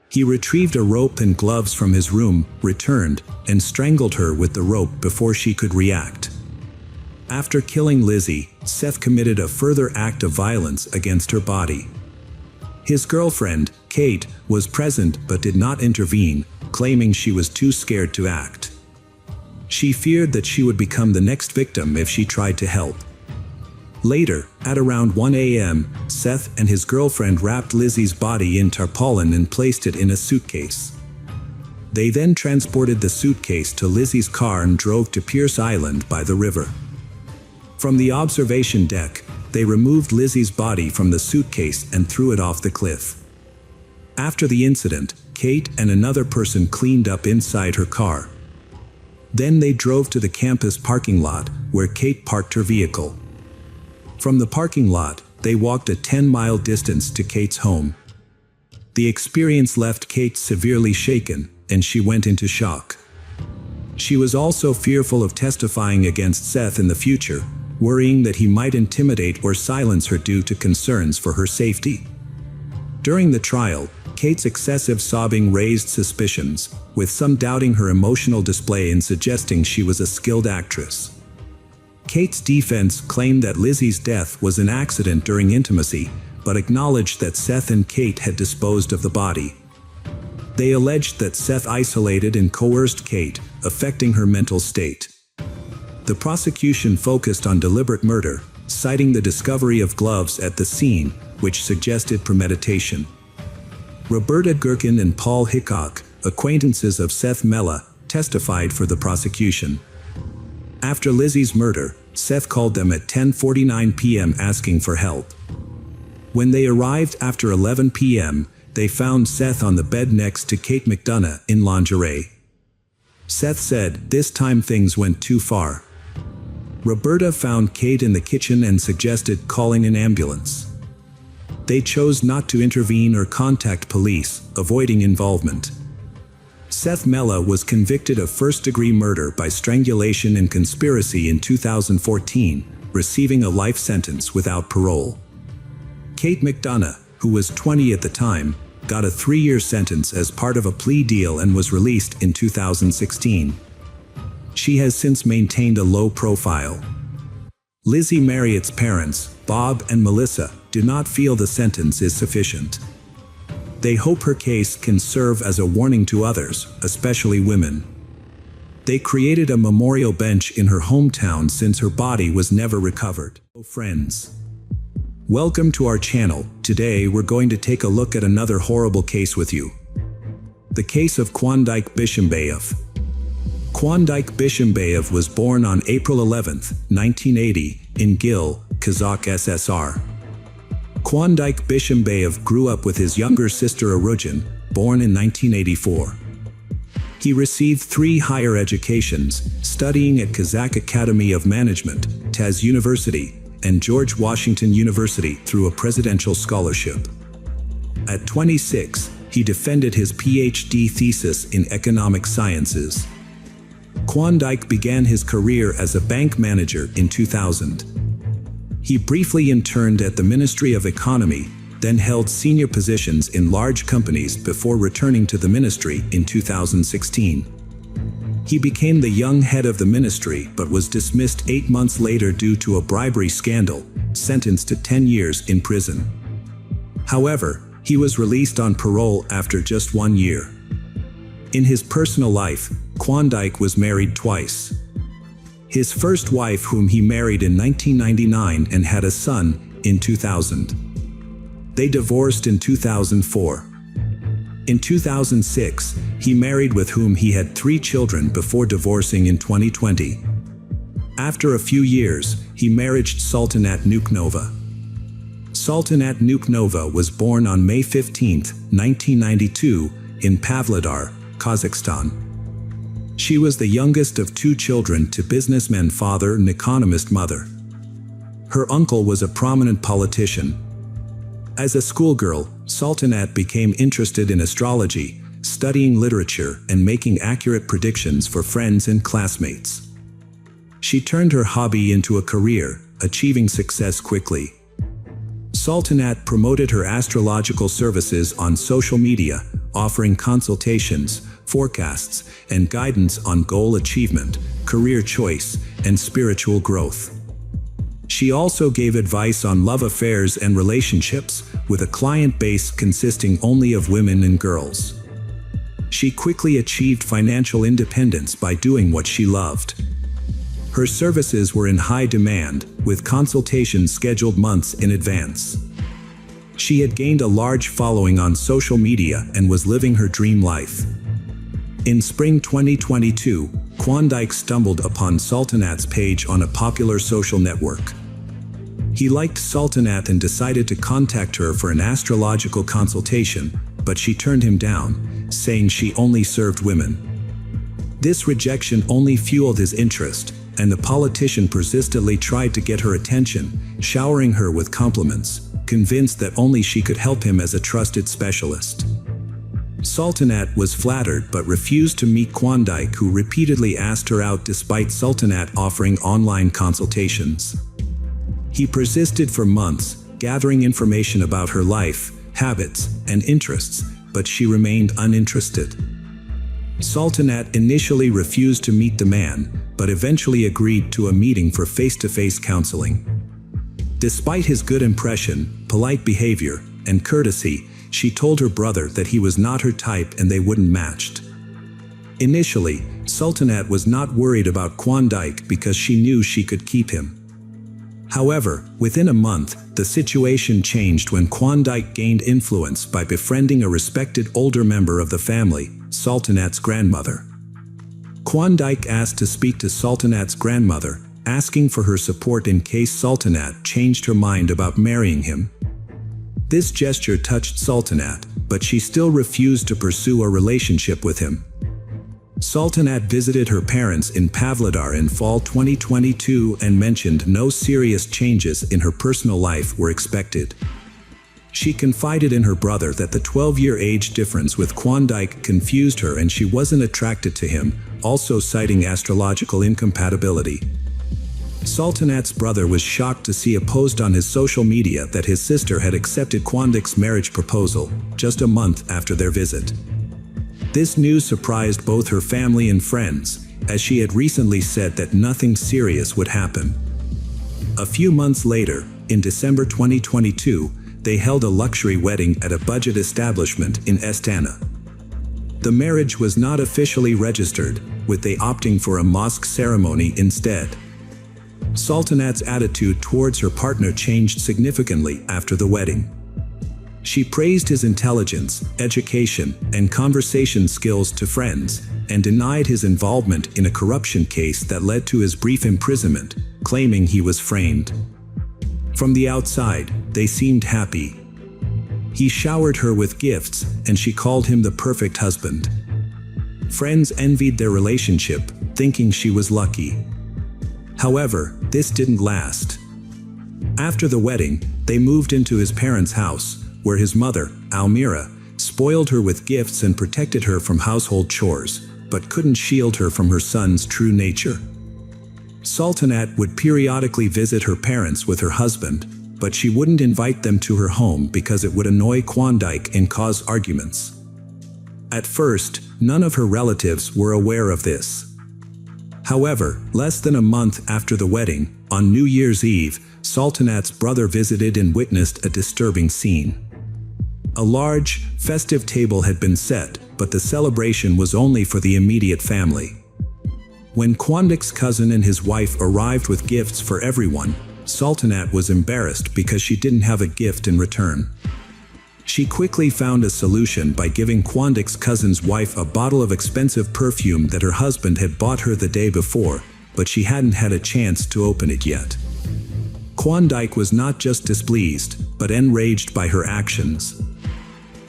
He retrieved a rope and gloves from his room, returned, and strangled her with the rope before she could react. After killing Lizzie, Seth committed a further act of violence against her body. His girlfriend, Kate, was present but did not intervene, claiming she was too scared to act. She feared that she would become the next victim if she tried to help. Later, at around 1 a.m., Seth and his girlfriend wrapped Lizzie's body in tarpaulin and placed it in a suitcase. They then transported the suitcase to Lizzie's car and drove to Pierce Island by the river. From the observation deck, they removed Lizzie's body from the suitcase and threw it off the cliff. After the incident, Kate and another person cleaned up inside her car. Then they drove to the campus parking lot, where Kate parked her vehicle. From the parking lot, they walked a 10-mile distance to Kate's home. The experience left Kate severely shaken, and she went into shock. She was also fearful of testifying against Seth in the future, worrying that he might intimidate or silence her due to concerns for her safety. During the trial, Kate's excessive sobbing raised suspicions, with some doubting her emotional display and suggesting she was a skilled actress. Kate's defense claimed that Lizzie's death was an accident during intimacy, but acknowledged that Seth and Kate had disposed of the body. They alleged that Seth isolated and coerced Kate, affecting her mental state. The prosecution focused on deliberate murder, citing the discovery of gloves at the scene, which suggested premeditation. Roberta Gherkin and Paul Hickok, acquaintances of Seth Mella, testified for the prosecution. After Lizzie's murder, Seth called them at 10:49 p.m. asking for help. When they arrived after 11 p.m., they found Seth on the bed next to Kate McDonough in lingerie. Seth said, "This time things went too far." Roberta found Kate in the kitchen and suggested calling an ambulance. They chose not to intervene or contact police, avoiding involvement. Seth Mella was convicted of first-degree murder by strangulation and conspiracy in 2014, receiving a life sentence without parole. Kate McDonough, who was 20 at the time, got a 3-year sentence as part of a plea deal and was released in 2016. She has since maintained a low profile. Lizzie Marriott's parents, Bob and Melissa, do not feel the sentence is sufficient. They hope her case can serve as a warning to others, especially women. They created a memorial bench in her hometown since her body was never recovered. Hello friends. Welcome to our channel. Today we're going to take a look at another horrible case with you. The case of Klondike Bishimbayev. Klondike Bishimbayev was born on April 11, 1980, in Gil, Kazakh SSR. Klondike Bishimbayev grew up with his younger sister Arujin, born in 1984. He received 3 higher educations, studying at Kazakh Academy of Management, Taz University, and George Washington University through a presidential scholarship. At 26, he defended his PhD thesis in economic sciences. Klondike began his career as a bank manager in 2000. He briefly interned at the Ministry of Economy, then held senior positions in large companies before returning to the ministry in 2016. He became the young head of the ministry but was dismissed 8 months later due to a bribery scandal, sentenced to 10 years in prison. However, He was released on parole after just 1 year. In his personal life, Klondike was married twice. His first wife, whom he married in 1999 and had a son in 2000. They divorced in 2004. In 2006, he married, with whom he had 3 children before divorcing in 2020. After a few years, he married Sultanat Nuknova. Sultanat Nuknova was born on May 15, 1992, in Pavlodar, Kazakhstan. She was the youngest of 2 children to businessman father and economist mother. Her uncle was a prominent politician. As a schoolgirl, Sultanat became interested in astrology, studying literature and making accurate predictions for friends and classmates. She turned her hobby into a career, achieving success quickly. Sultanat promoted her astrological services on social media, offering consultations, forecasts, and guidance on goal achievement, career choice, and spiritual growth. She also gave advice on love affairs and relationships, with a client base consisting only of women and girls. She quickly achieved financial independence by doing what she loved. Her services were in high demand, with consultations scheduled months in advance. She had gained a large following on social media and was living her dream life. In spring 2022, Klondike stumbled upon Sultanat's page on a popular social network. He liked Sultanat and decided to contact her for an astrological consultation, but she turned him down, saying she only served women. This rejection only fueled his interest, and the politician persistently tried to get her attention, showering her with compliments, convinced that only she could help him as a trusted specialist. Sultanat was flattered but refused to meet Klondike, who repeatedly asked her out despite Sultanat offering online consultations. He persisted for months, gathering information about her life, habits, and interests, but she remained uninterested. Sultanat initially refused to meet the man, but eventually agreed to a meeting for face-to-face counseling. Despite his good impression, polite behavior, and courtesy, she told her brother that he was not her type and they wouldn't match. Initially, Sultanat was not worried about Klondike because she knew she could keep him. However, within a month, the situation changed when Klondike gained influence by befriending a respected older member of the family, Sultanat's grandmother. Klondike asked to speak to Sultanat's grandmother, asking for her support in case Sultanat changed her mind about marrying him. This gesture touched Sultanat, but she still refused to pursue a relationship with him. Sultanat visited her parents in Pavlodar in fall 2022 and mentioned no serious changes in her personal life were expected. She confided in her brother that the 12-year age difference with Klondike confused her and she wasn't attracted to him, also citing astrological incompatibility. Sultanat's brother was shocked to see a post on his social media that his sister had accepted Klondike's marriage proposal, just a month after their visit. This news surprised both her family and friends, as she had recently said that nothing serious would happen. A few months later, in December 2022, they held a luxury wedding at a budget establishment in Astana. The marriage was not officially registered, with they opting for a mosque ceremony instead. Sultanat's attitude towards her partner changed significantly after the wedding. She praised his intelligence, education, and conversation skills to friends, and denied his involvement in a corruption case that led to his brief imprisonment, claiming he was framed. From the outside, they seemed happy. He showered her with gifts, and she called him the perfect husband. Friends envied their relationship, thinking she was lucky. However, this didn't last. After the wedding, they moved into his parents' house, where his mother, Almira, spoiled her with gifts and protected her from household chores, but couldn't shield her from her son's true nature. Sultanat would periodically visit her parents with her husband, but she wouldn't invite them to her home because it would annoy Klondike and cause arguments. At first, none of her relatives were aware of this. However, less than a month after the wedding, on New Year's Eve, Sultanat's brother visited and witnessed a disturbing scene. A large, festive table had been set, but the celebration was only for the immediate family. When Quandik's cousin and his wife arrived with gifts for everyone, Sultanat was embarrassed because she didn't have a gift in return. She quickly found a solution by giving Quandik's cousin's wife a bottle of expensive perfume that her husband had bought her the day before, but she hadn't had a chance to open it yet. Quandik was not just displeased, but enraged by her actions.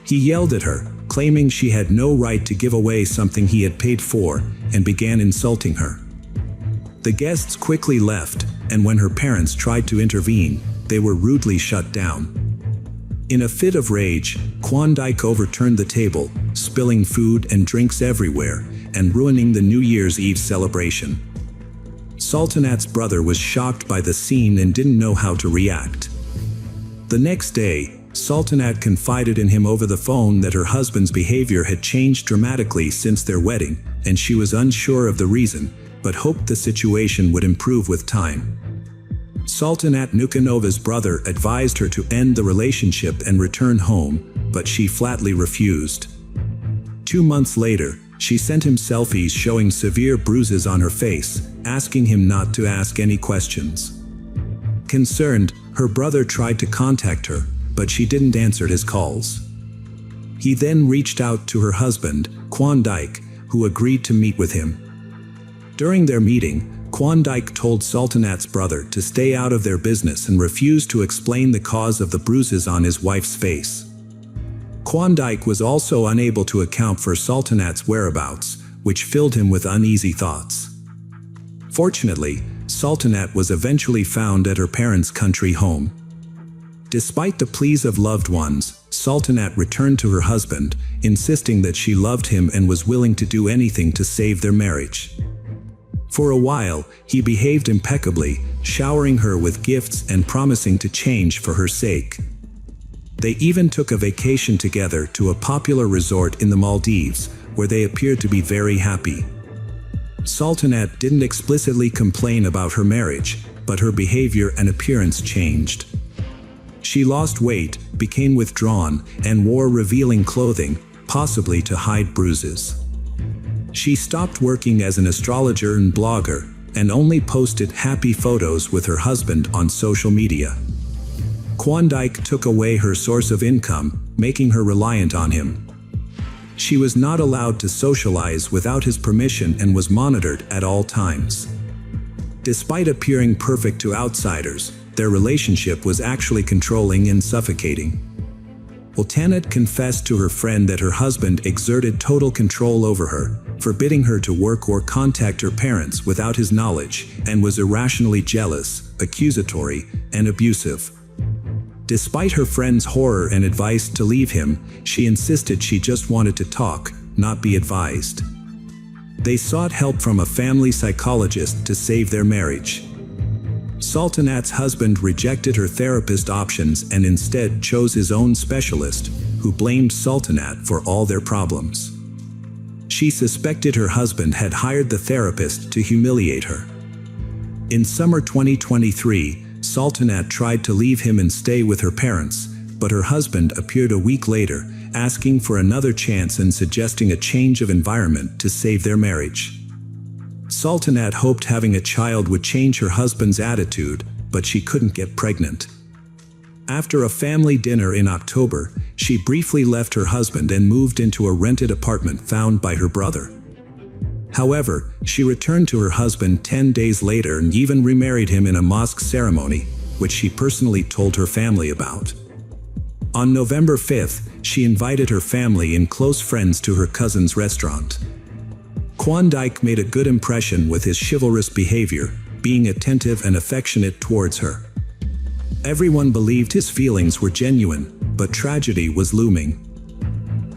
He yelled at her, claiming she had no right to give away something he had paid for, and began insulting her. The guests quickly left, and when her parents tried to intervene, they were rudely shut down. In a fit of rage, Quandik overturned the table, spilling food and drinks everywhere, and ruining the New Year's Eve celebration. Sultanat's brother was shocked by the scene and didn't know how to react. The next day, Sultanat confided in him over the phone that her husband's behavior had changed dramatically since their wedding, and she was unsure of the reason, but hoped the situation would improve with time. Sultanat Nukanova's brother advised her to end the relationship and return home, but she flatly refused. 2 months later, she sent him selfies showing severe bruises on her face, asking him not to ask any questions. Concerned, her brother tried to contact her, but she didn't answer his calls. He then reached out to her husband, Quandik, who agreed to meet with him. During their meeting, Quandik told Sultanat's brother to stay out of their business and refused to explain the cause of the bruises on his wife's face. Quandik was also unable to account for Sultanat's whereabouts, which filled him with uneasy thoughts. Fortunately, Sultanat was eventually found at her parents' country home. Despite the pleas of loved ones, Sultanat returned to her husband, insisting that she loved him and was willing to do anything to save their marriage. For a while, he behaved impeccably, showering her with gifts and promising to change for her sake. They even took a vacation together to a popular resort in the Maldives, where they appeared to be very happy. Sultanat didn't explicitly complain about her marriage, but her behavior and appearance changed. She lost weight, became withdrawn, and wore revealing clothing, possibly to hide bruises. She stopped working as an astrologer and blogger, and only posted happy photos with her husband on social media. Quandik took away her source of income, making her reliant on him. She was not allowed to socialize without his permission and was monitored at all times. Despite appearing perfect to outsiders, their relationship was actually controlling and suffocating. Sultanat confessed to her friend that her husband exerted total control over her, forbidding her to work or contact her parents without his knowledge, and was irrationally jealous, accusatory, and abusive. Despite her friend's horror and advice to leave him, she insisted she just wanted to talk, not be advised. They sought help from a family psychologist to save their marriage. Sultanat's husband rejected her therapist options and instead chose his own specialist, who blamed Sultanat for all their problems. She suspected her husband had hired the therapist to humiliate her. In summer 2023, Sultanat tried to leave him and stay with her parents, but her husband appeared a week later, asking for another chance and suggesting a change of environment to save their marriage. Sultanat hoped having a child would change her husband's attitude, but she couldn't get pregnant. After a family dinner in October, she briefly left her husband and moved into a rented apartment found by her brother. However, she returned to her husband 10 days later and even remarried him in a mosque ceremony, which she personally told her family about. On November 5th, she invited her family and close friends to her cousin's restaurant. Quandik made a good impression with his chivalrous behavior, being attentive and affectionate towards her. Everyone believed his feelings were genuine, but tragedy was looming.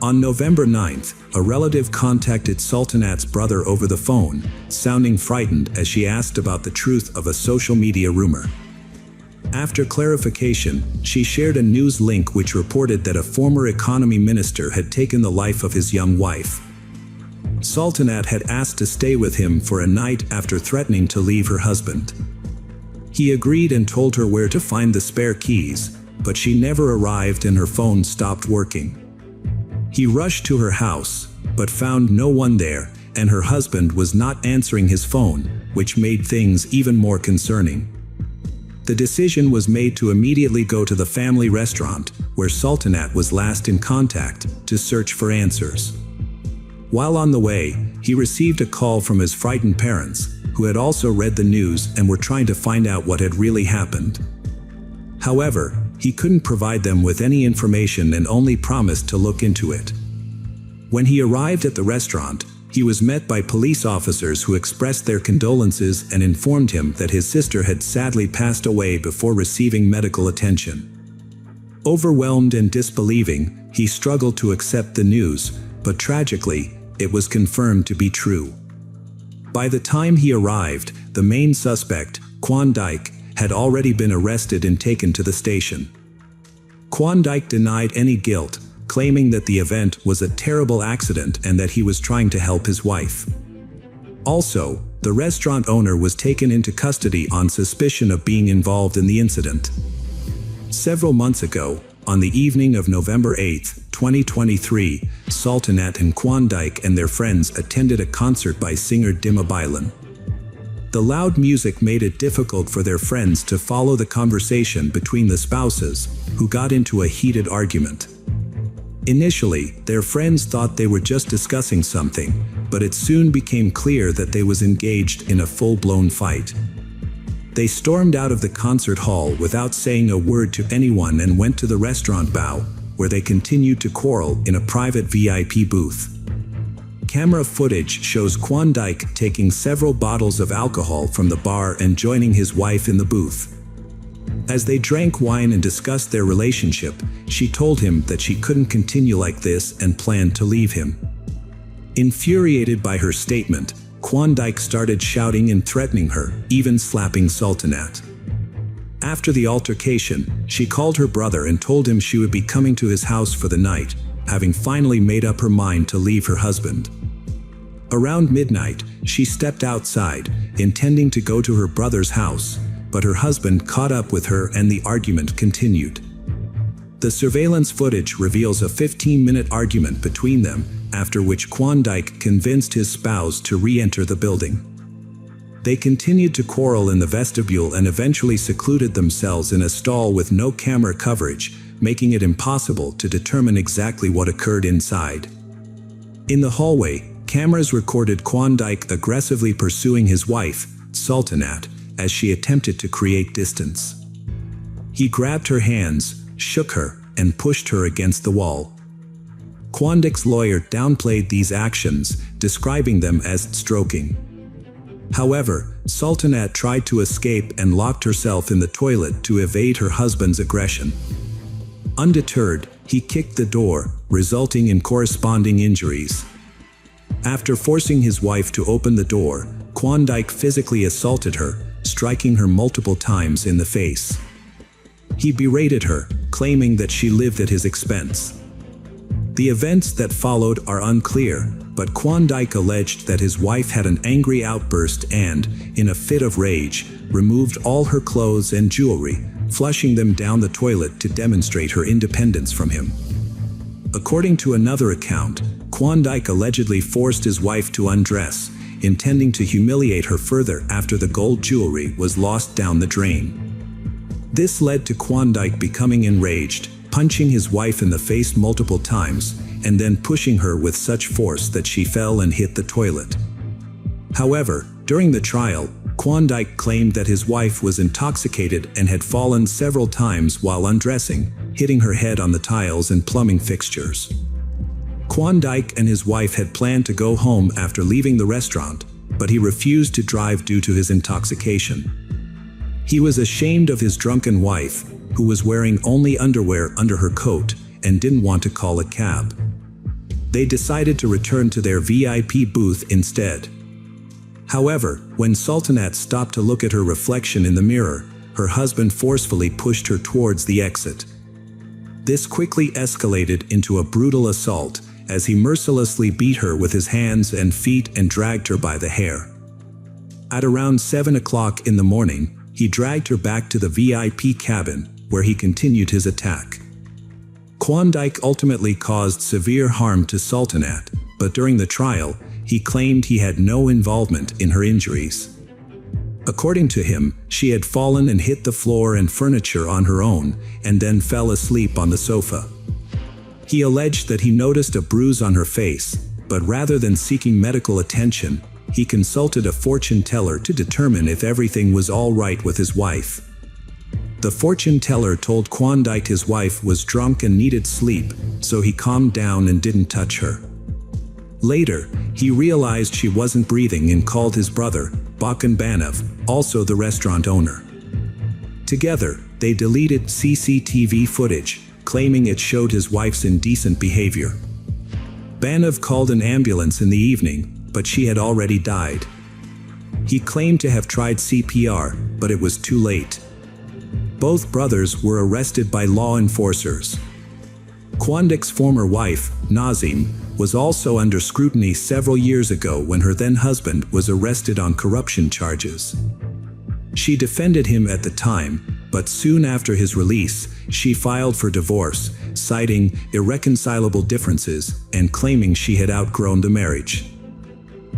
On November 9th, a relative contacted Sultanat's brother over the phone, sounding frightened as she asked about the truth of a social media rumor. After clarification, she shared a news link which reported that a former economy minister had taken the life of his young wife. Sultanat had asked to stay with him for a night after threatening to leave her husband. He agreed and told her where to find the spare keys, but she never arrived and her phone stopped working. He rushed to her house, but found no one there, and her husband was not answering his phone, which made things even more concerning. The decision was made to immediately go to the family restaurant, where Sultanat was last in contact, to search for answers. While on the way, he received a call from his frightened parents, who had also read the news and were trying to find out what had really happened. However, he couldn't provide them with any information and only promised to look into it. When he arrived at the restaurant, he was met by police officers who expressed their condolences and informed him that his sister had sadly passed away before receiving medical attention. Overwhelmed and disbelieving, he struggled to accept the news, but tragically, it was confirmed to be true. By the time he arrived, the main suspect, Klondike, had already been arrested and taken to the station. Klondike denied any guilt, claiming that the event was a terrible accident and that he was trying to help his wife. Also, the restaurant owner was taken into custody on suspicion of being involved in the incident. Several months ago, on the evening of November 8, 2023, Sultanat and Klondike and their friends attended a concert by singer Dima Baldwin. The loud music made it difficult for their friends to follow the conversation between the spouses, who got into a heated argument. Initially, their friends thought they were just discussing something, but it soon became clear that they was engaged in a full-blown fight. They stormed out of the concert hall without saying a word to anyone and went to the restaurant bar, where they continued to quarrel in a private VIP booth. Camera footage shows Klondike taking several bottles of alcohol from the bar and joining his wife in the booth. As they drank wine and discussed their relationship, she told him that she couldn't continue like this and planned to leave him. Infuriated by her statement, Klondike started shouting and threatening her, even slapping Sultanat. After the altercation, she called her brother and told him she would be coming to his house for the night, having finally made up her mind to leave her husband. Around midnight, she stepped outside, intending to go to her brother's house, but her husband caught up with her and the argument continued. The surveillance footage reveals a 15-minute argument between them, after which Klondike convinced his spouse to re-enter the building. They continued to quarrel in the vestibule and eventually secluded themselves in a stall with no camera coverage, making it impossible to determine exactly what occurred inside. In the hallway, cameras recorded Klondike aggressively pursuing his wife, Sultanat, as she attempted to create distance. He grabbed her hands, shook her, and pushed her against the wall. Klondike's lawyer downplayed these actions, describing them as stroking. However, Sultanat tried to escape and locked herself in the toilet to evade her husband's aggression. Undeterred, he kicked the door, resulting in corresponding injuries. After forcing his wife to open the door, Klondike physically assaulted her, striking her multiple times in the face. He berated her, claiming that she lived at his expense. The events that followed are unclear, but Klondike alleged that his wife had an angry outburst and, in a fit of rage, removed all her clothes and jewelry, flushing them down the toilet to demonstrate her independence from him. According to another account, Klondike allegedly forced his wife to undress, intending to humiliate her further after the gold jewelry was lost down the drain. This led to Klondike becoming enraged, punching his wife in the face multiple times, and then pushing her with such force that she fell and hit the toilet. However, during the trial, Klondike claimed that his wife was intoxicated and had fallen several times while undressing, hitting her head on the tiles and plumbing fixtures. Klondike and his wife had planned to go home after leaving the restaurant, but he refused to drive due to his intoxication. He was ashamed of his drunken wife, who was wearing only underwear under her coat, and didn't want to call a cab. They decided to return to their VIP booth instead. However, when Sultanat stopped to look at her reflection in the mirror, her husband forcefully pushed her towards the exit. This quickly escalated into a brutal assault, as he mercilessly beat her with his hands and feet and dragged her by the hair. At around 7 o'clock in the morning, he dragged her back to the VIP cabin, where he continued his attack. Klondike ultimately caused severe harm to Sultanat, but during the trial, he claimed he had no involvement in her injuries. According to him, she had fallen and hit the floor and furniture on her own, and then fell asleep on the sofa. He alleged that he noticed a bruise on her face, but rather than seeking medical attention, he consulted a fortune teller to determine if everything was all right with his wife. The fortune teller told Klondike his wife was drunk and needed sleep, so he calmed down and didn't touch her. Later, he realized she wasn't breathing and called his brother, Bakan Banov, also the restaurant owner. Together, they deleted CCTV footage, claiming it showed his wife's indecent behavior. Banov called an ambulance in the evening, but she had already died. He claimed to have tried CPR, but it was too late. Both brothers were arrested by law enforcers. Klondike's former wife, Nazim, was also under scrutiny several years ago when her then-husband was arrested on corruption charges. She defended him at the time, but soon after his release, she filed for divorce, citing irreconcilable differences and claiming she had outgrown the marriage.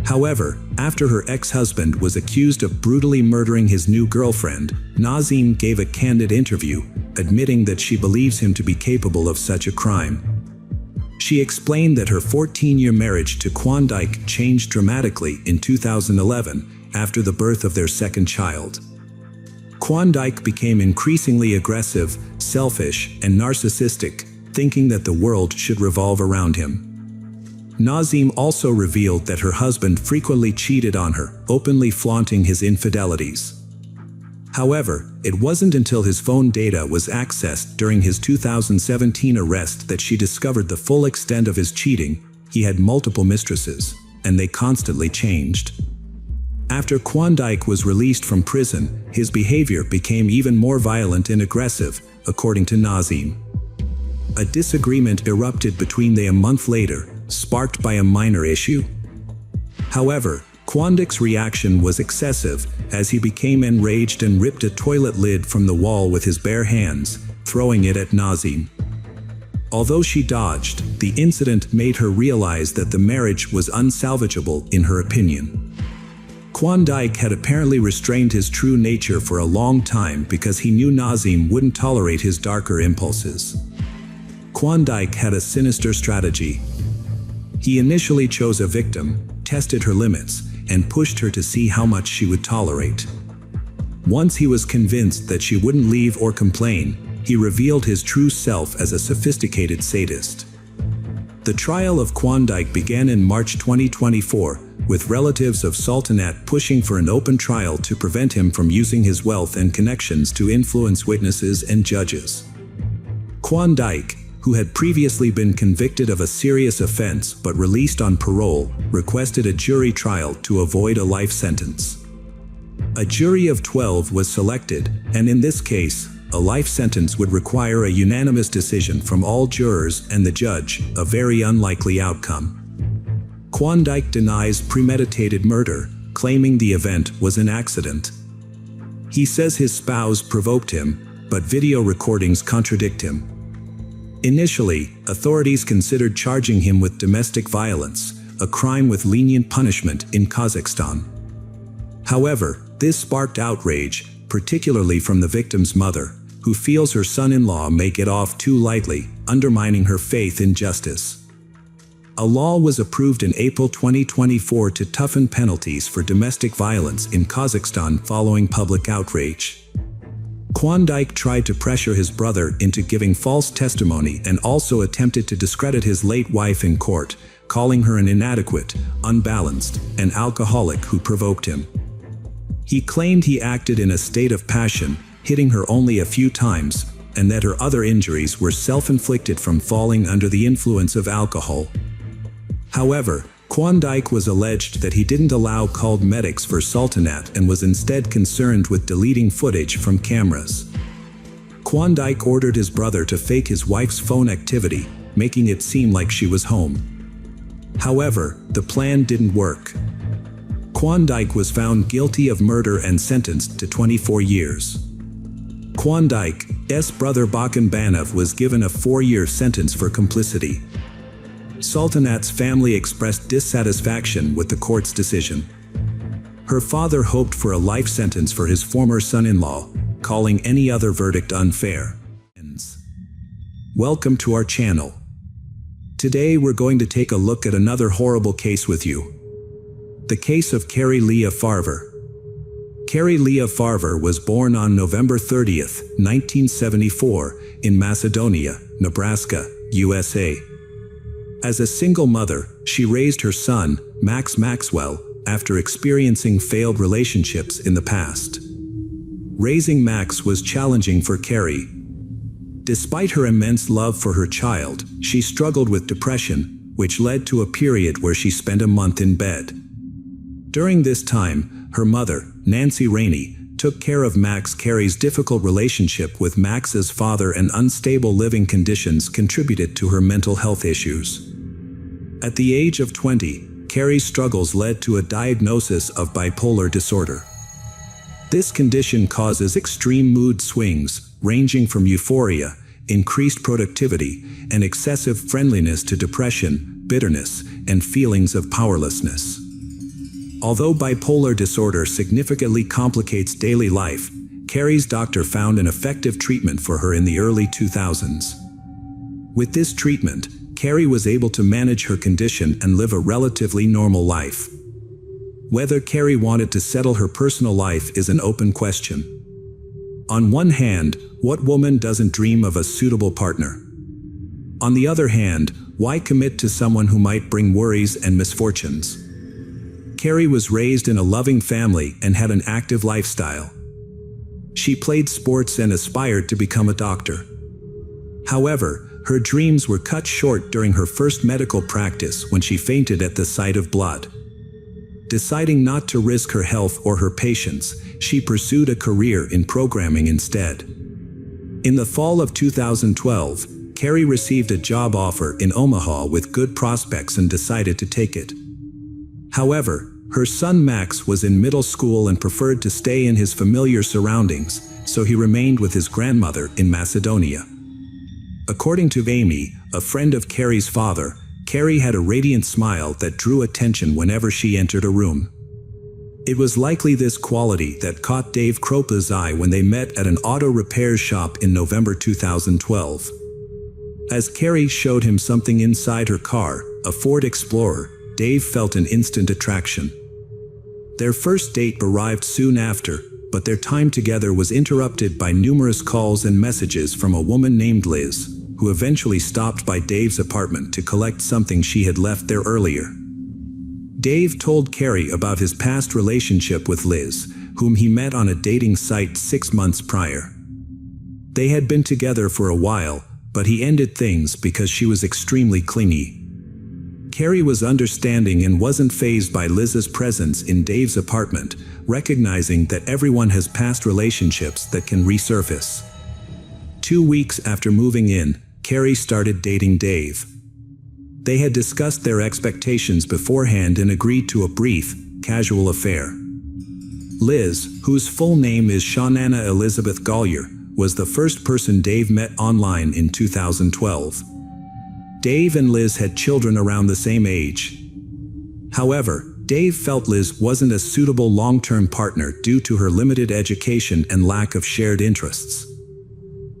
However, after her ex-husband was accused of brutally murdering his new girlfriend, Nazim gave a candid interview, admitting that she believes him to be capable of such a crime. She explained that her 14-year marriage to Klondike changed dramatically in 2011 after the birth of their second child. Klondike became increasingly aggressive, selfish, and narcissistic, thinking that the world should revolve around him. Nazim also revealed that her husband frequently cheated on her, openly flaunting his infidelities. However, it wasn't until his phone data was accessed during his 2017 arrest that she discovered the full extent of his cheating. He had multiple mistresses, and they constantly changed. After Klondike was released from prison, his behavior became even more violent and aggressive, according to Nazim. A disagreement erupted between them a month later, sparked by a minor issue. However, Klondike's reaction was excessive, as he became enraged and ripped a toilet lid from the wall with his bare hands, throwing it at Nazim. Although she dodged, the incident made her realize that the marriage was unsalvageable in her opinion. Klondike had apparently restrained his true nature for a long time because he knew Nazim wouldn't tolerate his darker impulses. Klondike had a sinister strategy. He initially chose a victim, tested her limits, and pushed her to see how much she would tolerate. Once he was convinced that she wouldn't leave or complain, he revealed his true self as a sophisticated sadist. The trial of Klondike began in March 2024, with relatives of Sultanat pushing for an open trial to prevent him from using his wealth and connections to influence witnesses and judges. Klondike, who had previously been convicted of a serious offense but released on parole, requested a jury trial to avoid a life sentence. A jury of 12 was selected, and in this case, a life sentence would require a unanimous decision from all jurors and the judge, a very unlikely outcome. Klondike denies premeditated murder, claiming the event was an accident. He says his spouse provoked him, but video recordings contradict him. Initially, authorities considered charging him with domestic violence, a crime with lenient punishment in Kazakhstan. However, this sparked outrage, particularly from the victim's mother, who feels her son-in-law may get off too lightly, undermining her faith in justice. A law was approved in April 2024 to toughen penalties for domestic violence in Kazakhstan following public outrage. Klondike tried to pressure his brother into giving false testimony and also attempted to discredit his late wife in court, calling her an inadequate, unbalanced, and alcoholic who provoked him. He claimed he acted in a state of passion, hitting her only a few times, and that her other injuries were self-inflicted from falling under the influence of alcohol. However, Klondike was alleged that he didn't allow called medics for Sultanat and was instead concerned with deleting footage from cameras. Klondike ordered his brother to fake his wife's phone activity, making it seem like she was home. However, the plan didn't work. Klondike was found guilty of murder and sentenced to 24 years. Klondike's brother Bakan Banov was given a 4-year sentence for complicity. Sultanat's family expressed dissatisfaction with the court's decision. Her father hoped for a life sentence for his former son-in-law, calling any other verdict unfair. Welcome to our channel. Today we're going to take a look at another horrible case with you. The case of Carrie Leah Farver. Carrie Leah Farver was born on November 30th, 1974, in Macedonia, Nebraska, USA. As a single mother, she raised her son, Max Maxwell, after experiencing failed relationships in the past. Raising Max was challenging for Carrie. Despite her immense love for her child, she struggled with depression, which led to a period where she spent a month in bed. During this time, her mother, Nancy Rainey, took care of Max. Carrie's difficult relationship with Max's father and unstable living conditions contributed to her mental health issues. At the age of 20, Carrie's struggles led to a diagnosis of bipolar disorder. This condition causes extreme mood swings, ranging from euphoria, increased productivity, and excessive friendliness to depression, bitterness, and feelings of powerlessness. Although bipolar disorder significantly complicates daily life, Carrie's doctor found an effective treatment for her in the early 2000s. With this treatment, Carrie was able to manage her condition and live a relatively normal life. Whether Carrie wanted to settle her personal life is an open question. On one hand, what woman doesn't dream of a suitable partner? On the other hand, why commit to someone who might bring worries and misfortunes? Carrie was raised in a loving family and had an active lifestyle. She played sports and aspired to become a doctor. However, her dreams were cut short during her first medical practice when she fainted at the sight of blood. Deciding not to risk her health or her patients, she pursued a career in programming instead. In the fall of 2012, Carrie received a job offer in Omaha with good prospects and decided to take it. However, her son Max was in middle school and preferred to stay in his familiar surroundings, so he remained with his grandmother in Macedonia. According to Amy, a friend of Carrie's father, Carrie had a radiant smile that drew attention whenever she entered a room. It was likely this quality that caught Dave Kropa's eye when they met at an auto repair shop in November 2012. As Carrie showed him something inside her car, a Ford Explorer, Dave felt an instant attraction. Their first date arrived soon after, but their time together was interrupted by numerous calls and messages from a woman named Liz, who eventually stopped by Dave's apartment to collect something she had left there earlier. Dave told Carrie about his past relationship with Liz, whom he met on a dating site 6 months prior. They had been together for a while, but he ended things because she was extremely clingy. Carrie was understanding and wasn't fazed by Liz's presence in Dave's apartment, recognizing that everyone has past relationships that can resurface. 2 weeks after moving in, Carrie started dating Dave. They had discussed their expectations beforehand and agreed to a brief, casual affair. Liz, whose full name is Shaunana Elizabeth Gollier, was the first person Dave met online in 2012. Dave and Liz had children around the same age. However, Dave felt Liz wasn't a suitable long-term partner due to her limited education and lack of shared interests.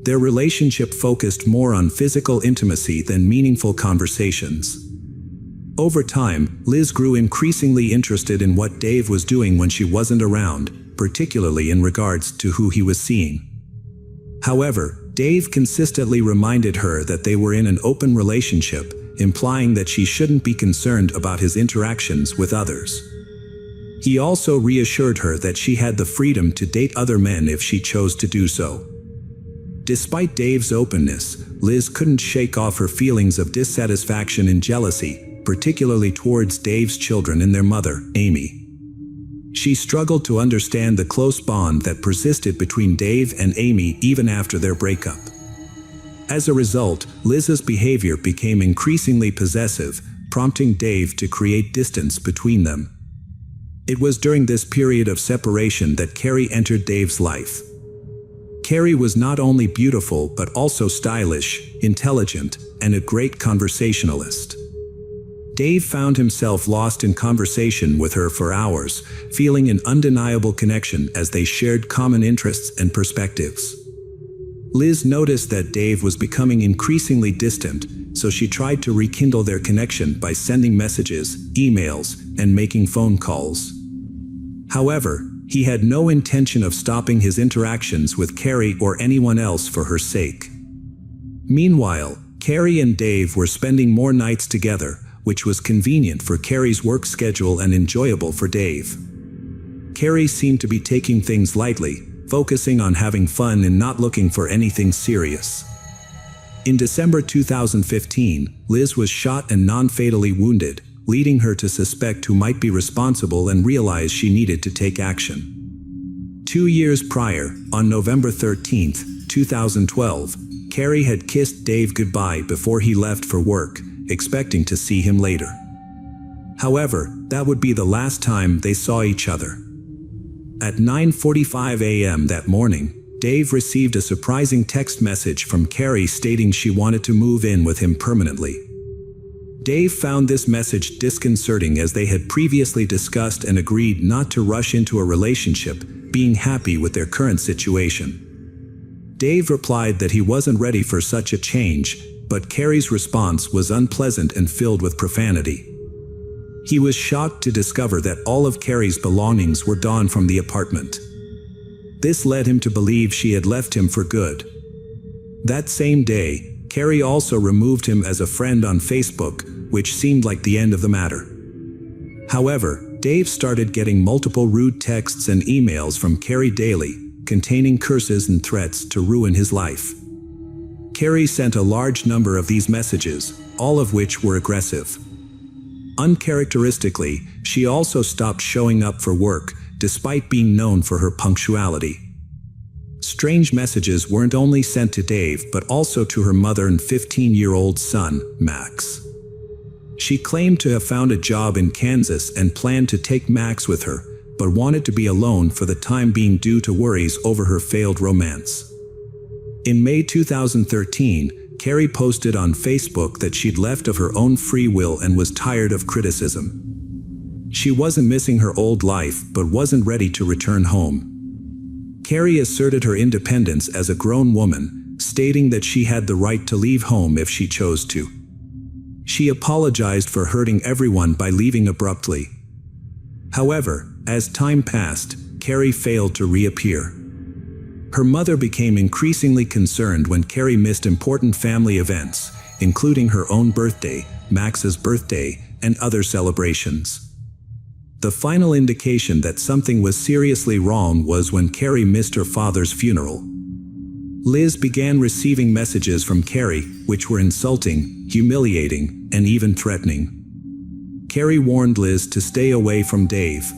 Their relationship focused more on physical intimacy than meaningful conversations. Over time, Liz grew increasingly interested in what Dave was doing when she wasn't around, particularly in regards to who he was seeing. However, Dave consistently reminded her that they were in an open relationship, implying that she shouldn't be concerned about his interactions with others. He also reassured her that she had the freedom to date other men if she chose to do so. Despite Dave's openness, Liz couldn't shake off her feelings of dissatisfaction and jealousy, particularly towards Dave's children and their mother, Amy. She struggled to understand the close bond that persisted between Dave and Amy even after their breakup. As a result, Liz's behavior became increasingly possessive, prompting Dave to create distance between them. It was during this period of separation that Carrie entered Dave's life. Carrie was not only beautiful but also stylish, intelligent, and a great conversationalist. Dave found himself lost in conversation with her for hours, feeling an undeniable connection as they shared common interests and perspectives. Liz noticed that Dave was becoming increasingly distant, so she tried to rekindle their connection by sending messages, emails, and making phone calls. However, he had no intention of stopping his interactions with Carrie or anyone else for her sake. Meanwhile, Carrie and Dave were spending more nights together, which was convenient for Carrie's work schedule and enjoyable for Dave. Carrie seemed to be taking things lightly, focusing on having fun and not looking for anything serious. In December 2015, Liz was shot and non-fatally wounded, leading her to suspect who might be responsible and realize she needed to take action. 2 years prior, on November 13, 2012, Carrie had kissed Dave goodbye before he left for work, expecting to see him later. However, that would be the last time they saw each other. At 9:45 a.m. that morning, Dave received a surprising text message from Carrie stating she wanted to move in with him permanently. Dave found this message disconcerting as they had previously discussed and agreed not to rush into a relationship, being happy with their current situation. Dave replied that he wasn't ready for such a change, but Carrie's response was unpleasant and filled with profanity. He was shocked to discover that all of Carrie's belongings were gone from the apartment. This led him to believe she had left him for good. That same day, Carrie also removed him as a friend on Facebook, which seemed like the end of the matter. However, Dave started getting multiple rude texts and emails from Carrie daily, containing curses and threats to ruin his life. Carrie sent a large number of these messages, all of which were aggressive. Uncharacteristically, she also stopped showing up for work, despite being known for her punctuality. Strange messages weren't only sent to Dave but also to her mother and 15-year-old son, Max. She claimed to have found a job in Kansas and planned to take Max with her, but wanted to be alone for the time being due to worries over her failed romance. In May 2013, Carrie posted on Facebook that she'd left of her own free will and was tired of criticism. She wasn't missing her old life but wasn't ready to return home. Carrie asserted her independence as a grown woman, stating that she had the right to leave home if she chose to. She apologized for hurting everyone by leaving abruptly. However, as time passed, Carrie failed to reappear. Her mother became increasingly concerned when Carrie missed important family events, including her own birthday, Max's birthday, and other celebrations. The final indication that something was seriously wrong was when Carrie missed her father's funeral. Liz began receiving messages from Carrie, which were insulting, humiliating, and even threatening. Carrie warned Liz to stay away from Dave.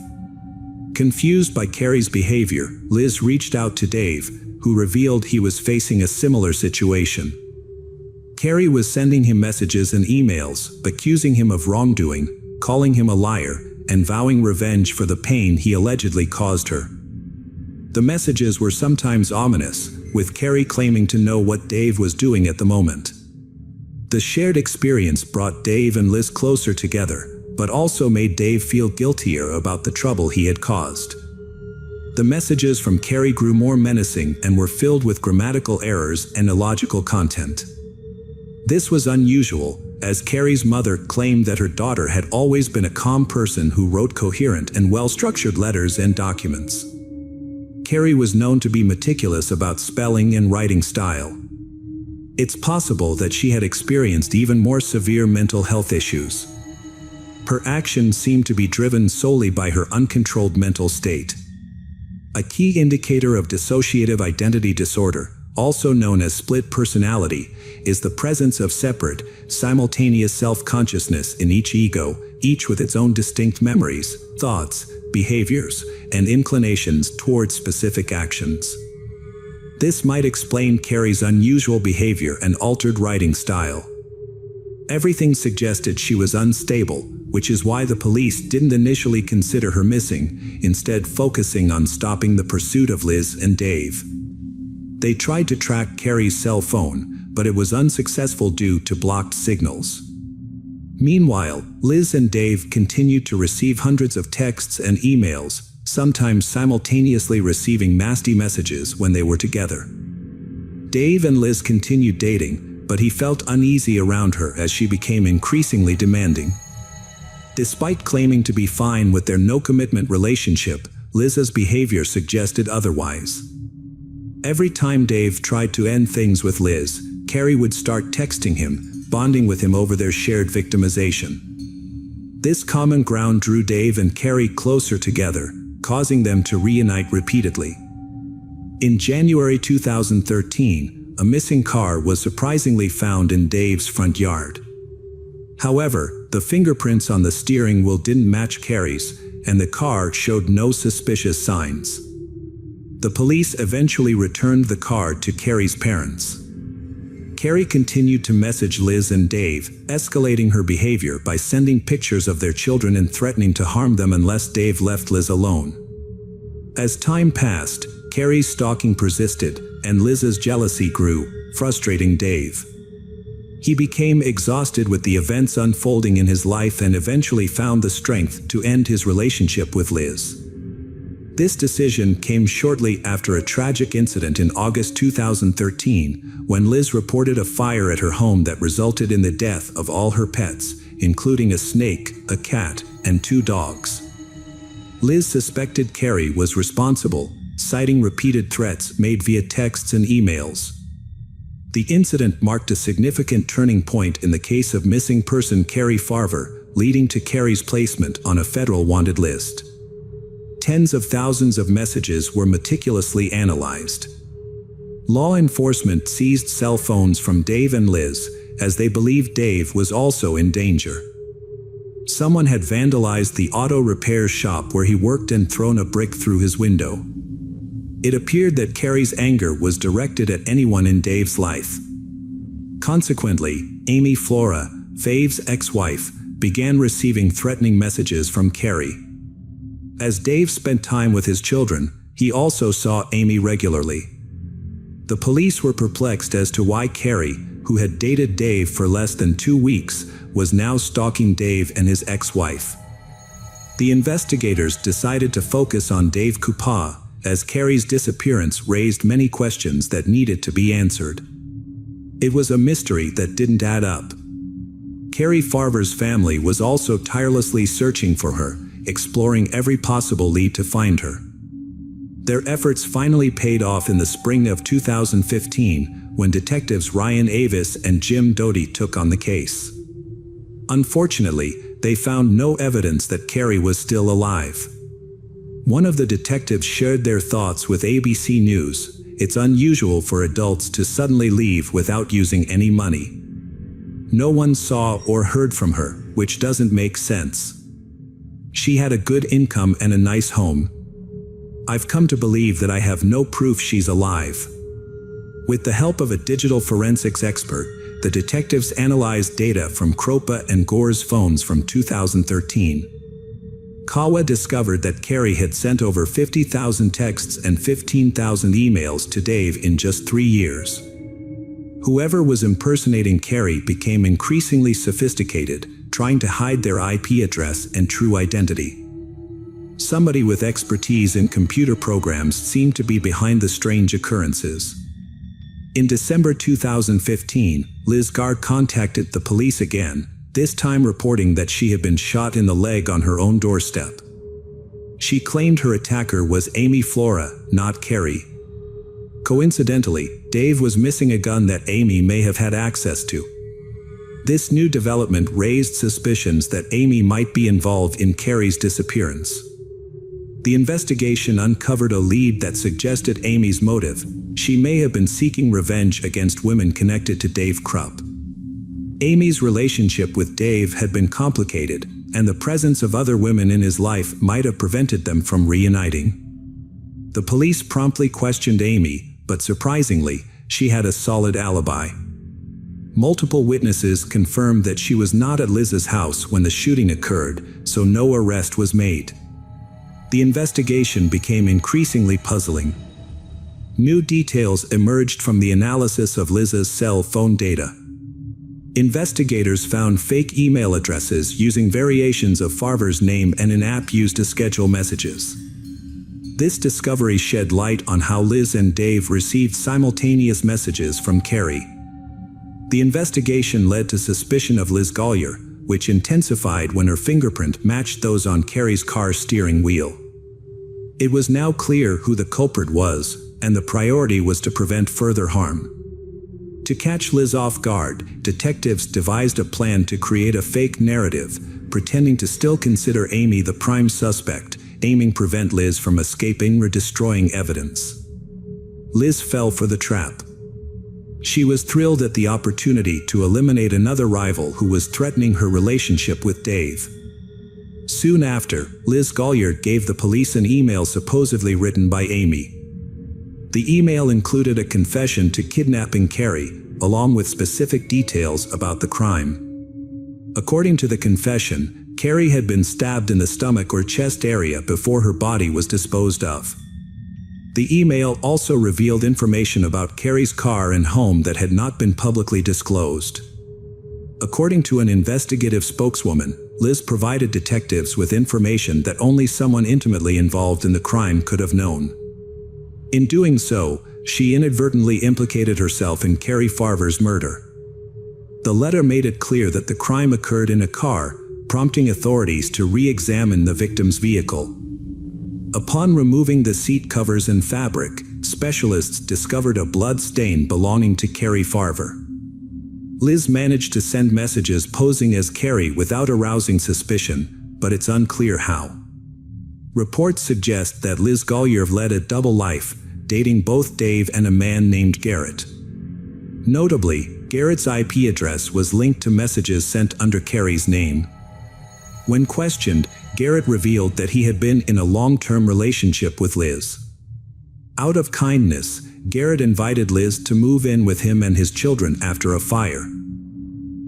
Confused by Carrie's behavior, Liz reached out to Dave, who revealed he was facing a similar situation. Carrie was sending him messages and emails, accusing him of wrongdoing, calling him a liar, and vowing revenge for the pain he allegedly caused her. The messages were sometimes ominous, with Carrie claiming to know what Dave was doing at the moment. The shared experience brought Dave and Liz closer together, but also made Dave feel guiltier about the trouble he had caused. The messages from Carrie grew more menacing and were filled with grammatical errors and illogical content. This was unusual, as Carrie's mother claimed that her daughter had always been a calm person who wrote coherent and well-structured letters and documents. Carrie was known to be meticulous about spelling and writing style. It's possible that she had experienced even more severe mental health issues. Her actions seemed to be driven solely by her uncontrolled mental state. A key indicator of dissociative identity disorder, also known as split personality, is the presence of separate, simultaneous self-consciousness in each ego, each with its own distinct memories, thoughts, behaviors, and inclinations towards specific actions. This might explain Carrie's unusual behavior and altered writing style. Everything suggested she was unstable, which is why the police didn't initially consider her missing, instead focusing on stopping the pursuit of Liz and Dave. They tried to track Carrie's cell phone, but it was unsuccessful due to blocked signals. Meanwhile, Liz and Dave continued to receive hundreds of texts and emails, sometimes simultaneously receiving nasty messages when they were together. Dave and Liz continued dating, but he felt uneasy around her as she became increasingly demanding. Despite claiming to be fine with their no-commitment relationship, Liz's behavior suggested otherwise. Every time Dave tried to end things with Liz, Carrie would start texting him, bonding with him over their shared victimization. This common ground drew Dave and Carrie closer together, causing them to reunite repeatedly. In January 2013, a missing car was surprisingly found in Dave's front yard. However, the fingerprints on the steering wheel didn't match Carrie's, and the car showed no suspicious signs. The police eventually returned the car to Carrie's parents. Carrie continued to message Liz and Dave, escalating her behavior by sending pictures of their children and threatening to harm them unless Dave left Liz alone. As time passed, Carrie's stalking persisted, and Liz's jealousy grew, frustrating Dave. He became exhausted with the events unfolding in his life and eventually found the strength to end his relationship with Liz. This decision came shortly after a tragic incident in August 2013, when Liz reported a fire at her home that resulted in the death of all her pets, including a snake, a cat, and 2 dogs. Liz suspected Carrie was responsible, citing repeated threats made via texts and emails. The incident marked a significant turning point in the case of missing person Carrie Farver, leading to Carrie's placement on a federal wanted list. Tens of thousands of messages were meticulously analyzed. Law enforcement seized cell phones from Dave and Liz, as they believed Dave was also in danger. Someone had vandalized the auto repair shop where he worked and thrown a brick through his window. It appeared that Carrie's anger was directed at anyone in Dave's life. Consequently, Amy Flora, Fave's ex-wife, began receiving threatening messages from Carrie. As Dave spent time with his children, he also saw Amy regularly. The police were perplexed as to why Carrie, who had dated Dave for less than 2 weeks, was now stalking Dave and his ex-wife. The investigators decided to focus on Dave Coupa, as Carrie's disappearance raised many questions that needed to be answered. It was a mystery that didn't add up. Carrie Farver's family was also tirelessly searching for her, exploring every possible lead to find her. Their efforts finally paid off in the spring of 2015, when detectives Ryan Avis and Jim Doty took on the case. Unfortunately, they found no evidence that Carrie was still alive. One of the detectives shared their thoughts with ABC News. It's unusual for adults to suddenly leave without using any money. No one saw or heard from her, which doesn't make sense. She had a good income and a nice home. I've come to believe that I have no proof she's alive. With the help of a digital forensics expert, the detectives analyzed data from Kropa and Gore's phones from 2013. Kawa discovered that Carrie had sent over 50,000 texts and 15,000 emails to Dave in just 3 years. Whoever was impersonating Carrie became increasingly sophisticated, trying to hide their IP address and true identity. Somebody with expertise in computer programs seemed to be behind the strange occurrences. In December 2015, Liz Garr contacted the police again, this time reporting that she had been shot in the leg on her own doorstep. She claimed her attacker was Amy Flora, not Carrie. Coincidentally, Dave was missing a gun that Amy may have had access to. This new development raised suspicions that Amy might be involved in Carrie's disappearance. The investigation uncovered a lead that suggested Amy's motive. She may have been seeking revenge against women connected to Dave Krupp. Amy's relationship with Dave had been complicated, and the presence of other women in his life might have prevented them from reuniting. The police promptly questioned Amy, but surprisingly, she had a solid alibi. Multiple witnesses confirmed that she was not at Liz's house when the shooting occurred, so no arrest was made. The investigation became increasingly puzzling. New details emerged from the analysis of Liz's cell phone data. Investigators found fake email addresses using variations of Farver's name and an app used to schedule messages. This discovery shed light on how Liz and Dave received simultaneous messages from Carrie. The investigation led to suspicion of Liz Gollier, which intensified when her fingerprint matched those on Carrie's car steering wheel. It was now clear who the culprit was, and the priority was to prevent further harm. To catch Liz off guard, detectives devised a plan to create a fake narrative, pretending to still consider Amy the prime suspect, aiming to prevent Liz from escaping or destroying evidence. Liz fell for the trap. She was thrilled at the opportunity to eliminate another rival who was threatening her relationship with Dave. Soon after, Liz Gollier gave the police an email supposedly written by Amy. The email included a confession to kidnapping Carrie, along with specific details about the crime. According to the confession, Carrie had been stabbed in the stomach or chest area before her body was disposed of. The email also revealed information about Carrie's car and home that had not been publicly disclosed. According to an investigative spokeswoman, Liz provided detectives with information that only someone intimately involved in the crime could have known. In doing so, she inadvertently implicated herself in Carrie Farver's murder. The letter made it clear that the crime occurred in a car, prompting authorities to re-examine the victim's vehicle. Upon removing the seat covers and fabric, specialists discovered a blood stain belonging to Carrie Farver. Liz managed to send messages posing as Carrie without arousing suspicion, but it's unclear how. Reports suggest that Liz Gollier led a double life, dating both Dave and a man named Garrett. Notably, Garrett's IP address was linked to messages sent under Carrie's name. When questioned, Garrett revealed that he had been in a long-term relationship with Liz. Out of kindness, Garrett invited Liz to move in with him and his children after a fire.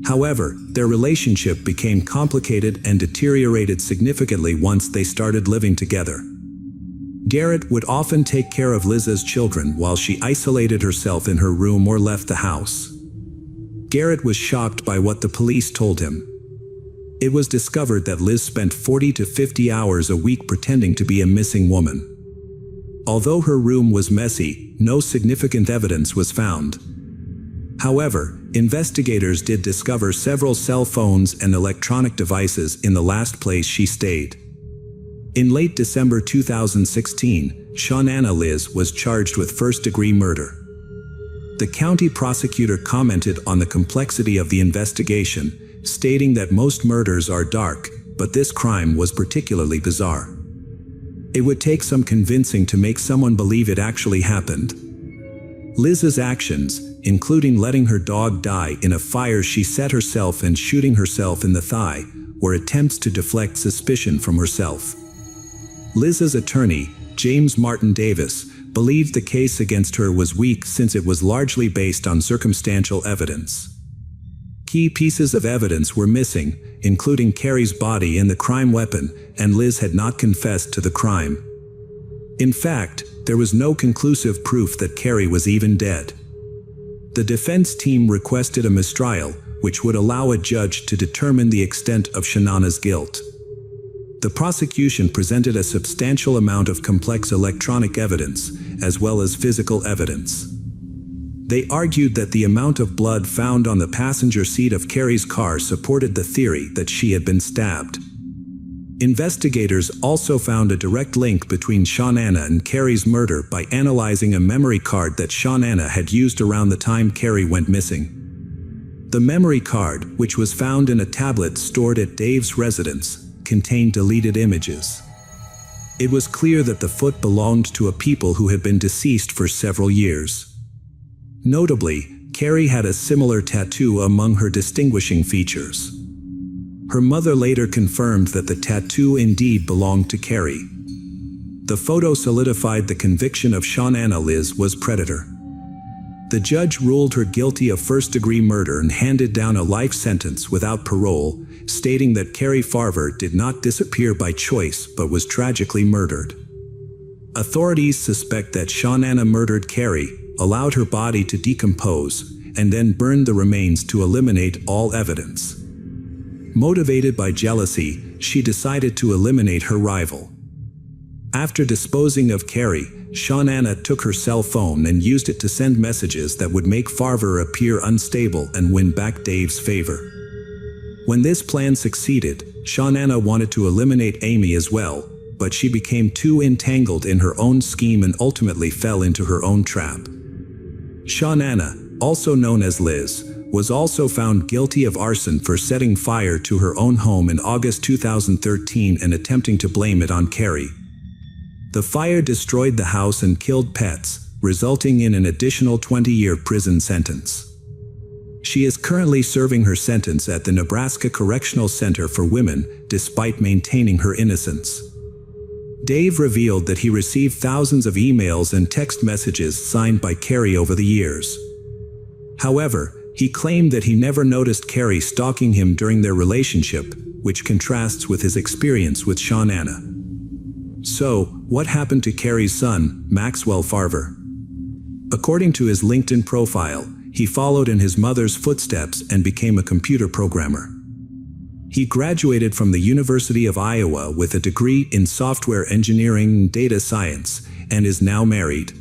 However, their relationship became complicated and deteriorated significantly once they started living together. Garrett would often take care of Liz's children while she isolated herself in her room or left the house. Garrett was shocked by what the police told him. It was discovered that Liz spent 40 to 50 hours a week pretending to be a missing woman. Although her room was messy, no significant evidence was found. However, investigators did discover several cell phones and electronic devices in the last place she stayed. In late December 2016, Shaunana Liz was charged with first-degree murder. The county prosecutor commented on the complexity of the investigation, stating that most murders are dark, but this crime was particularly bizarre. It would take some convincing to make someone believe it actually happened. Liz's actions, including letting her dog die in a fire she set herself and shooting herself in the thigh, were attempts to deflect suspicion from herself. Liz's attorney, James Martin Davis, believed the case against her was weak since it was largely based on circumstantial evidence. Key pieces of evidence were missing, including Carrie's body and the crime weapon, and Liz had not confessed to the crime. In fact, there was no conclusive proof that Carrie was even dead. The defense team requested a mistrial, which would allow a judge to determine the extent of Shaunana's guilt. The prosecution presented a substantial amount of complex electronic evidence, as well as physical evidence. They argued that the amount of blood found on the passenger seat of Carrie's car supported the theory that she had been stabbed. Investigators also found a direct link between Shaunana and Carrie's murder by analyzing a memory card that Shaunana had used around the time Carrie went missing. The memory card, which was found in a tablet stored at Dave's residence, contained deleted images. It was clear that the foot belonged to a people who had been deceased for several years. Notably, Carrie had a similar tattoo among her distinguishing features. Her mother later confirmed that the tattoo indeed belonged to Carrie. The photo solidified the conviction of Shaunana Liz was predator. The judge ruled her guilty of first-degree murder and handed down a life sentence without parole, stating that Carrie Farver did not disappear by choice but was tragically murdered. Authorities suspect that Shawnana murdered Carrie, allowed her body to decompose, and then burned the remains to eliminate all evidence. Motivated by jealousy, she decided to eliminate her rival. After disposing of Carrie, Shawnana took her cell phone and used it to send messages that would make Farver appear unstable and win back Dave's favor. When this plan succeeded, Shawnana wanted to eliminate Amy as well, but she became too entangled in her own scheme and ultimately fell into her own trap. Shawnana, also known as Liz, was also found guilty of arson for setting fire to her own home in August 2013 and attempting to blame it on Carrie. The fire destroyed the house and killed pets, resulting in an additional 20-year prison sentence. She is currently serving her sentence at the Nebraska Correctional Center for Women, despite maintaining her innocence. Dave revealed that he received thousands of emails and text messages signed by Carrie over the years. However, he claimed that he never noticed Carrie stalking him during their relationship, which contrasts with his experience with Shawnana. So, what happened to Carrie's son, Maxwell Farver? According to his LinkedIn profile, he followed in his mother's footsteps and became a computer programmer. He graduated from the University of Iowa with a degree in software engineering and data science, and is now married.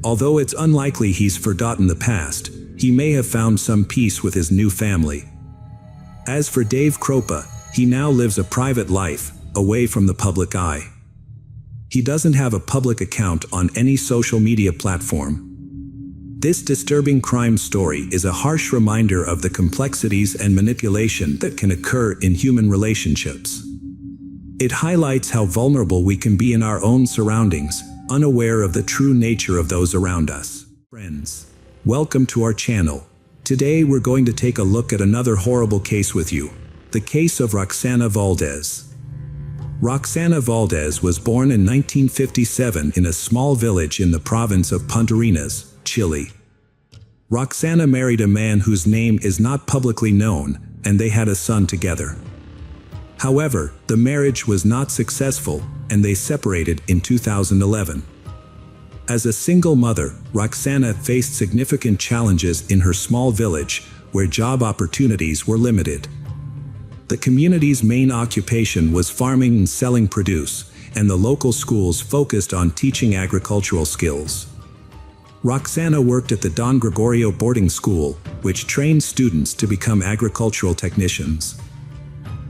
Although it's unlikely he's forgotten the past, he may have found some peace with his new family. As for Dave Kropa, he now lives a private life, away from the public eye. He doesn't have a public account on any social media platform. This disturbing crime story is a harsh reminder of the complexities and manipulation that can occur in human relationships. It highlights how vulnerable we can be in our own surroundings, unaware of the true nature of those around us. Friends, welcome to our channel. Today we're going to take a look at another horrible case with you, the case of Roxana Valdez. Roxana Valdez was born in 1957 in a small village in the province of Punta Arenas, Chile. Roxana married a man whose name is not publicly known, and they had a son together. However, the marriage was not successful, and they separated in 2011. As a single mother, Roxana faced significant challenges in her small village, where job opportunities were limited. The community's main occupation was farming and selling produce, and the local schools focused on teaching agricultural skills. Roxana worked at the Don Gregorio boarding school, which trained students to become agricultural technicians.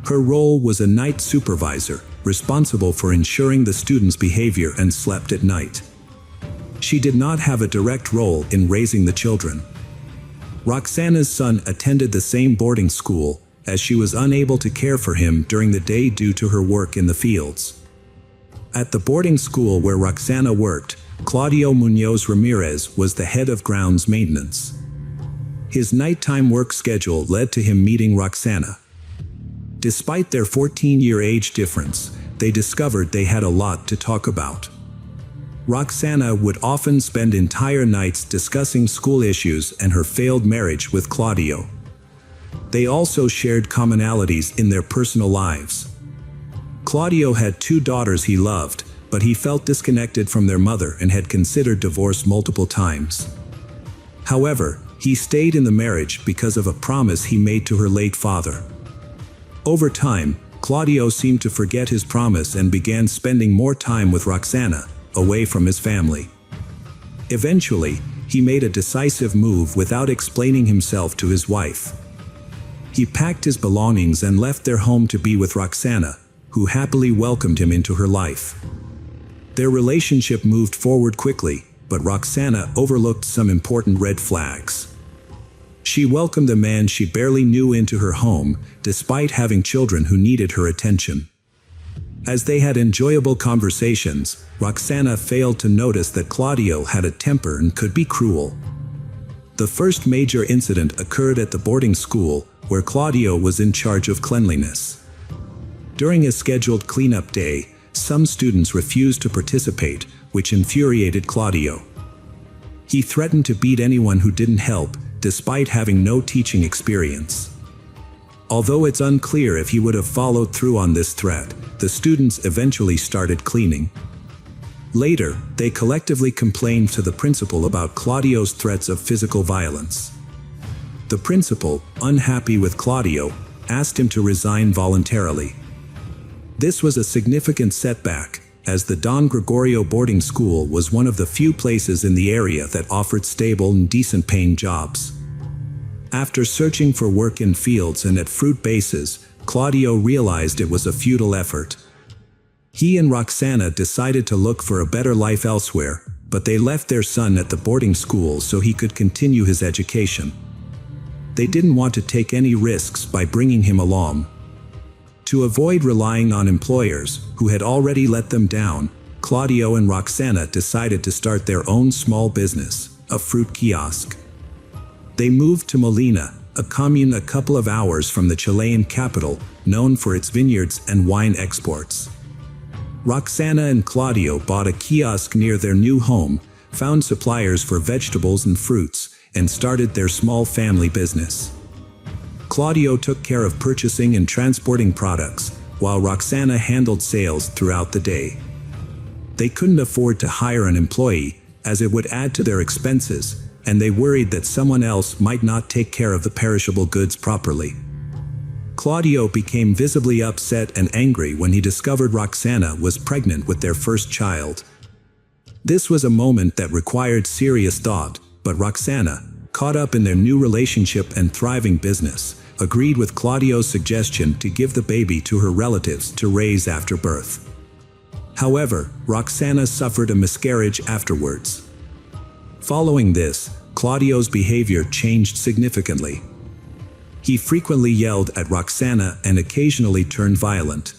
Her role was a night supervisor, responsible for ensuring the students' behavior and slept at night. She did not have a direct role in raising the children. Roxana's son attended the same boarding school, as she was unable to care for him during the day due to her work in the fields. At the boarding school where Roxana worked, Claudio Munoz Ramirez was the head of grounds maintenance. His nighttime work schedule led to him meeting Roxana. Despite their 14-year age difference, they discovered they had a lot to talk about. Roxana would often spend entire nights discussing school issues and her failed marriage with Claudio. They also shared commonalities in their personal lives. Claudio had 2 daughters he loved, but he felt disconnected from their mother and had considered divorce multiple times. However, he stayed in the marriage because of a promise he made to her late father. Over time, Claudio seemed to forget his promise and began spending more time with Roxana, away from his family. Eventually, he made a decisive move without explaining himself to his wife. He packed his belongings and left their home to be with Roxana, who happily welcomed him into her life. Their relationship moved forward quickly, but Roxana overlooked some important red flags. She welcomed a man she barely knew into her home, despite having children who needed her attention. As they had enjoyable conversations, Roxana failed to notice that Claudio had a temper and could be cruel. The first major incident occurred at the boarding school, where Claudio was in charge of cleanliness. During a scheduled cleanup day, some students refused to participate, which infuriated Claudio. He threatened to beat anyone who didn't help, despite having no teaching experience. Although it's unclear if he would have followed through on this threat, the students eventually started cleaning. Later, they collectively complained to the principal about Claudio's threats of physical violence. The principal, unhappy with Claudio, asked him to resign voluntarily. This was a significant setback, as the Don Gregorio boarding school was one of the few places in the area that offered stable and decent-paying jobs. After searching for work in fields and at fruit bases, Claudio realized it was a futile effort. He and Roxana decided to look for a better life elsewhere, but they left their son at the boarding school so he could continue his education. They didn't want to take any risks by bringing him along. To avoid relying on employers, who had already let them down, Claudio and Roxana decided to start their own small business, a fruit kiosk. They moved to Molina, a commune a couple of hours from the Chilean capital, known for its vineyards and wine exports. Roxana and Claudio bought a kiosk near their new home, found suppliers for vegetables and fruits, and started their small family business. Claudio took care of purchasing and transporting products, while Roxana handled sales throughout the day. They couldn't afford to hire an employee, as it would add to their expenses, and they worried that someone else might not take care of the perishable goods properly. Claudio became visibly upset and angry when he discovered Roxana was pregnant with their first child. This was a moment that required serious thought, but Roxana, caught up in their new relationship and thriving business, agreed with Claudio's suggestion to give the baby to her relatives to raise after birth. However, Roxana suffered a miscarriage afterwards. Following this, Claudio's behavior changed significantly. He frequently yelled at Roxana and occasionally turned violent.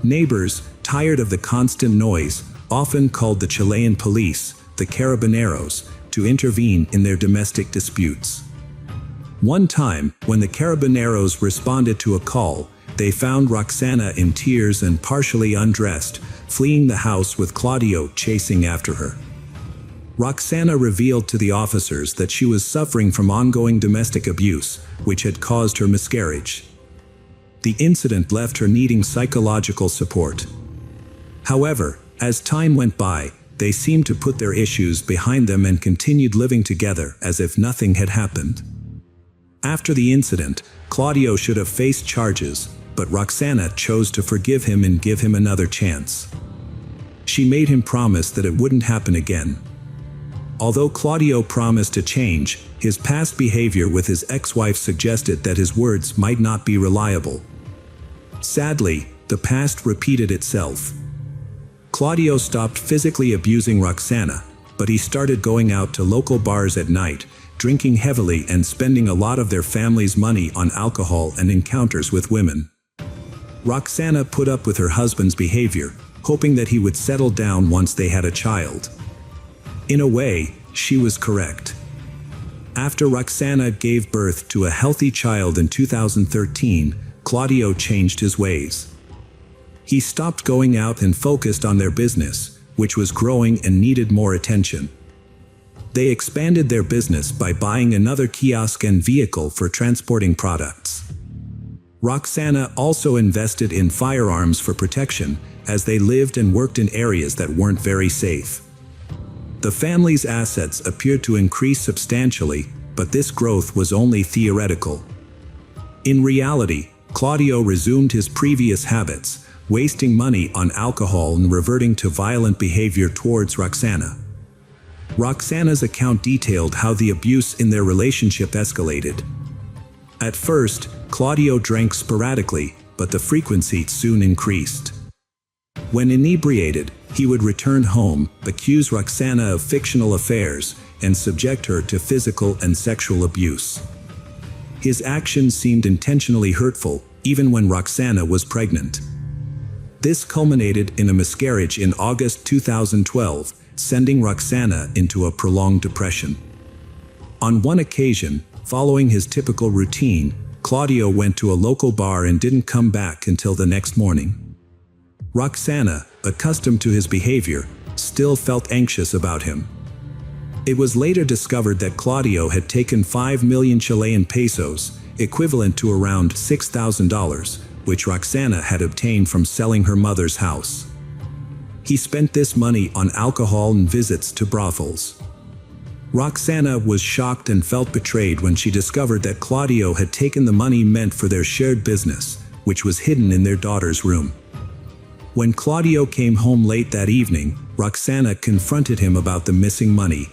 Neighbors, tired of the constant noise, often called the Chilean police, the carabineros, to intervene in their domestic disputes. One time, when the carabineros responded to a call, they found Roxana in tears and partially undressed, fleeing the house with Claudio chasing after her. Roxana revealed to the officers that she was suffering from ongoing domestic abuse, which had caused her miscarriage. The incident left her needing psychological support. However, as time went by, they seemed to put their issues behind them and continued living together as if nothing had happened. After the incident, Claudio should have faced charges, but Roxana chose to forgive him and give him another chance. She made him promise that it wouldn't happen again. Although Claudio promised to change, his past behavior with his ex-wife suggested that his words might not be reliable. Sadly, the past repeated itself. Claudio stopped physically abusing Roxana, but he started going out to local bars at night, drinking heavily and spending a lot of their family's money on alcohol and encounters with women. Roxana put up with her husband's behavior, hoping that he would settle down once they had a child. In a way, she was correct. After Roxana gave birth to a healthy child in 2013, Claudio changed his ways. He stopped going out and focused on their business, which was growing and needed more attention. They expanded their business by buying another kiosk and vehicle for transporting products. Roxana also invested in firearms for protection, as they lived and worked in areas that weren't very safe. The family's assets appeared to increase substantially, but this growth was only theoretical. In reality, Claudio resumed his previous habits, wasting money on alcohol and reverting to violent behavior towards Roxana. Roxana's account detailed how the abuse in their relationship escalated. At first, Claudio drank sporadically, but the frequency soon increased. When inebriated, he would return home, accuse Roxana of fictional affairs, and subject her to physical and sexual abuse. His actions seemed intentionally hurtful, even when Roxana was pregnant. This culminated in a miscarriage in August 2012, sending Roxana into a prolonged depression. On one occasion, following his typical routine, Claudio went to a local bar and didn't come back until the next morning. Roxana, accustomed to his behavior, still felt anxious about him. It was later discovered that Claudio had taken 5 million Chilean pesos, equivalent to around $6,000, which Roxana had obtained from selling her mother's house. He spent this money on alcohol and visits to brothels. Roxana was shocked and felt betrayed when she discovered that Claudio had taken the money meant for their shared business, which was hidden in their daughter's room. When Claudio came home late that evening, Roxana confronted him about the missing money.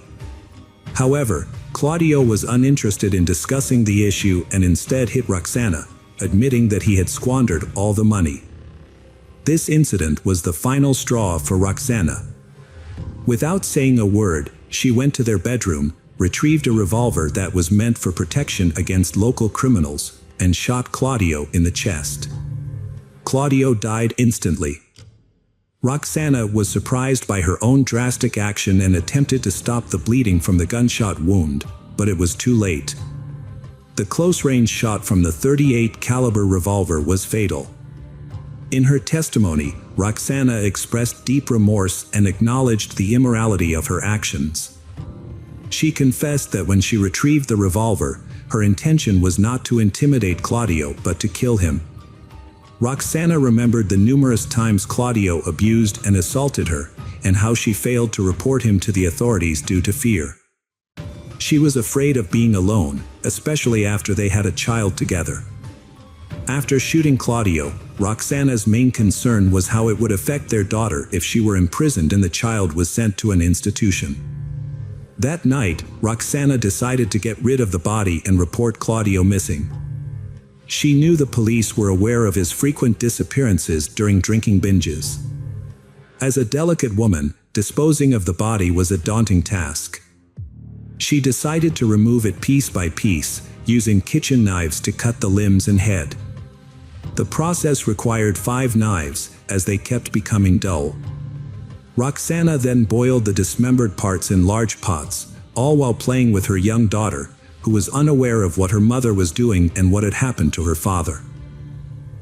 However, Claudio was uninterested in discussing the issue and instead hit Roxana, admitting that he had squandered all the money. This incident was the final straw for Roxana. Without saying a word, she went to their bedroom, retrieved a revolver that was meant for protection against local criminals, and shot Claudio in the chest. Claudio died instantly. Roxana was surprised by her own drastic action and attempted to stop the bleeding from the gunshot wound, but it was too late. The close-range shot from the .38 caliber revolver was fatal. In her testimony, Roxana expressed deep remorse and acknowledged the immorality of her actions. She confessed that when she retrieved the revolver, her intention was not to intimidate Claudio but to kill him. Roxana remembered the numerous times Claudio abused and assaulted her, and how she failed to report him to the authorities due to fear. She was afraid of being alone, especially after they had a child together. After shooting Claudio, Roxana's main concern was how it would affect their daughter if she were imprisoned and the child was sent to an institution. That night, Roxana decided to get rid of the body and report Claudio missing. She knew the police were aware of his frequent disappearances during drinking binges. As a delicate woman, disposing of the body was a daunting task. She decided to remove it piece by piece, using kitchen knives to cut the limbs and head. The process required 5 knives, as they kept becoming dull. Roxana then boiled the dismembered parts in large pots, all while playing with her young daughter, who was unaware of what her mother was doing and what had happened to her father.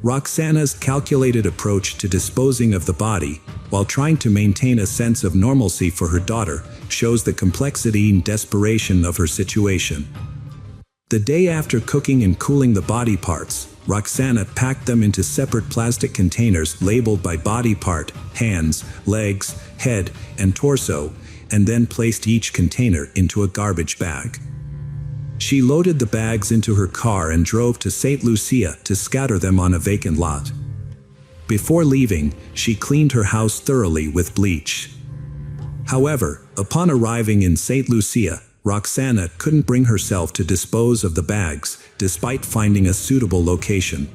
Roxana's calculated approach to disposing of the body, while trying to maintain a sense of normalcy for her daughter, shows the complexity and desperation of her situation. The day after cooking and cooling the body parts, Roxana packed them into separate plastic containers labeled by body part, hands, legs, head, and torso, and then placed each container into a garbage bag. She loaded the bags into her car and drove to St. Lucia to scatter them on a vacant lot. Before leaving, she cleaned her house thoroughly with bleach. However, upon arriving in St. Lucia, Roxana couldn't bring herself to dispose of the bags, despite finding a suitable location.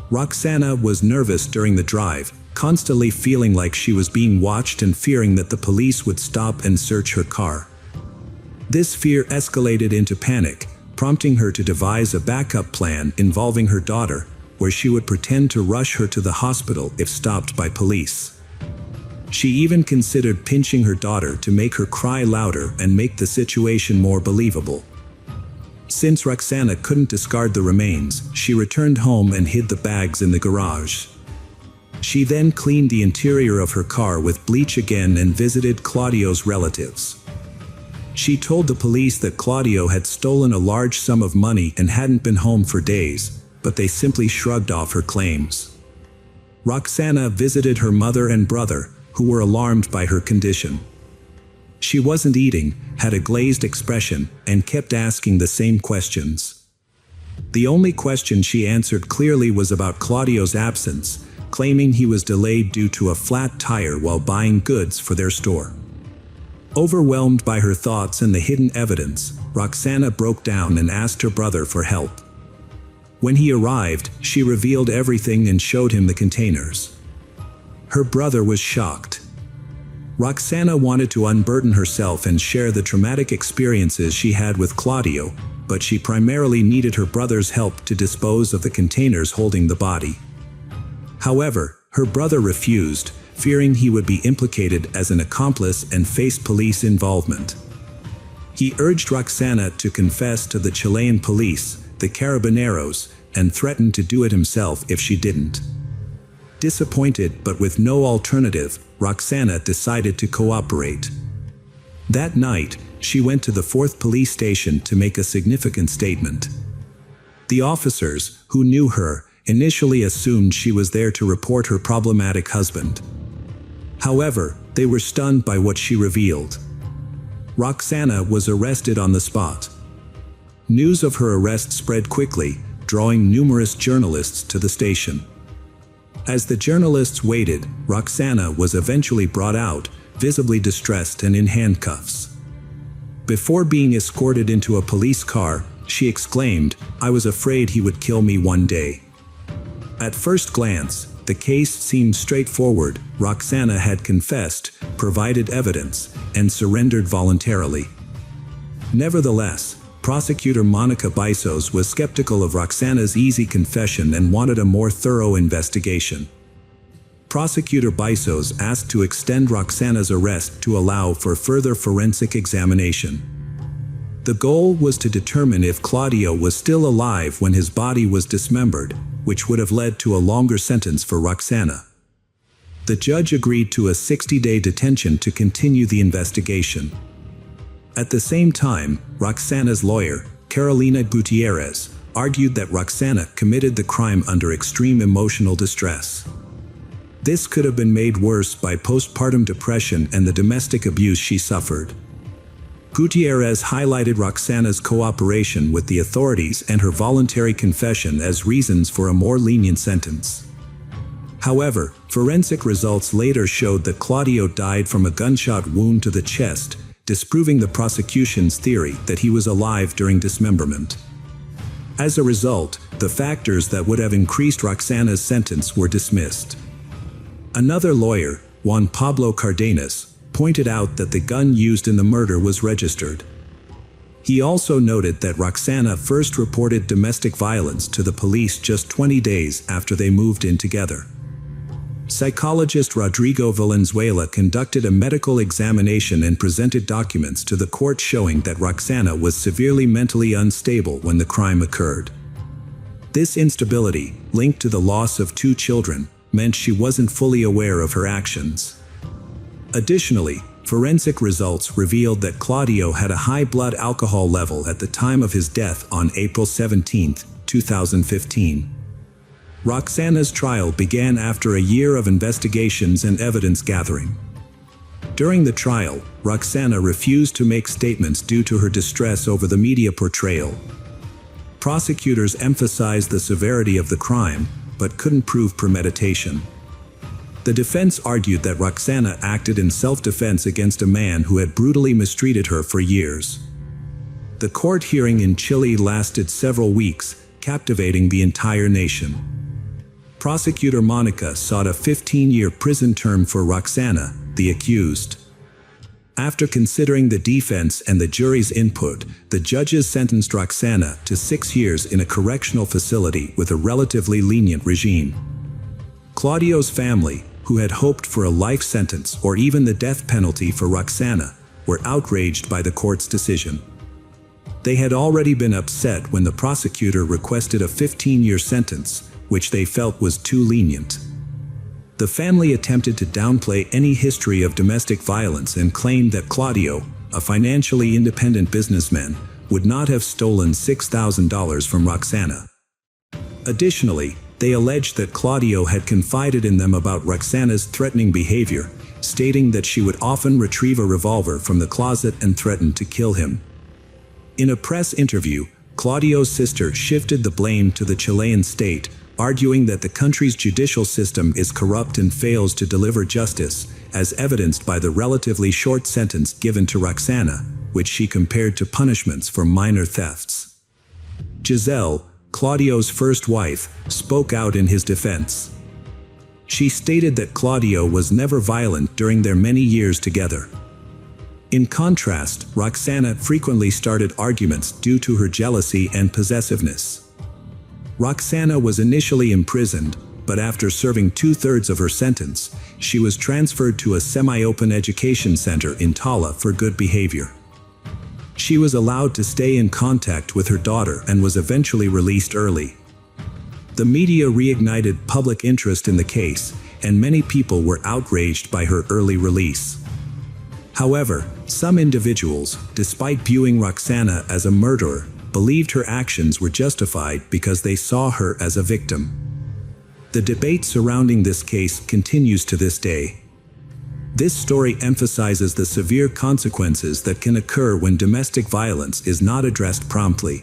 Roxana was nervous during the drive, constantly feeling like she was being watched and fearing that the police would stop and search her car. This fear escalated into panic, prompting her to devise a backup plan involving her daughter, where she would pretend to rush her to the hospital if stopped by police. She even considered pinching her daughter to make her cry louder and make the situation more believable. Since Roxana couldn't discard the remains, she returned home and hid the bags in the garage. She then cleaned the interior of her car with bleach again and visited Claudio's relatives. She told the police that Claudio had stolen a large sum of money and hadn't been home for days, but they simply shrugged off her claims. Roxana visited her mother and brother, who were alarmed by her condition. She wasn't eating, had a glazed expression, and kept asking the same questions. The only question she answered clearly was about Claudio's absence, claiming he was delayed due to a flat tire while buying goods for their store. Overwhelmed by her thoughts and the hidden evidence, Roxana broke down and asked her brother for help. When he arrived, she revealed everything and showed him the containers. Her brother was shocked. Roxana wanted to unburden herself and share the traumatic experiences she had with Claudio, but she primarily needed her brother's help to dispose of the containers holding the body. However, her brother refused, fearing he would be implicated as an accomplice and face police involvement. He urged Roxana to confess to the Chilean police, the Carabineros, and threatened to do it himself if she didn't. Disappointed but with no alternative, Roxana decided to cooperate. That night, she went to the 4th police station to make a significant statement. The officers, who knew her, initially assumed she was there to report her problematic husband. However, they were stunned by what she revealed. Roxana was arrested on the spot. News of her arrest spread quickly, drawing numerous journalists to the station. As the journalists waited, Roxana was eventually brought out, visibly distressed and in handcuffs. Before being escorted into a police car, she exclaimed, "I was afraid he would kill me one day." At first glance, the case seemed straightforward. Roxana had confessed, provided evidence, and surrendered voluntarily. Nevertheless, prosecutor Monica Bisos was skeptical of Roxana's easy confession and wanted a more thorough investigation. Prosecutor Bisos asked to extend Roxana's arrest to allow for further forensic examination. The goal was to determine if Claudio was still alive when his body was dismembered, which would have led to a longer sentence for Roxana. The judge agreed to a 60-day detention to continue the investigation. At the same time, Roxana's lawyer, Carolina Gutierrez, argued that Roxana committed the crime under extreme emotional distress. This could have been made worse by postpartum depression and the domestic abuse she suffered. Gutierrez highlighted Roxana's cooperation with the authorities and her voluntary confession as reasons for a more lenient sentence. However, forensic results later showed that Claudio died from a gunshot wound to the chest, disproving the prosecution's theory that he was alive during dismemberment. As a result, the factors that would have increased Roxana's sentence were dismissed. Another lawyer, Juan Pablo Cardenas, pointed out that the gun used in the murder was registered. He also noted that Roxana first reported domestic violence to the police just 20 days after they moved in together. Psychologist Rodrigo Valenzuela conducted a medical examination and presented documents to the court showing that Roxana was severely mentally unstable when the crime occurred. This instability, linked to the loss of 2 children, meant she wasn't fully aware of her actions. Additionally, forensic results revealed that Claudio had a high blood alcohol level at the time of his death on April 17, 2015. Roxana's trial began after a year of investigations and evidence gathering. During the trial, Roxana refused to make statements due to her distress over the media portrayal. Prosecutors emphasized the severity of the crime, but couldn't prove premeditation. The defense argued that Roxana acted in self-defense against a man who had brutally mistreated her for years. The court hearing in Chile lasted several weeks, captivating the entire nation. Prosecutor Monica sought a 15-year prison term for Roxana, the accused. After considering the defense and the jury's input, the judges sentenced Roxana to 6 years in a correctional facility with a relatively lenient regime. Claudio's family, who had hoped for a life sentence or even the death penalty for Roxana, were outraged by the court's decision. They had already been upset when the prosecutor requested a 15-year sentence, which they felt was too lenient. The family attempted to downplay any history of domestic violence and claimed that Claudio, a financially independent businessman, would not have stolen $6,000 from Roxana. Additionally, they alleged that Claudio had confided in them about Roxana's threatening behavior, stating that she would often retrieve a revolver from the closet and threaten to kill him. In a press interview, Claudio's sister shifted the blame to the Chilean state, arguing that the country's judicial system is corrupt and fails to deliver justice, as evidenced by the relatively short sentence given to Roxana, which she compared to punishments for minor thefts. Giselle, Claudio's first wife, spoke out in his defense. She stated that Claudio was never violent during their many years together. In contrast, Roxana frequently started arguments due to her jealousy and possessiveness. Roxana was initially imprisoned, but after serving 2/3 of her sentence, she was transferred to a semi-open education center in Tala for good behavior. She was allowed to stay in contact with her daughter and was eventually released early. The media reignited public interest in the case, and many people were outraged by her early release. However, some individuals, despite viewing Roxana as a murderer, believed her actions were justified because they saw her as a victim. The debate surrounding this case continues to this day. This story emphasizes the severe consequences that can occur when domestic violence is not addressed promptly.